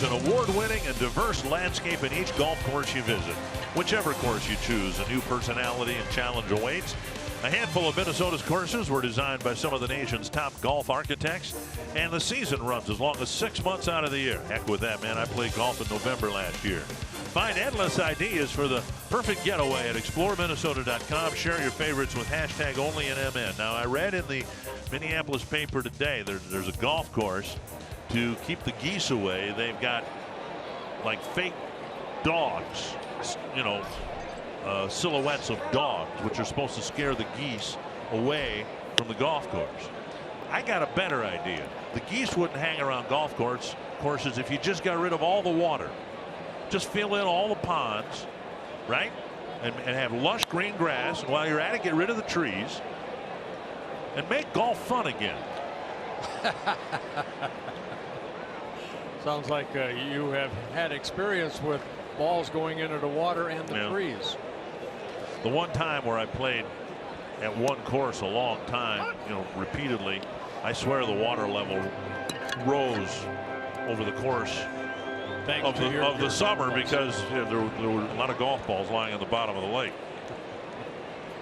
an award-winning and diverse landscape in each golf course you visit. Whichever course you choose, a new personality and challenge awaits. A handful of Minnesota's courses were designed by some of the nation's top golf architects, and the season runs as long as 6 months out of the year. Heck with that, man. I played golf in November last year. Find endless ideas for the perfect getaway at exploreminnesota.com. Share your favorites with hashtag #OnlyInMN. Now, I read in the Minneapolis paper today there's a golf course to keep the geese away. They've got like fake dogs, you know, silhouettes of dogs, which are supposed to scare the geese away from the golf course. I got a better idea. The geese wouldn't hang around golf courses if you just got rid of all the water. Just fill in all the ponds, right? And have lush green grass. And while you're at it, get rid of the trees and make golf fun again. Sounds like you have had experience with balls going into the water and the trees. The one time where I played at one course a long time, you know, repeatedly, I swear the water level rose over the course of the summer because there were a lot of golf balls lying on the bottom of the lake.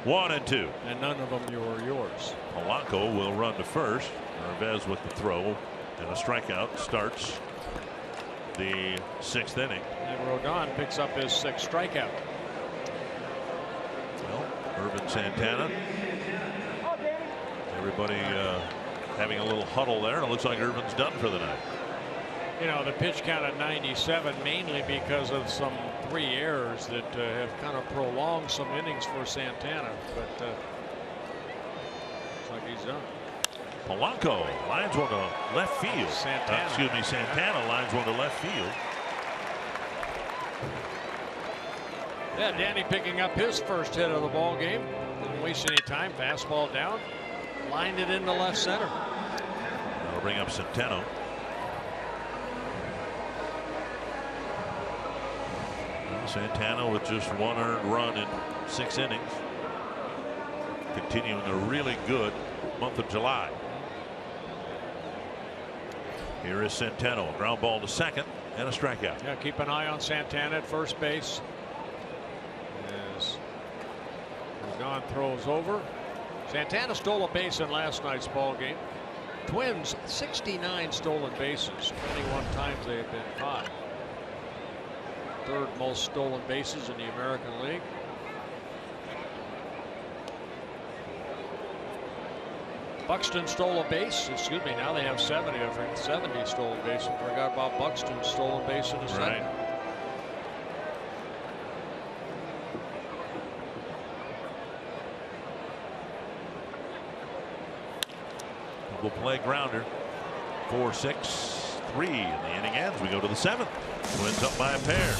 1 and 2. And none of them were yours. Polanco will run to first. Narvaez with the throw and a strikeout starts the 6th inning. And Rodon picks up his 6th strikeout. Well, Irvin Santana. Everybody having a little huddle there. And it looks like Irvin's done for the night. You know, the pitch count at 97 mainly because of some 3 errors that have kind of prolonged some innings for Santana. But looks like he's done. Polanco lines one to left field. Santana. Santana lines one to left field. Yeah, Danny picking up his first hit of the ball game. Didn't waste any time. Fastball down. Lined it into left center. That'll bring up Centeno. Santana with just 1 earned run in 6 innings. Continuing a really good month of July. Here is Centeno. Ground ball to second and a strikeout. Yeah, keep an eye on Santana at first base. As Rodon throws over. Santana stole a base in last night's ball game. Twins 69 stolen bases. 21 times they have been caught. 3rd most stolen bases in the American League. Buxton stole a base. Excuse me. Now they have 70. I think 70 stolen bases. Forgot about Buxton's stolen base in the 2nd. Double play grounder. 4-6-3 and the inning ends. We go to the 7th. Twins up by a pair.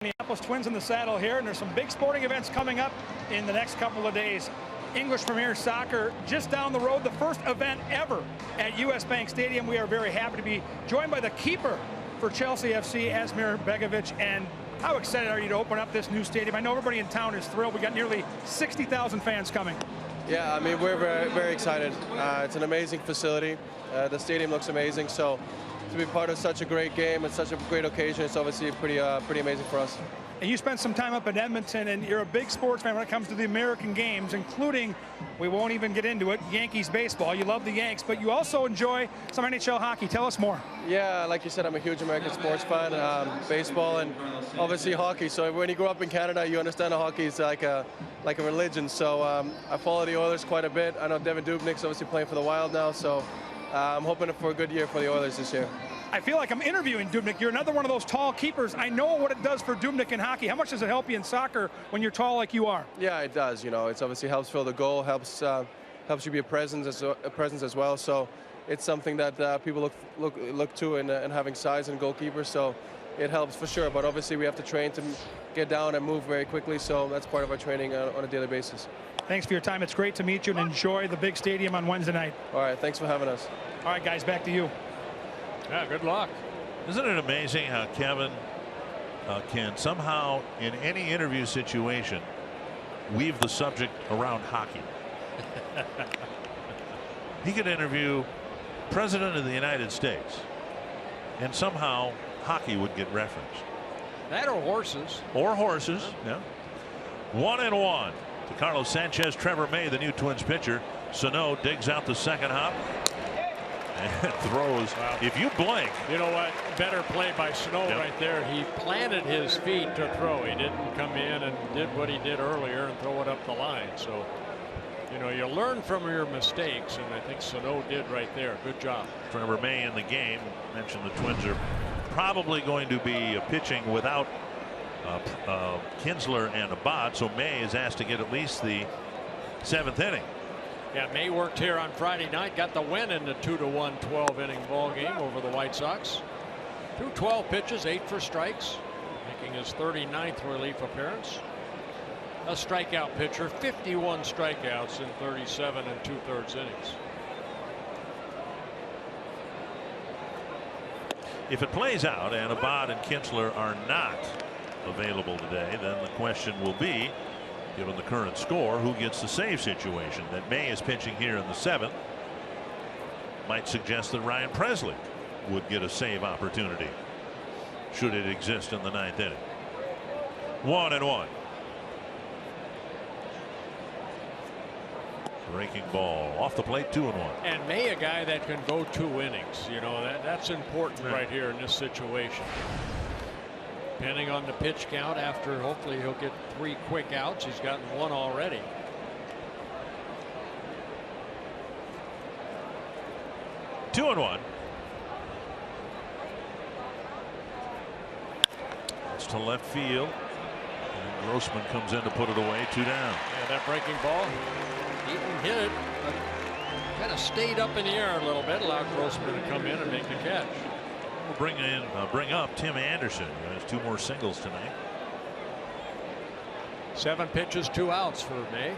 Minneapolis Twins in the saddle here, and there's some big sporting events coming up in the next couple of days. English Premier Soccer just down the road, the first event ever at US Bank Stadium. We are very happy to be joined by the keeper for Chelsea FC, Asmir Begovic. And how excited are you to open up this new stadium? I know everybody in town is thrilled. We got nearly 60,000 fans coming. Yeah, I mean, we're very, very excited. It's an amazing facility. The stadium looks amazing. So to be part of such a great game and such a great occasion, it's obviously pretty amazing for us. And you spent some time up in Edmonton, and you're a big sports fan when it comes to the American games, including, we won't even get into it, Yankees baseball. You love the Yanks, but you also enjoy some NHL hockey. Tell us more. Yeah, like you said, I'm a huge American sports fan, baseball and obviously hockey. So when you grow up in Canada, you understand that hockey is like a religion. So I follow the Oilers quite a bit. I know Devan Dubnyk's obviously playing for the Wild now, so I'm hoping for a good year for the Oilers this year. I feel like I'm interviewing Dubnyk. You're another one of those tall keepers. I know what it does for Dubnyk in hockey. How much does it help you in soccer when you're tall like you are? Yeah, it does. You know, it obviously helps fill the goal, helps you be a presence as well. So it's something that people look to in having size and goalkeepers. So it helps for sure. But obviously we have to train to get down and move very quickly. So that's part of our training on a daily basis. Thanks for your time. It's great to meet you, and enjoy the big stadium on Wednesday night. All right, thanks for having us. All right, guys, back to you. Yeah, good luck. Isn't it amazing how Kevin can somehow, in any interview situation, weave the subject around hockey? He could interview President of the United States, and somehow hockey would get referenced. That or horses. Or horses, yeah. 1-1 to Carlos Sanchez. Trevor May, the new Twins pitcher. Sano digs out the second hop and throws. Wow. If you blink. You know what? Better play by Sano right there. He planted his feet to throw. He didn't come in and did what he did earlier and throw it up the line. So, you know, you learn from your mistakes, and I think Sano did right there. Good job. Trevor May in the game. Mentioned the Twins are probably going to be pitching without Kinsler and Abad, so May is asked to get at least the 7th inning. Yeah, May worked here on Friday night, got the win in the 2-1 12-inning ball game over the White Sox. Threw 12 pitches, 8 for strikes, making his 39th relief appearance. A strikeout pitcher, 51 strikeouts in 37 2/3 innings. If it plays out and Abad and Kinsler are not available today, then the question will be, given the current score, who gets the save situation. That May is pitching here in the 7th might suggest that Ryan Presley would get a save opportunity should it exist in the 9th inning. 1-1. Breaking ball off the plate, 2-1. And May, a guy that can go 2 innings. You know, that's important right here in this situation. Depending on the pitch count, after hopefully he'll get 3 quick outs. He's gotten 1 already. Two and 1. It's to left field. And Grossman comes in to put it away. 2 down. Yeah, that breaking ball. Eaton hit it, but kind of stayed up in the air a little bit. Allowed Grossman to come in and make the catch. We'll bring up Tim Anderson, who has 2 more singles tonight. 7 pitches, 2 outs for May.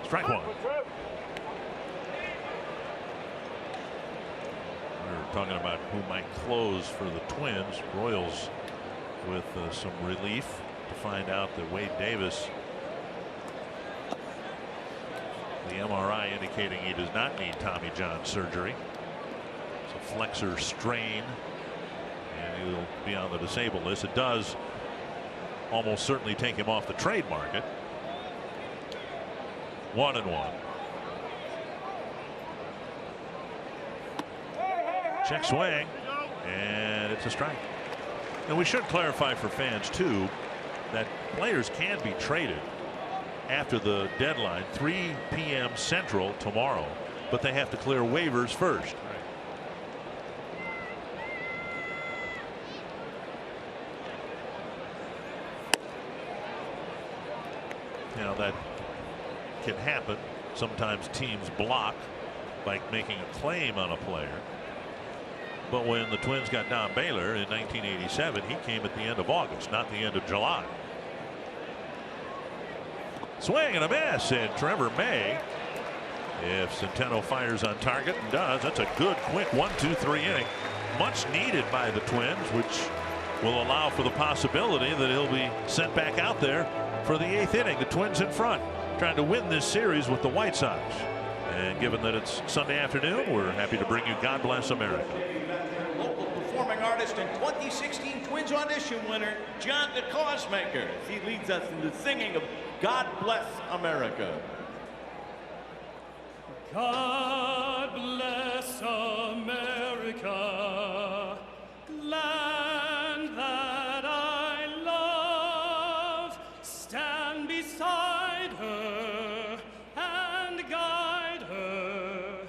Strike 1. Talking about who might close for the Twins. Royals with some relief to find out that Wade Davis, the MRI indicating he does not need Tommy John surgery. It's a flexor strain, and he'll be on the disabled list. It does almost certainly take him off the trade market. 1-1. Check swing, and it's a strike. And we should clarify for fans too that players can be traded after the deadline, 3 p.m. Central tomorrow, but they have to clear waivers first. Now that can happen. Sometimes teams block by making a claim on a player. But when the Twins got Don Baylor in 1987, he came at the end of August, not the end of July. Swing and a miss, and Trevor May, if Centeno fires on target and does, that's a good quick 1-2-3 inning. Much needed by the Twins, which will allow for the possibility that he'll be sent back out there for the 8th inning. The Twins in front, trying to win this series with the White Sox. And given that it's Sunday afternoon, we're happy to bring you God Bless America. Local performing artist and 2016 Twins Audition winner, John DeCausemaker. He leads us in the singing of God Bless America. God bless America, land that I love. Stand beside her and guide her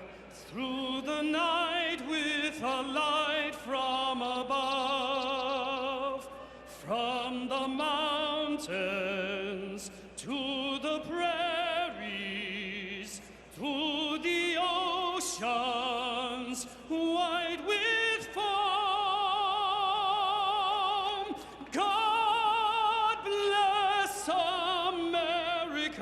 through the night with a light from above. From the mountains to the prairies, through the oceans white with foam. God bless America,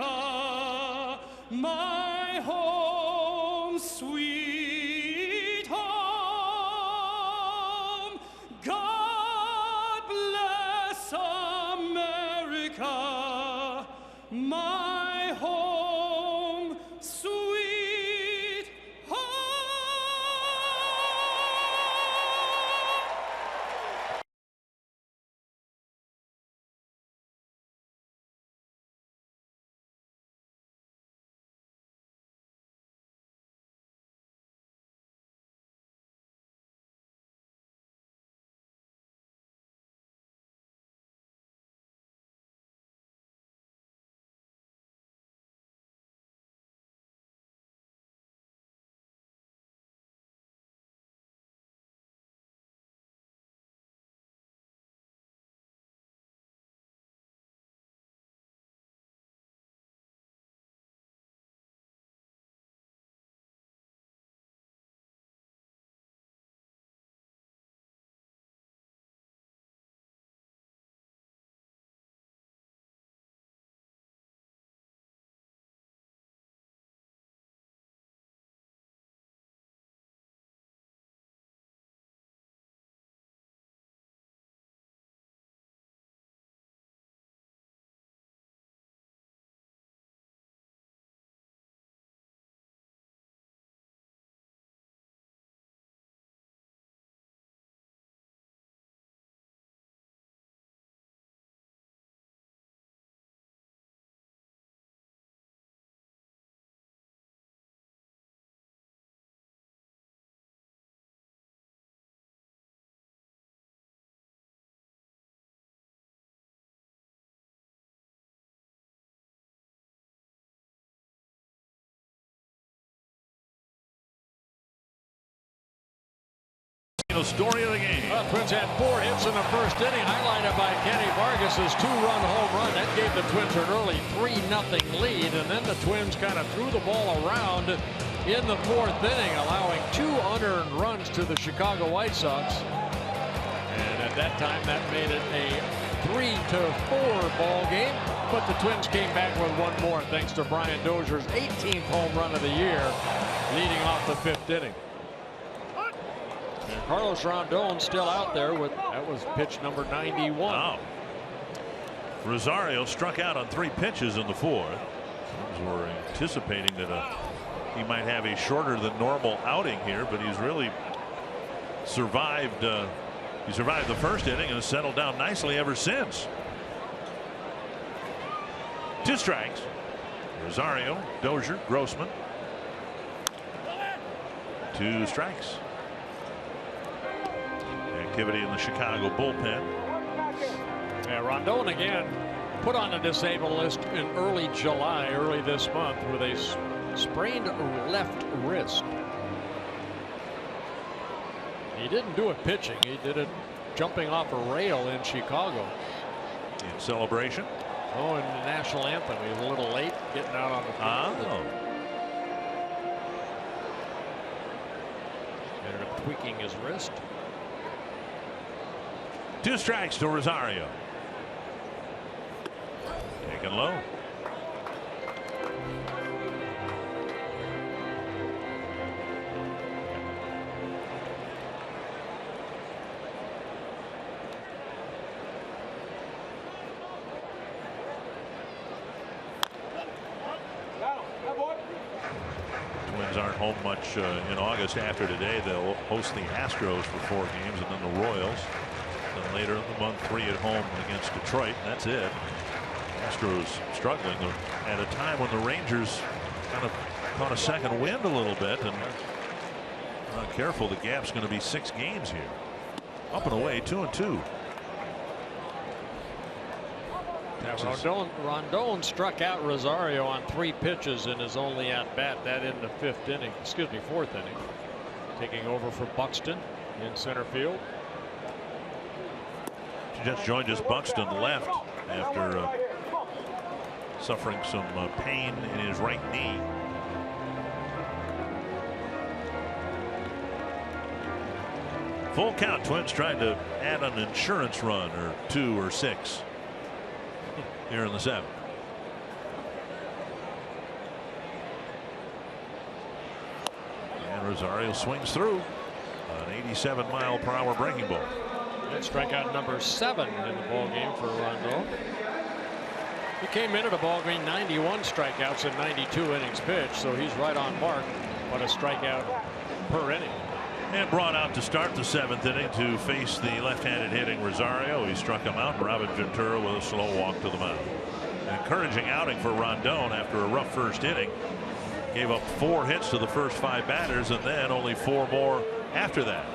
my home, sweet home. God bless America, my home, sweet Story of the game. Twins had 4 hits in the first inning, highlighted by Kenny Vargas's 2-run home run. That gave the Twins an early 3-0 lead, and then the Twins kind of threw the ball around in the 4th inning, allowing 2 unearned runs to the Chicago White Sox. And at that time, that made it a 3-4 ball game. But the Twins came back with 1 more, thanks to Brian Dozier's 18th home run of the year, leading off the 5th inning. And Carlos Rondon still out there with, that was pitch number 91. Wow. Rosario struck out on 3 pitches in the 4th. We're anticipating that he might have a shorter than normal outing here, but he's really survived. He survived the 1st inning and has settled down nicely ever since. 2 strikes. Rosario, Dozier, Grossman. 2 strikes. Activity in the Chicago bullpen. Yeah, Rondon again put on the disabled list in early July, early this month, with a sprained left wrist. He didn't do it pitching. He did it jumping off a rail in Chicago. In celebration. Oh, and the national anthem. He was a little late getting out on the field. Ended up tweaking his wrist. 2 strikes to Rosario. Taken low. Twins aren't home much in August. After today, they'll host the Astros for 4 games and then the Royals. Then later in the month, 3 at home against Detroit. And that's it. Astros struggling at a time when the Rangers kind of caught a second wind a little bit, and not careful, the gap's going to be 6 games here. Up and away, 2-2. Rondon struck out Rosario on 3 pitches in his only at bat. That in the 4th inning. Taking over for Buxton in center field. Just joined us. Buxton left after suffering some pain in his right knee. Full count. Twins tried to add an insurance run or 2 or 6 here in the 7th. And Rosario swings through an 87-mile-per-hour breaking ball. And strikeout number 7 in the ball game for Rondon. He came into the ball game 91 strikeouts in 92 innings pitched, so he's right on mark. But a strikeout per inning. And brought out to start the 7th inning to face the left-handed hitting Rosario. He struck him out. Robin Ventura with a slow walk to the mound. An encouraging outing for Rondon after a rough first inning. Gave up 4 hits to the first 5 batters and then only 4 more after that.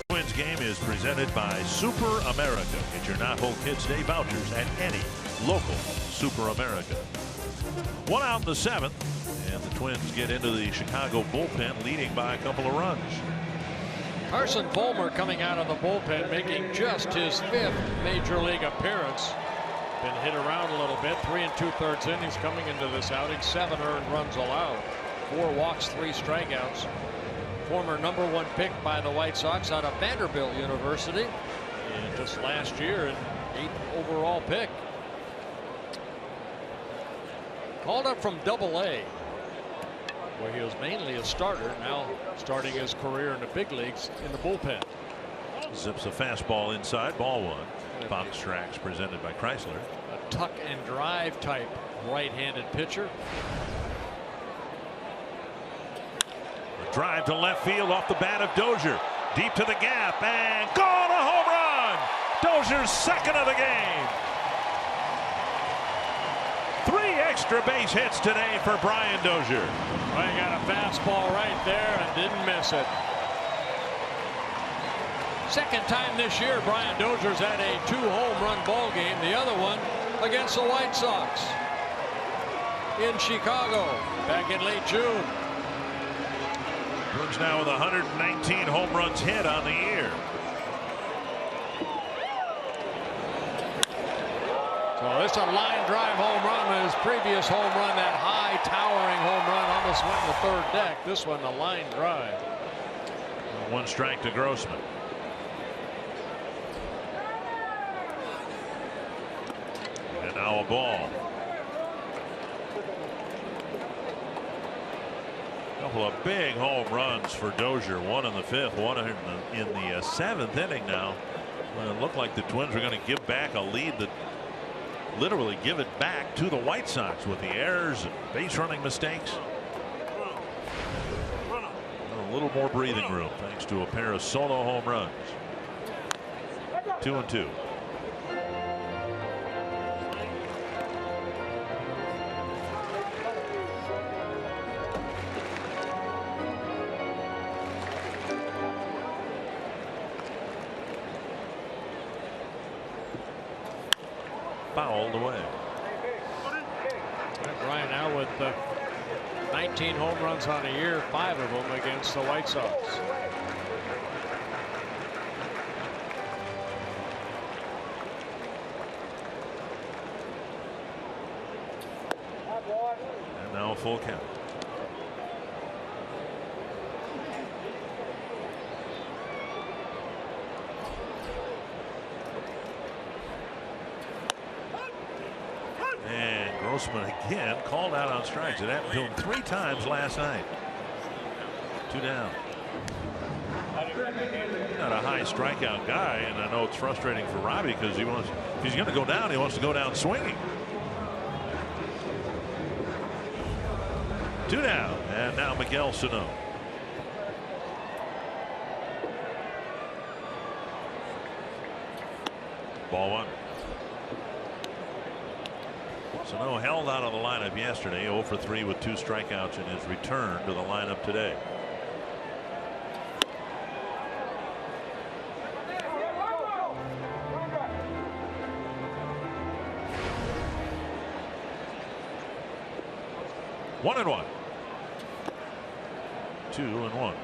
Twins game is presented by Super America. Get your Knothole Kids Day vouchers at any local Super America. 1 out in the 7th, and the Twins get into the Chicago bullpen leading by a couple of runs. Carson Fulmer coming out of the bullpen, making just his 5th major league appearance. Been hit around a little bit. 3 2/3 innings coming into this outing. 7 earned runs allowed. 4 walks, 3 strikeouts. Former #1 pick by the White Sox out of Vanderbilt University, and just last year an 8th overall pick. Called up from Double-A, where he was mainly a starter, now starting his career in the big leagues in the bullpen. Zips a fastball inside, ball 1. Box tracks presented by Chrysler. A tuck and drive type right-handed pitcher. Drive to left field off the bat of Dozier. Deep to the gap and gone, a home run. Dozier's 2nd of the game. 3 extra base hits today for Brian Dozier. Well, he got a fastball right there and didn't miss it. second time this year Brian Dozier's had a 2-home run ball game. The other one against the White Sox in Chicago back in late June. Twins now with 119 home runs hit on the year. So this is a line drive home run. His previous home run, that high towering home run, almost went in the third deck. This one, the line drive. 1 strike to Grossman. And now a ball. Couple of big home runs for Dozier. One in the 5th, one in the 7th inning now. Well, it looked like the Twins were going to give back a lead that literally give it back to the White Sox with the errors and base running mistakes. A little more breathing room thanks to a pair of solo home runs. 2-2. Fouled away. Brian now with 19 home runs on a year, 5 of them against the White Sox. And now a full count. Grossman again called out on strikes. It happened to him 3 times last night. 2 down. Not a high strikeout guy, and I know it's frustrating for Robbie because if he's going to go down, he wants to go down swinging. 2 down, and now Miguel Sano. Ball 1. Sano held out of the lineup yesterday, 0 for 3 with 2 strikeouts in his return to the lineup today. One and 1. 2 and 1.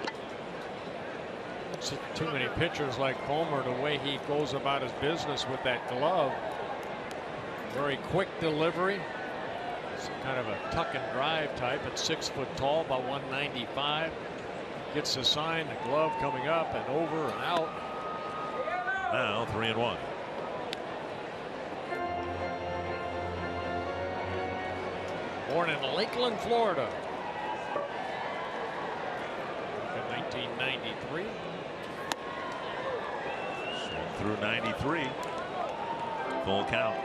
It's too many pitchers like Homer, the way he goes about his business with that glove. Very quick delivery. It's kind of a tuck and drive type at 6 foot tall, about 195. Gets the sign, the glove coming up and over and out. Now 3 and 1. Born in Lakeland, Florida. In 1993. Swung through 93. Full count.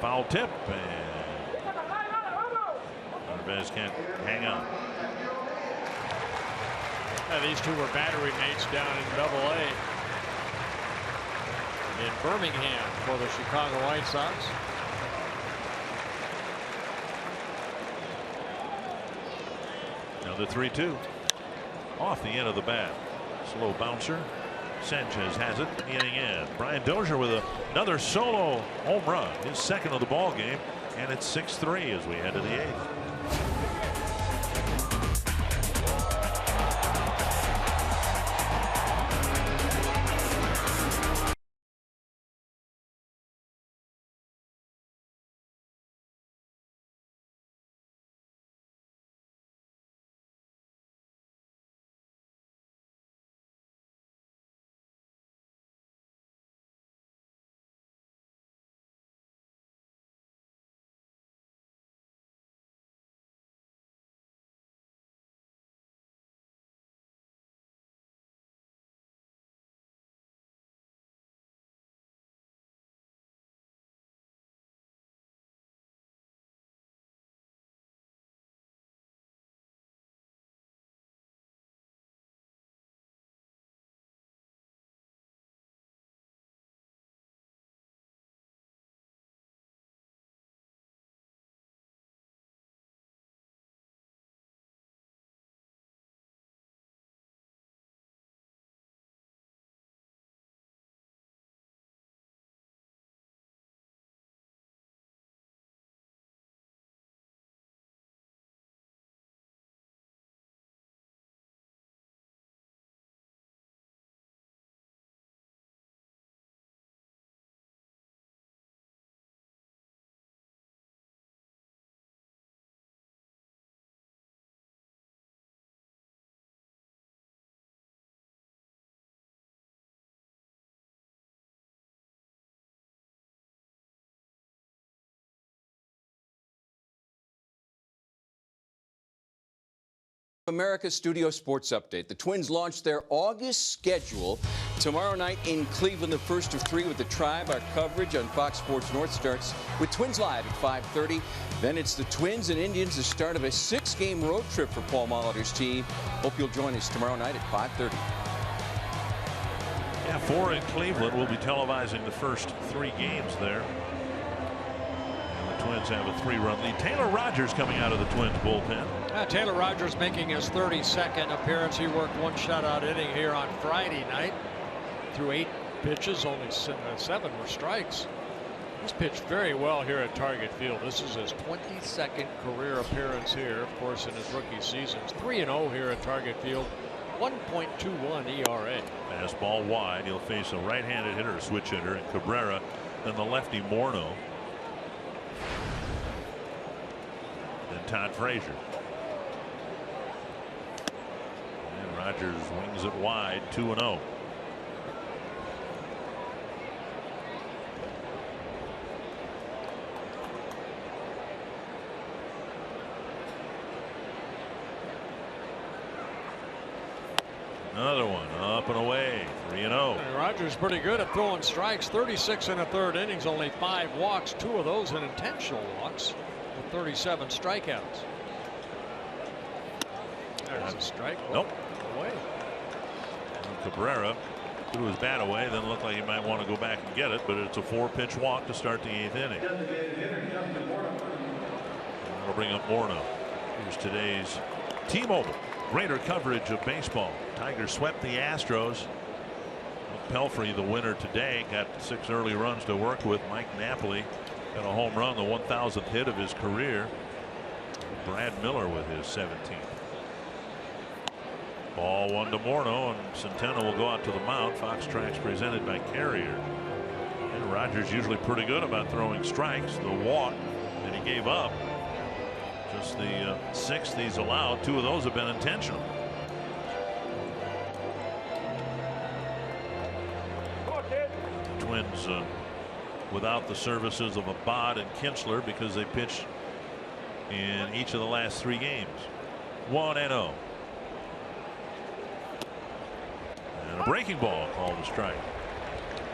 Foul tip, and Narvaez can't hang on. These two were battery mates down in Double-A in Birmingham for the Chicago White Sox. Now the 3-2 off the end of the bat. Slow bouncer. Sanchez has it, inning in. Brian Dozier with another solo home run, his 2nd of the ball game, and it's 6-3 as we head to the 8th. America Studio Sports Update. The Twins launched their August schedule tomorrow night in Cleveland, the first of 3 with the Tribe. Our coverage on Fox Sports North starts with Twins Live at 5:30. Then it's the Twins and Indians, the start of a 6-game road trip for Paul Molitor's team. Hope you'll join us tomorrow night at 5:30. Yeah, 4 in Cleveland. We'll be televising the first 3 games there. Twins have a 3-run lead. Taylor Rogers coming out of the Twins bullpen. Taylor Rogers making his 32nd appearance. He worked 1 shutout inning here on Friday night. Threw 8 pitches, only 7 were strikes. He's pitched very well here at Target Field. This is his 22nd career appearance here, of course, in his rookie seasons. 3-0 here at Target Field. 1.21 ERA. Fastball wide. He'll face a right-handed hitter, a switch hitter, and Cabrera, then the lefty Morneau. Then Todd Frazier. And Rogers wings it wide, 2-0. Another one up and away, 3-0. Rogers pretty good at throwing strikes. 36 in the 3rd innings, only 5 walks, 2 of those in intentional walks, with 37 strikeouts. There's a strike. Nope. Away. And Cabrera threw his bat away, then looked like he might want to go back and get it, but it's a 4-pitch walk to start the 8th inning. We'll bring up Morneau. Here's today's T-Mobile greater coverage of baseball. Tigers swept the Astros. Pelfrey, the winner today, got 6 early runs to work with. Mike Napoli got a home run, the 1,000th hit of his career. Brad Miller with his 17th. Ball 1 to Morneau, and Centeno will go out to the mound. Fox Tracks presented by Carrier. And Rogers usually pretty good about throwing strikes. The walk that he gave up, just the 6th he's allowed. 2 of those have been intentional. Twins without the services of Abad and Kintzler because they pitched in each of the last 3 games. 1-0. And a breaking ball called a strike.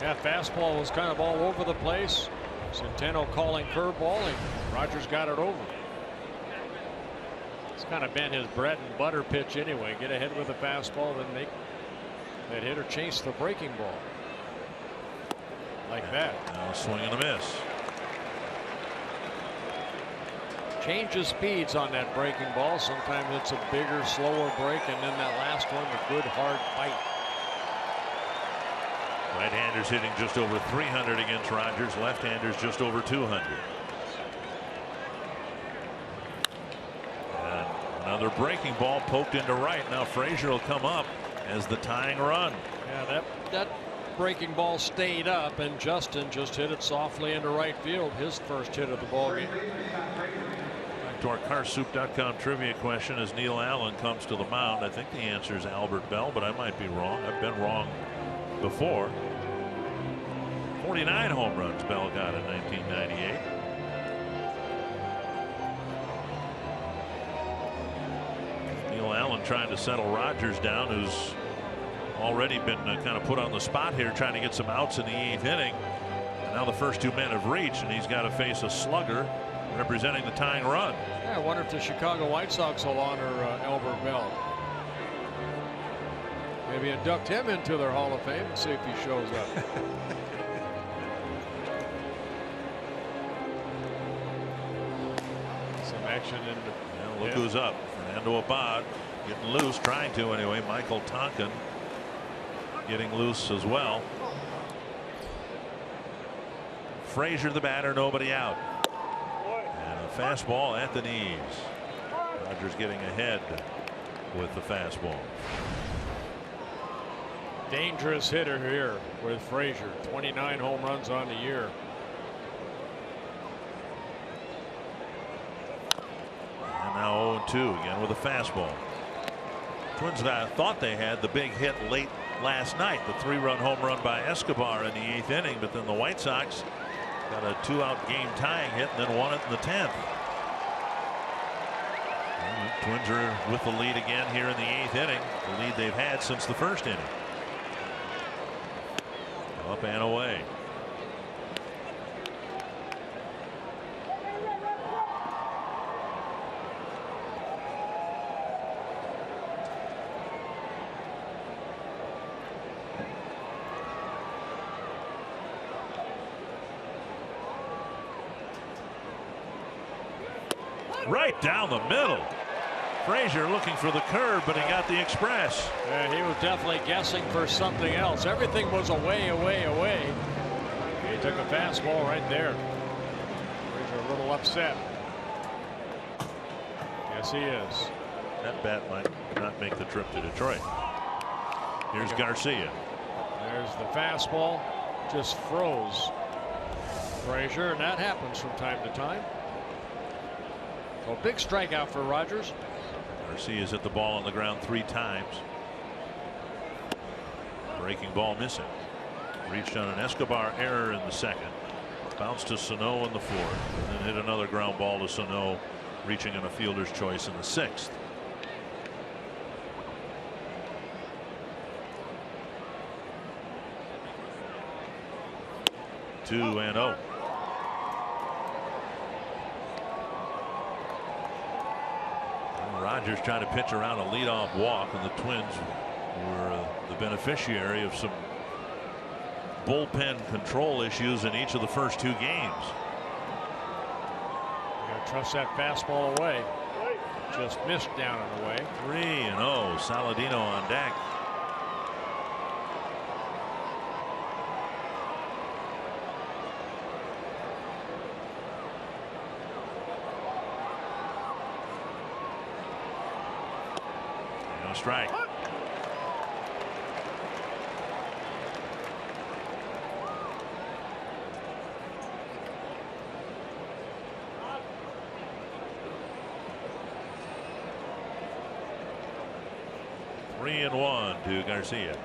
Yeah, fastball was kind of all over the place. Centeno calling curveball, and Rogers got it over. It's kind of been his bread and butter pitch anyway. Get ahead with the fastball, then make that hitter chase the breaking ball. Like that. Now a swing and a miss. Changes speeds on that breaking ball. Sometimes it's a bigger, slower break, and then that last one, a good hard fight. Right-handers hitting just over 300 against Rogers. Left-handers just over 200. And another breaking ball poked into right. Now Frazier will come up as the tying run. Yeah, that breaking ball stayed up, and Justin just hit it softly into right field. His first hit of the ball game. Back to our Carsoup.com trivia question as Neil Allen comes to the mound. I think the answer is Albert Bell, but I might be wrong. I've been wrong before. 49 home runs Bell got in 1998. Neil Allen trying to settle Rogers down, who's already been kind of put on the spot here, trying to get some outs in the 8th inning. And now the first 2 men have reached, and he's got to face a slugger representing the tying run. Yeah, I wonder if the Chicago White Sox will honor Albert Bell. Maybe induct him into their Hall of Fame and see if he shows up. Some action in the. Look who's up. Fernando Abad getting loose, trying to anyway. Michael Tonkin getting loose as well. Frazier the batter, nobody out. And a fastball at the knees. Rogers getting ahead with the fastball. Dangerous hitter here with Frazier. 29 home runs on the year. And now 0-2 again with a fastball. Twins thought they had the big hit late last night, the 3-run home run by Escobar in the 8th inning, but then the White Sox got a 2-out game tying hit and then won it in the 10th. Twins are with the lead again here in the 8th inning. The lead they've had since the 1st inning. Up and away. Right down the middle. Frazier looking for the curve, but he got the express. Yeah, he was definitely guessing for something else. Everything was away, away, away. He took a fastball right there. Frazier a little upset. Yes, he is. That bat might not make the trip to Detroit. Here's Garcia. There's the fastball. Just froze Frazier, and that happens from time to time. So big strikeout for Rogers. Garcia's hit the ball on the ground 3 times. Breaking ball missing. Reached on an Escobar error in the 2nd. Bounced to Sano in the 4th. And then hit another ground ball to Sano, reaching on a fielder's choice in the 6th. Two and 0. Rogers trying to pitch around a leadoff walk, and the Twins were the beneficiary of some bullpen control issues in each of the first 2 games. You gotta trust that fastball away. Just missed down and away. 3-0. Saladino on deck. Strike. Three and 1 to Garcia.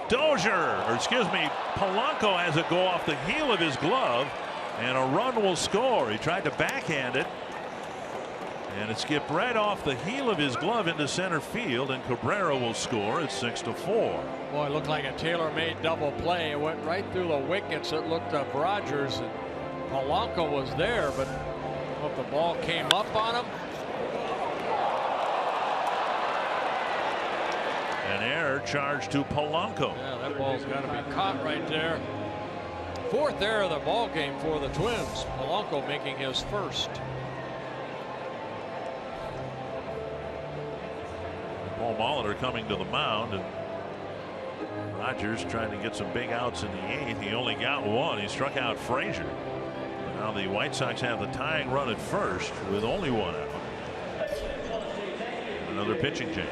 Dozier, or excuse me, Polanco has a go off the heel of his glove, and a run will score. He tried to backhand it, and it skipped right off the heel of his glove into center field, and Cabrera will score at 6-4. Boy, it looked like a tailor-made double play. It went right through the wickets. It looked up Rogers, and Polanco was there, but if the ball came up on him. An error charged to Polanco. Yeah, that ball's got to be caught right there. 4th error of the ball game for the Twins. Polanco making his 1st. Paul Molitor coming to the mound, and Rogers trying to get some big outs in the 8th. He only got 1. He struck out Frazier. Now the White Sox have the tying run at first with only 1 out. Another pitching change.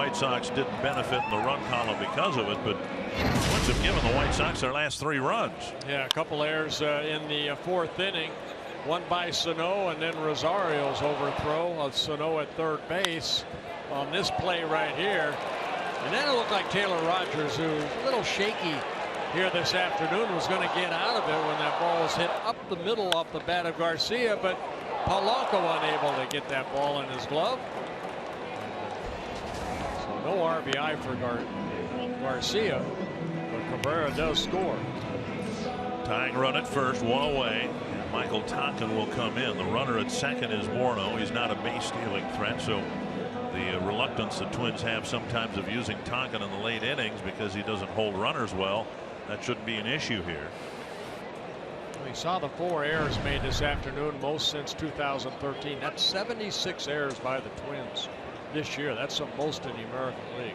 White Sox didn't benefit in the run column because of it, but Twins have given the White Sox their last 3 runs. Yeah, a couple errors in the 4th inning. One by Sano, and then Rosario's overthrow of Sano at third base on this play right here. And then it looked like Taylor Rogers, who was a little shaky here this afternoon, was going to get out of it when that ball was hit up the middle off the bat of Garcia, but Polanco unable to get that ball in his glove. So no RBI for Garcia, but Cabrera does score. Tying run at first, 1 away. And Michael Tonkin will come in. The runner at second is Borno. He's not a base stealing threat, so the reluctance the Twins have sometimes of using Tonkin in the late innings because he doesn't hold runners well, that shouldn't be an issue here. We saw the 4 errors made this afternoon, most since 2013. That's 76 errors by the Twins this year. That's the most in the American League.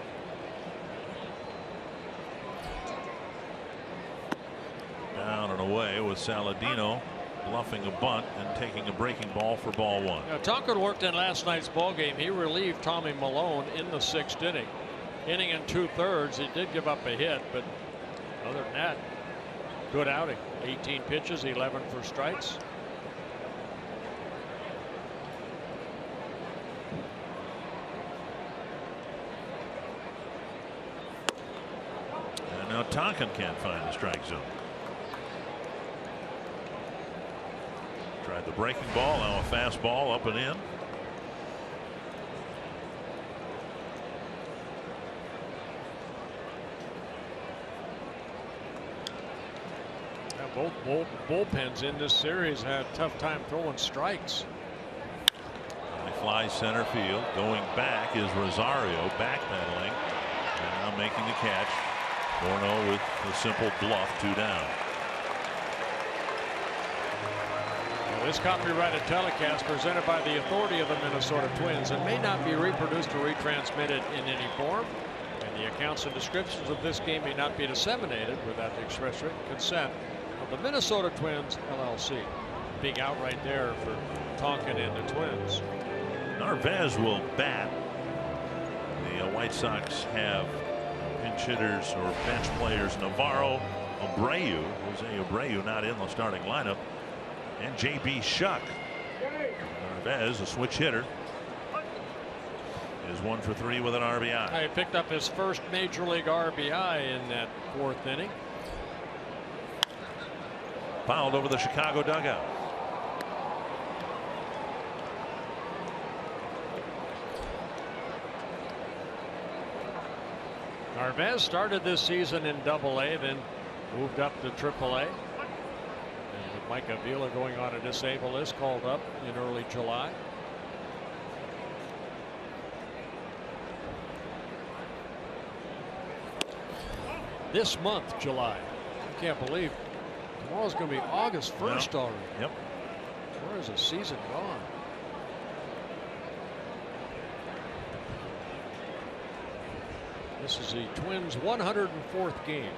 Down and away with Saladino bluffing a bunt and taking a breaking ball for ball 1. Now, Tonkin worked in last night's ball game. He relieved Tommy Malone in the 6th inning. Inning and 2/3. He did give up a hit, but other than that, good outing. 18 pitches, 11 for strikes. And now Tonkin can't find the strike zone. Tried the breaking ball, now a fastball up and in. Both bullpens in this series had a tough time throwing strikes. He flies center field. Going back is Rosario, backpedaling and now making the catch. Borno with a simple bluff, 2 down. Well, this copyrighted telecast presented by the authority of the Minnesota Twins and may not be reproduced or retransmitted in any form. And the accounts and descriptions of this game may not be disseminated without the express written consent of the Minnesota Twins LLC. Big out right there for Tonkin and the Twins. Narvaez will bat. The White Sox have pinch hitters or bench players Navarro, Abreu, Jose Abreu not in the starting lineup, and J.B. Shuck. Narvaez, a switch hitter, is 1 for 3 with an RBI. He picked up his first major league RBI in that 4th inning. Fouled over the Chicago dugout. Narvaez started this season in Double-A, then moved up to Triple-A. And with Mike Avila going on a disabled list, called up in early July. This month, July. I can't believe tomorrow's going to be August 1st already. Yep. Where is the season gone? This is the Twins' 104th game.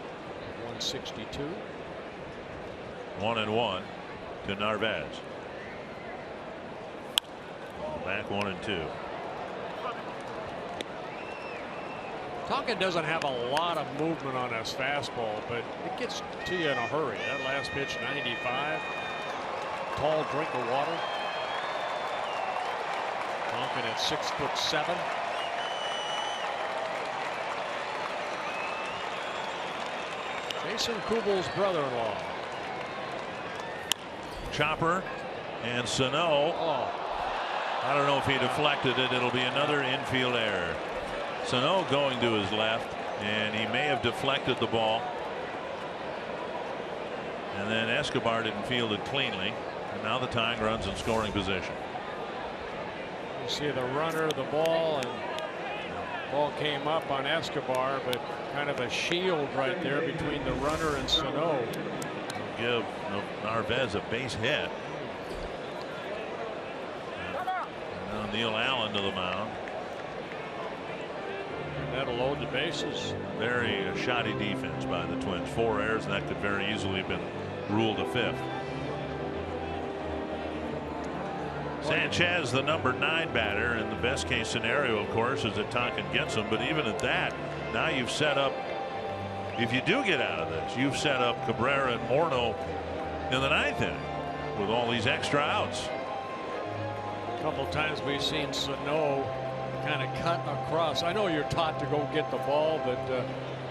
162. 1-1 to Narvaez. Back 1-2. Tonkin doesn't have a lot of movement on his fastball, but it gets to you in a hurry. That last pitch, 95. Tall drink of water. Tonkin at 6'7". Jason Kubel's brother-in-law. Chopper and Sano. Oh. I don't know if he deflected it. It'll be another infield error. Sano going to his left, and he may have deflected the ball. And then Escobar didn't field it cleanly. And now the tying runs in scoring position. You see the runner, the ball, and the ball came up on Escobar, but kind of a shield right there between the runner and Sano. Give Narvaez a base hit. And now Neil Allen to the mound. That'll load the bases. Very shoddy defense by the Twins. 4 errors, and that could very easily have been ruled a 5th. Sanchez, the number 9 batter, and the best case scenario, of course, is that Tonkin gets him. But even at that, now you've set up, if you do get out of this, you've set up Cabrera and Morneau in the 9th inning with all these extra outs. A couple of times we've seen Sano kind of cut across. I know you're taught to go get the ball, but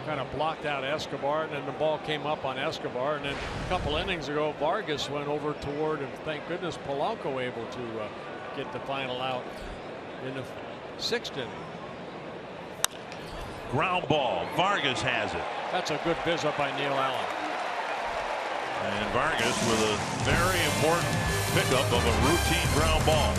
kind of blocked out Escobar, and then the ball came up on Escobar, and then a couple innings ago Vargas went over toward, and thank goodness Polanco able to get the final out in the 6th inning. Ground ball. Vargas has it. That's a good biz up by Neil Allen. And Vargas with a very important pickup of a routine ground ball.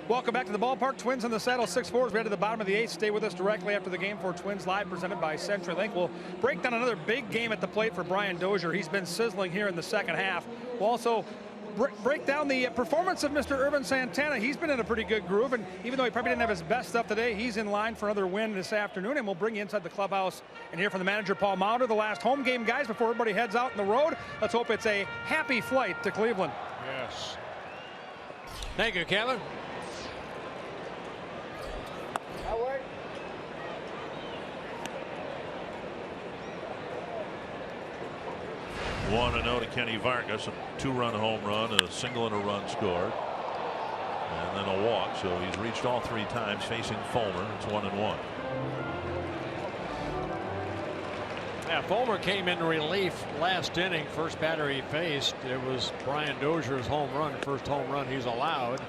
Welcome back to the ballpark. Twins in the saddle, 6-4 as we head to the bottom of the 8th. Stay with us directly after the game for Twins Live, presented by CenturyLink. We'll break down another big game at the plate for Brian Dozier. He's been sizzling here in the second half. We'll also break down the performance of Mr. Ervin Santana. He's been in a pretty good groove, and even though he probably didn't have his best stuff today, he's in line for another win this afternoon. And we'll bring you inside the clubhouse and hear from the manager, Paul Molitor, the last home game, guys, before everybody heads out on the road. Let's hope it's a happy flight to Cleveland. Yes. Thank you, Kevin. 1-0 to Kenny Vargas, a 2-run home run, a single and a run scored, and then a walk. So he's reached all 3 times facing Fulmer. It's 1-1. Yeah, Fulmer came in relief last inning. First batter he faced, it was Brian Dozier's home run, first home run he's allowed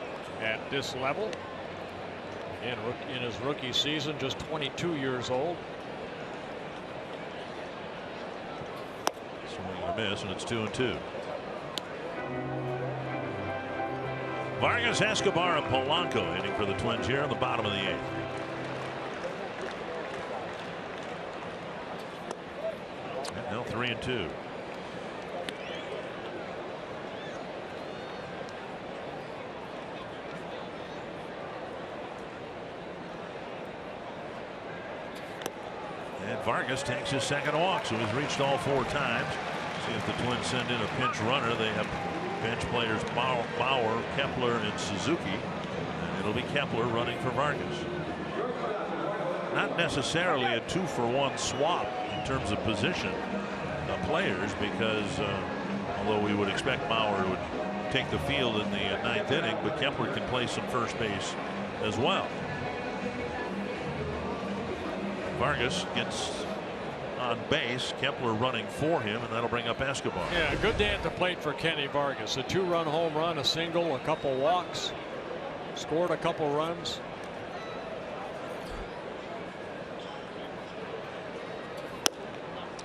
at this level. In his rookie season, just 22 years old. Swing and a miss, and it's 2-2. Vargas, Escobar, and Polanco hitting for the Twins here in the bottom of the 8th. And now 3-2. And Vargas takes his second walk, so he's reached all 4 times. See if the Twins send in a pinch runner. They have bench players Bauer, Kepler, and Suzuki. And it'll be Kepler running for Vargas. Not necessarily a 2-for-1 swap in terms of position of players, because although we would expect Bauer would take the field in the 9th inning, but Kepler can play some first base as well. Vargas gets on base, Kepler running for him, and that'll bring up Escobar. Yeah, good day at the plate for Kenny Vargas. A 2-run home run, a single, a couple walks, scored a couple runs.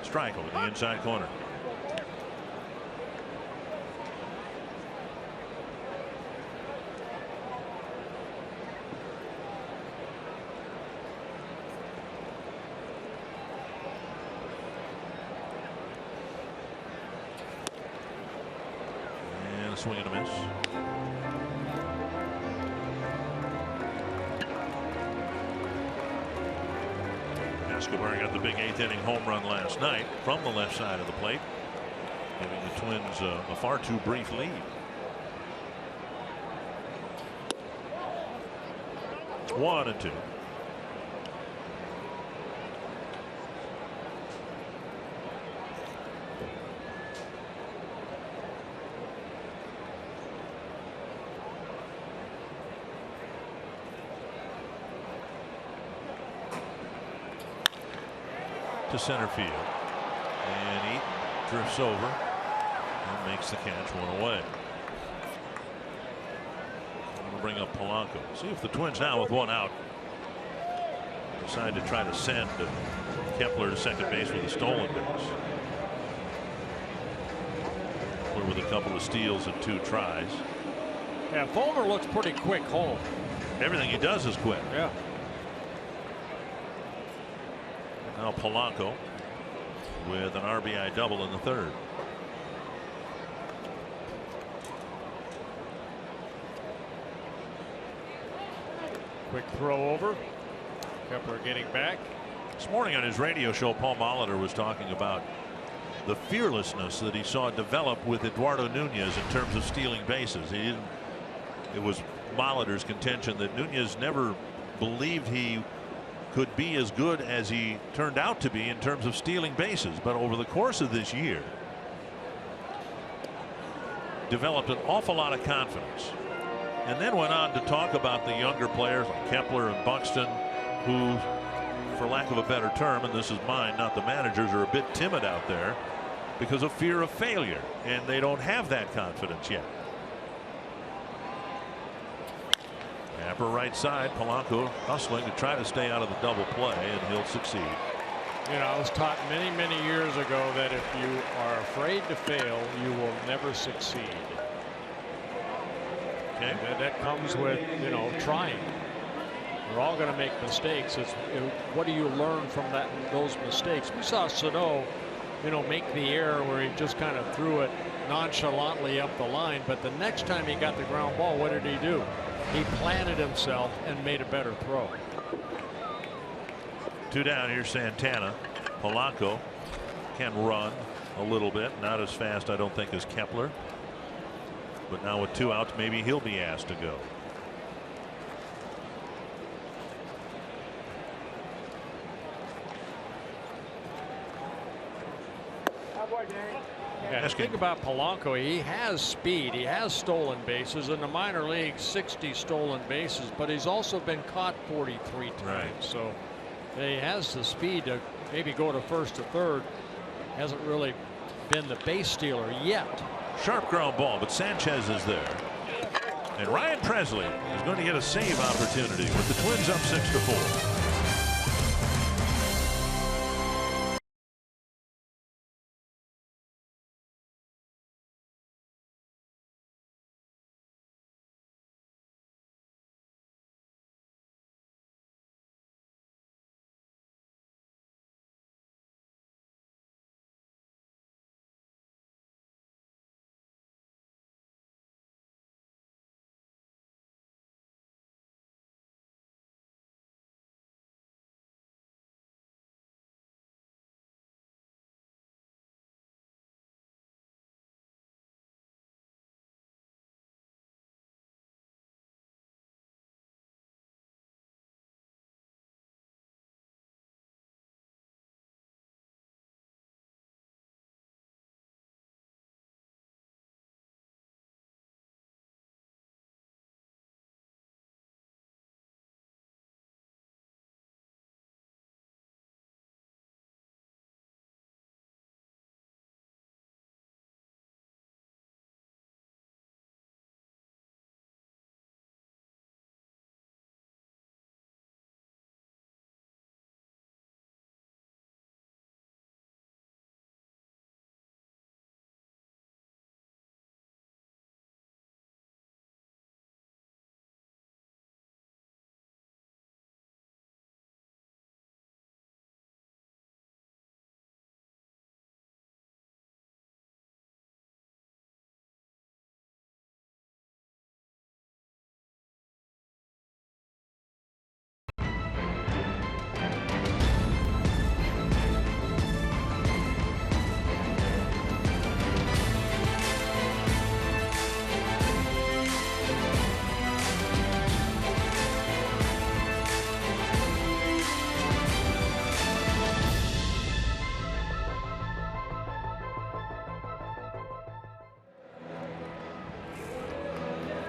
Strike over the inside corner. Swing and a miss. Escobar got the big 8th inning home run last night from the left side of the plate, giving the Twins a far too brief lead. It's 1-2. To center field, and he drifts over and makes the catch, 1 away. I'm going to bring up Polanco. See if the Twins now with 1 out decide to try to send Kepler to second base with a stolen base. Kepler with a couple of steals and 2 tries. Yeah, Fulmer looks pretty quick home. Everything he does is quick. Yeah. Now Polanco with an RBI double in the 3rd. Quick throw over. Kepler getting back. This morning on his radio show, Paul Molitor was talking about the fearlessness that he saw develop with Eduardo Nunez in terms of stealing bases. It was Molitor's contention that Nunez never believed he could be as good as he turned out to be in terms of stealing bases, but over the course of this year developed an awful lot of confidence, and then went on to talk about the younger players like Kepler and Buxton, who, for lack of a better term, and this is mine, not the managers, are a bit timid out there because of fear of failure, and they don't have that confidence yet. Upper right side, Polanco hustling to try to stay out of the double play, and he'll succeed. You know, I was taught many years ago that if you are afraid to fail, you will never succeed. Okay. And that comes with, you know, trying. We're all going to make mistakes. What do you learn from those mistakes? We saw Sano, you know, make the error where he just kind of threw it nonchalantly up the line, but the next time he got the ground ball, what did he do? He planted himself and made a better throw. 2 down. Here's Santana. Polanco can run a little bit, not as fast, I don't think, as Kepler, but now with 2 outs, maybe he'll be asked to go. Yeah, think about Polanco. He has speed. He has stolen bases in the minor leagues, 60 stolen bases, but he's also been caught 43 times. Right. So he has the speed to maybe go to first or third. Hasn't really been the base stealer yet. Sharp ground ball, but Sanchez is there. And Ryan Presley is going to get a save opportunity with the Twins up 6-4.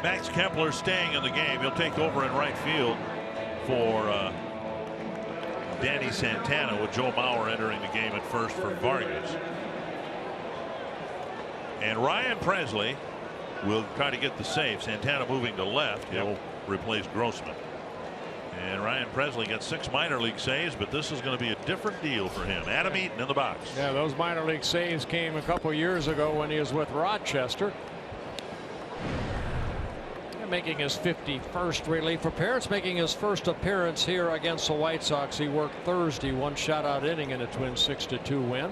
Max Kepler staying in the game. He'll take over in right field for Danny Santana, with Joe Mauer entering the game at first for Vargas. And Ryan Presley will try to get the save. Santana moving to left. He'll replace Grossman. And Ryan Presley got 6 minor league saves, but this is going to be a different deal for him. Adam Eaton in the box. Yeah, those minor league saves came a couple years ago when he was with Rochester. Making his 51st relief appearance, making his first appearance here against the White Sox. He worked Thursday, 1 shutout inning in a Twins 6-2 win.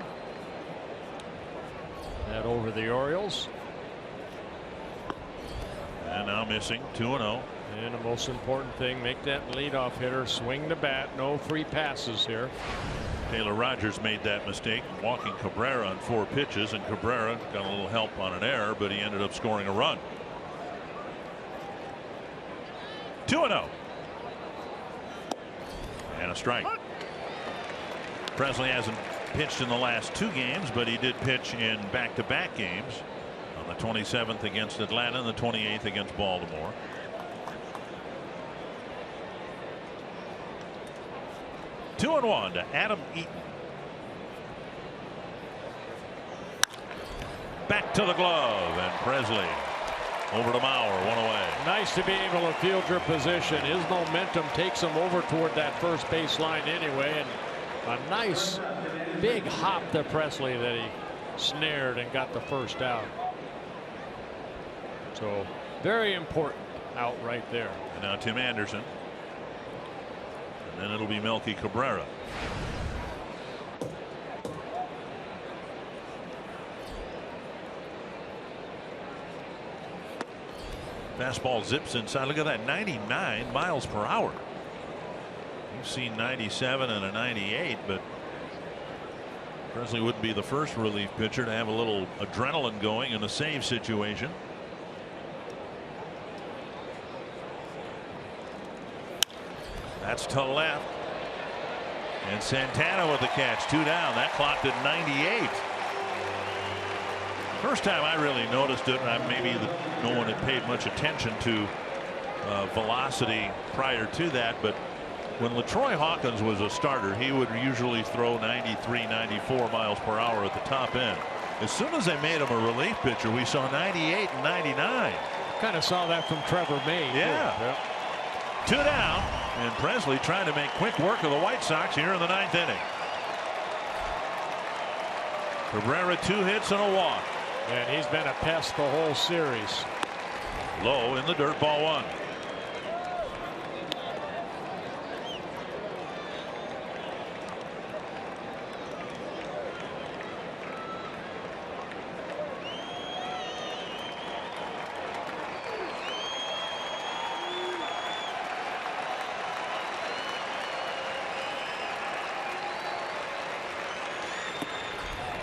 That over the Orioles. And now missing 2-0. And the most important thing, make that leadoff hitter swing the bat. No free passes here. Taylor Rogers made that mistake, walking Cabrera on 4 pitches, and Cabrera got a little help on an error, but he ended up scoring a run. 2-0. And a strike. Presley hasn't pitched in the last 2 games, but he did pitch in back-to-back games on the 27th against Atlanta and the 28th against Baltimore. Two and 1 to Adam Eaton. Back to the glove, and Presley over to Mauer, 1 away. Nice to be able to field your position. His momentum takes him over toward that first base line anyway, and a nice big hop to Presley that he snared and got the first out. So very important out right there. And now Tim Anderson. And then it'll be Melky Cabrera. Fastball zips inside. Look at that, 99 miles per hour. You've seen 97 and a 98, but Presley wouldn't be the first relief pitcher to have a little adrenaline going in a save situation. That's to left. And Santana with the catch. 2 down. That clocked at 98. First time I really noticed it, maybe no one had paid much attention to velocity prior to that, but when LaTroy Hawkins was a starter, he would usually throw 93, 94 miles per hour at the top end. As soon as they made him a relief pitcher, we saw 98 and 99. Kind of saw that from Trevor May. Yeah. 2 down, and Presley trying to make quick work of the White Sox here in the 9th inning. Cabrera 2 hits and a walk. And he's been a pest the whole series. Low in the dirt, ball 1.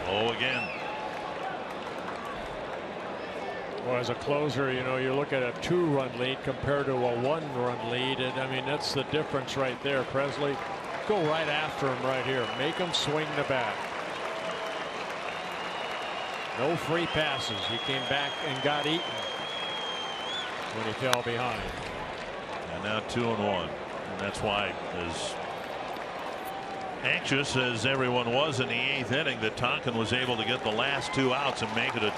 Low again. Well, as a closer, you know, you look at a 2-run lead compared to a 1-run lead, and I mean, that's the difference right there. Presley, go right after him right here. Make him swing the bat. No free passes. He came back and got Eaton when he fell behind. And now 2 and 1. And that's why, as anxious as everyone was in the 8th inning, that Tonkin was able to get the last 2 outs and make it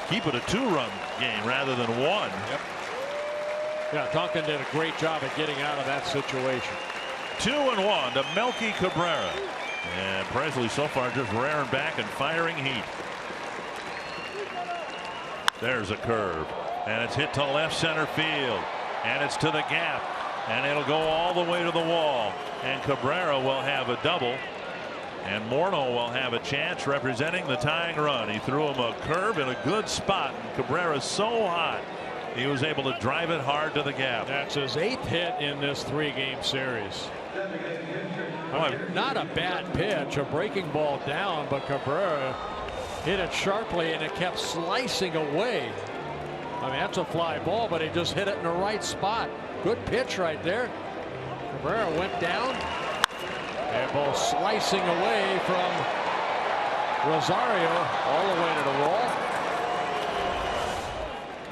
keep it a 2-run game rather than 1. Yep. Yeah, Tonkin did a great job at getting out of that situation. 2 and 1 to Melky Cabrera. And Presley so far just rearing back and firing heat. There's a curve, and it's hit to left center field, and it's to the gap, and it'll go all the way to the wall, and Cabrera will have a double, and Morneau will have a chance representing the tying run. He threw him a curve in a good spot, and Cabrera's so hot he was able to drive it hard to the gap. That's his 8th hit in this 3-game series. I mean, not a bad pitch, a breaking ball down, but Cabrera hit it sharply and it kept slicing away. I mean, that's a fly ball, but he just hit it in the right spot. Good pitch right there. Cabrera went down. And ball slicing away from Rosario all the way to the wall.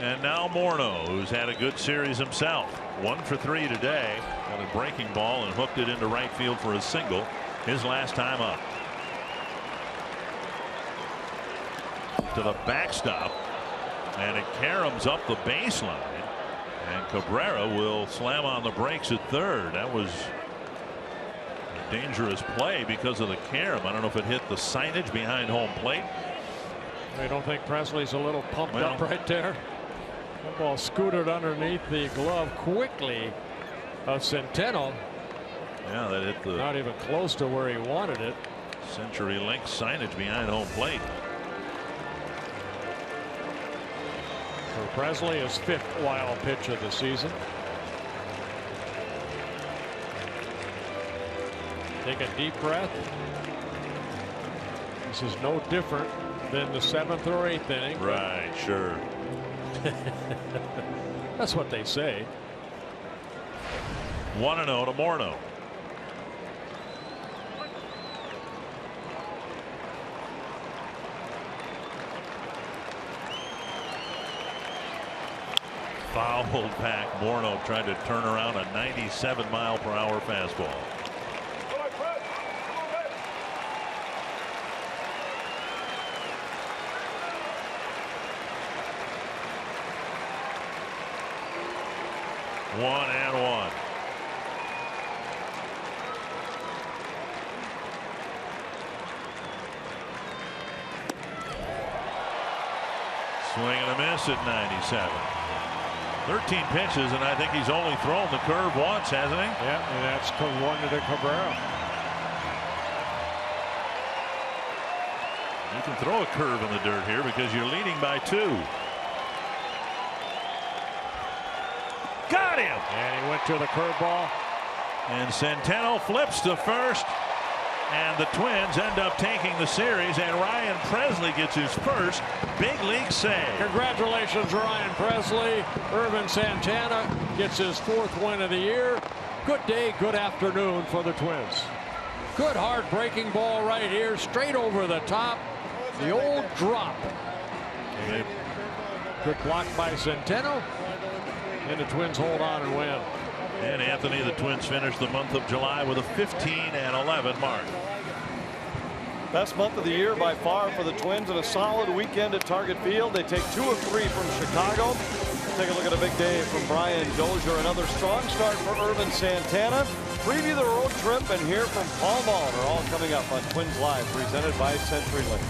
And now Morneau, who's had a good series himself. 1 for 3 today. Got a breaking ball and hooked it into right field for a single. His last time up. To the backstop. And it caroms up the baseline. And Cabrera will slam on the brakes at third. That was a dangerous play because of the carom. I don't know if it hit the signage behind home plate. I don't think Presley's a little pumped up right there. That ball scooted underneath the glove quickly of Centeno. Yeah, that hit the. Not even close to where he wanted it. CenturyLink signage behind home plate. For Presley, his 5th wild pitch of the season. Take a deep breath. This is no different than the 7th or 8th inning. Right, sure. That's what they say. 1-0 to Morneau. Fouled back. Morneau tried to turn around a 97-mile-per-hour fastball. One and one. Swing and a miss at 97. 13 pitches, and I think he's only thrown the curve once, hasn't he? Yeah, and that's one to Cabrera. You can throw a curve in the dirt here because you're leading by 2. Got him! And he went to the curveball. And Centeno flips to first. And the Twins end up taking the series, and Ryan Presley gets his first big league save. Congratulations, Ryan Presley. Irvin Santana gets his 4th win of the year. Good day, good afternoon for the Twins. Good hard breaking ball right here, straight over the top. The old drop. Good block by Centeno. And the Twins hold on and win. And Anthony, the Twins finished the month of July with a 15-11 mark. Best month of the year by far for the Twins, and a solid weekend at Target Field. They take 2 of 3 from Chicago. Take a look at a big day from Brian Dozier. Another strong start for Irvin Santana. Preview the road trip and hear from Paul Molitor, all coming up on Twins Live, presented by CenturyLink.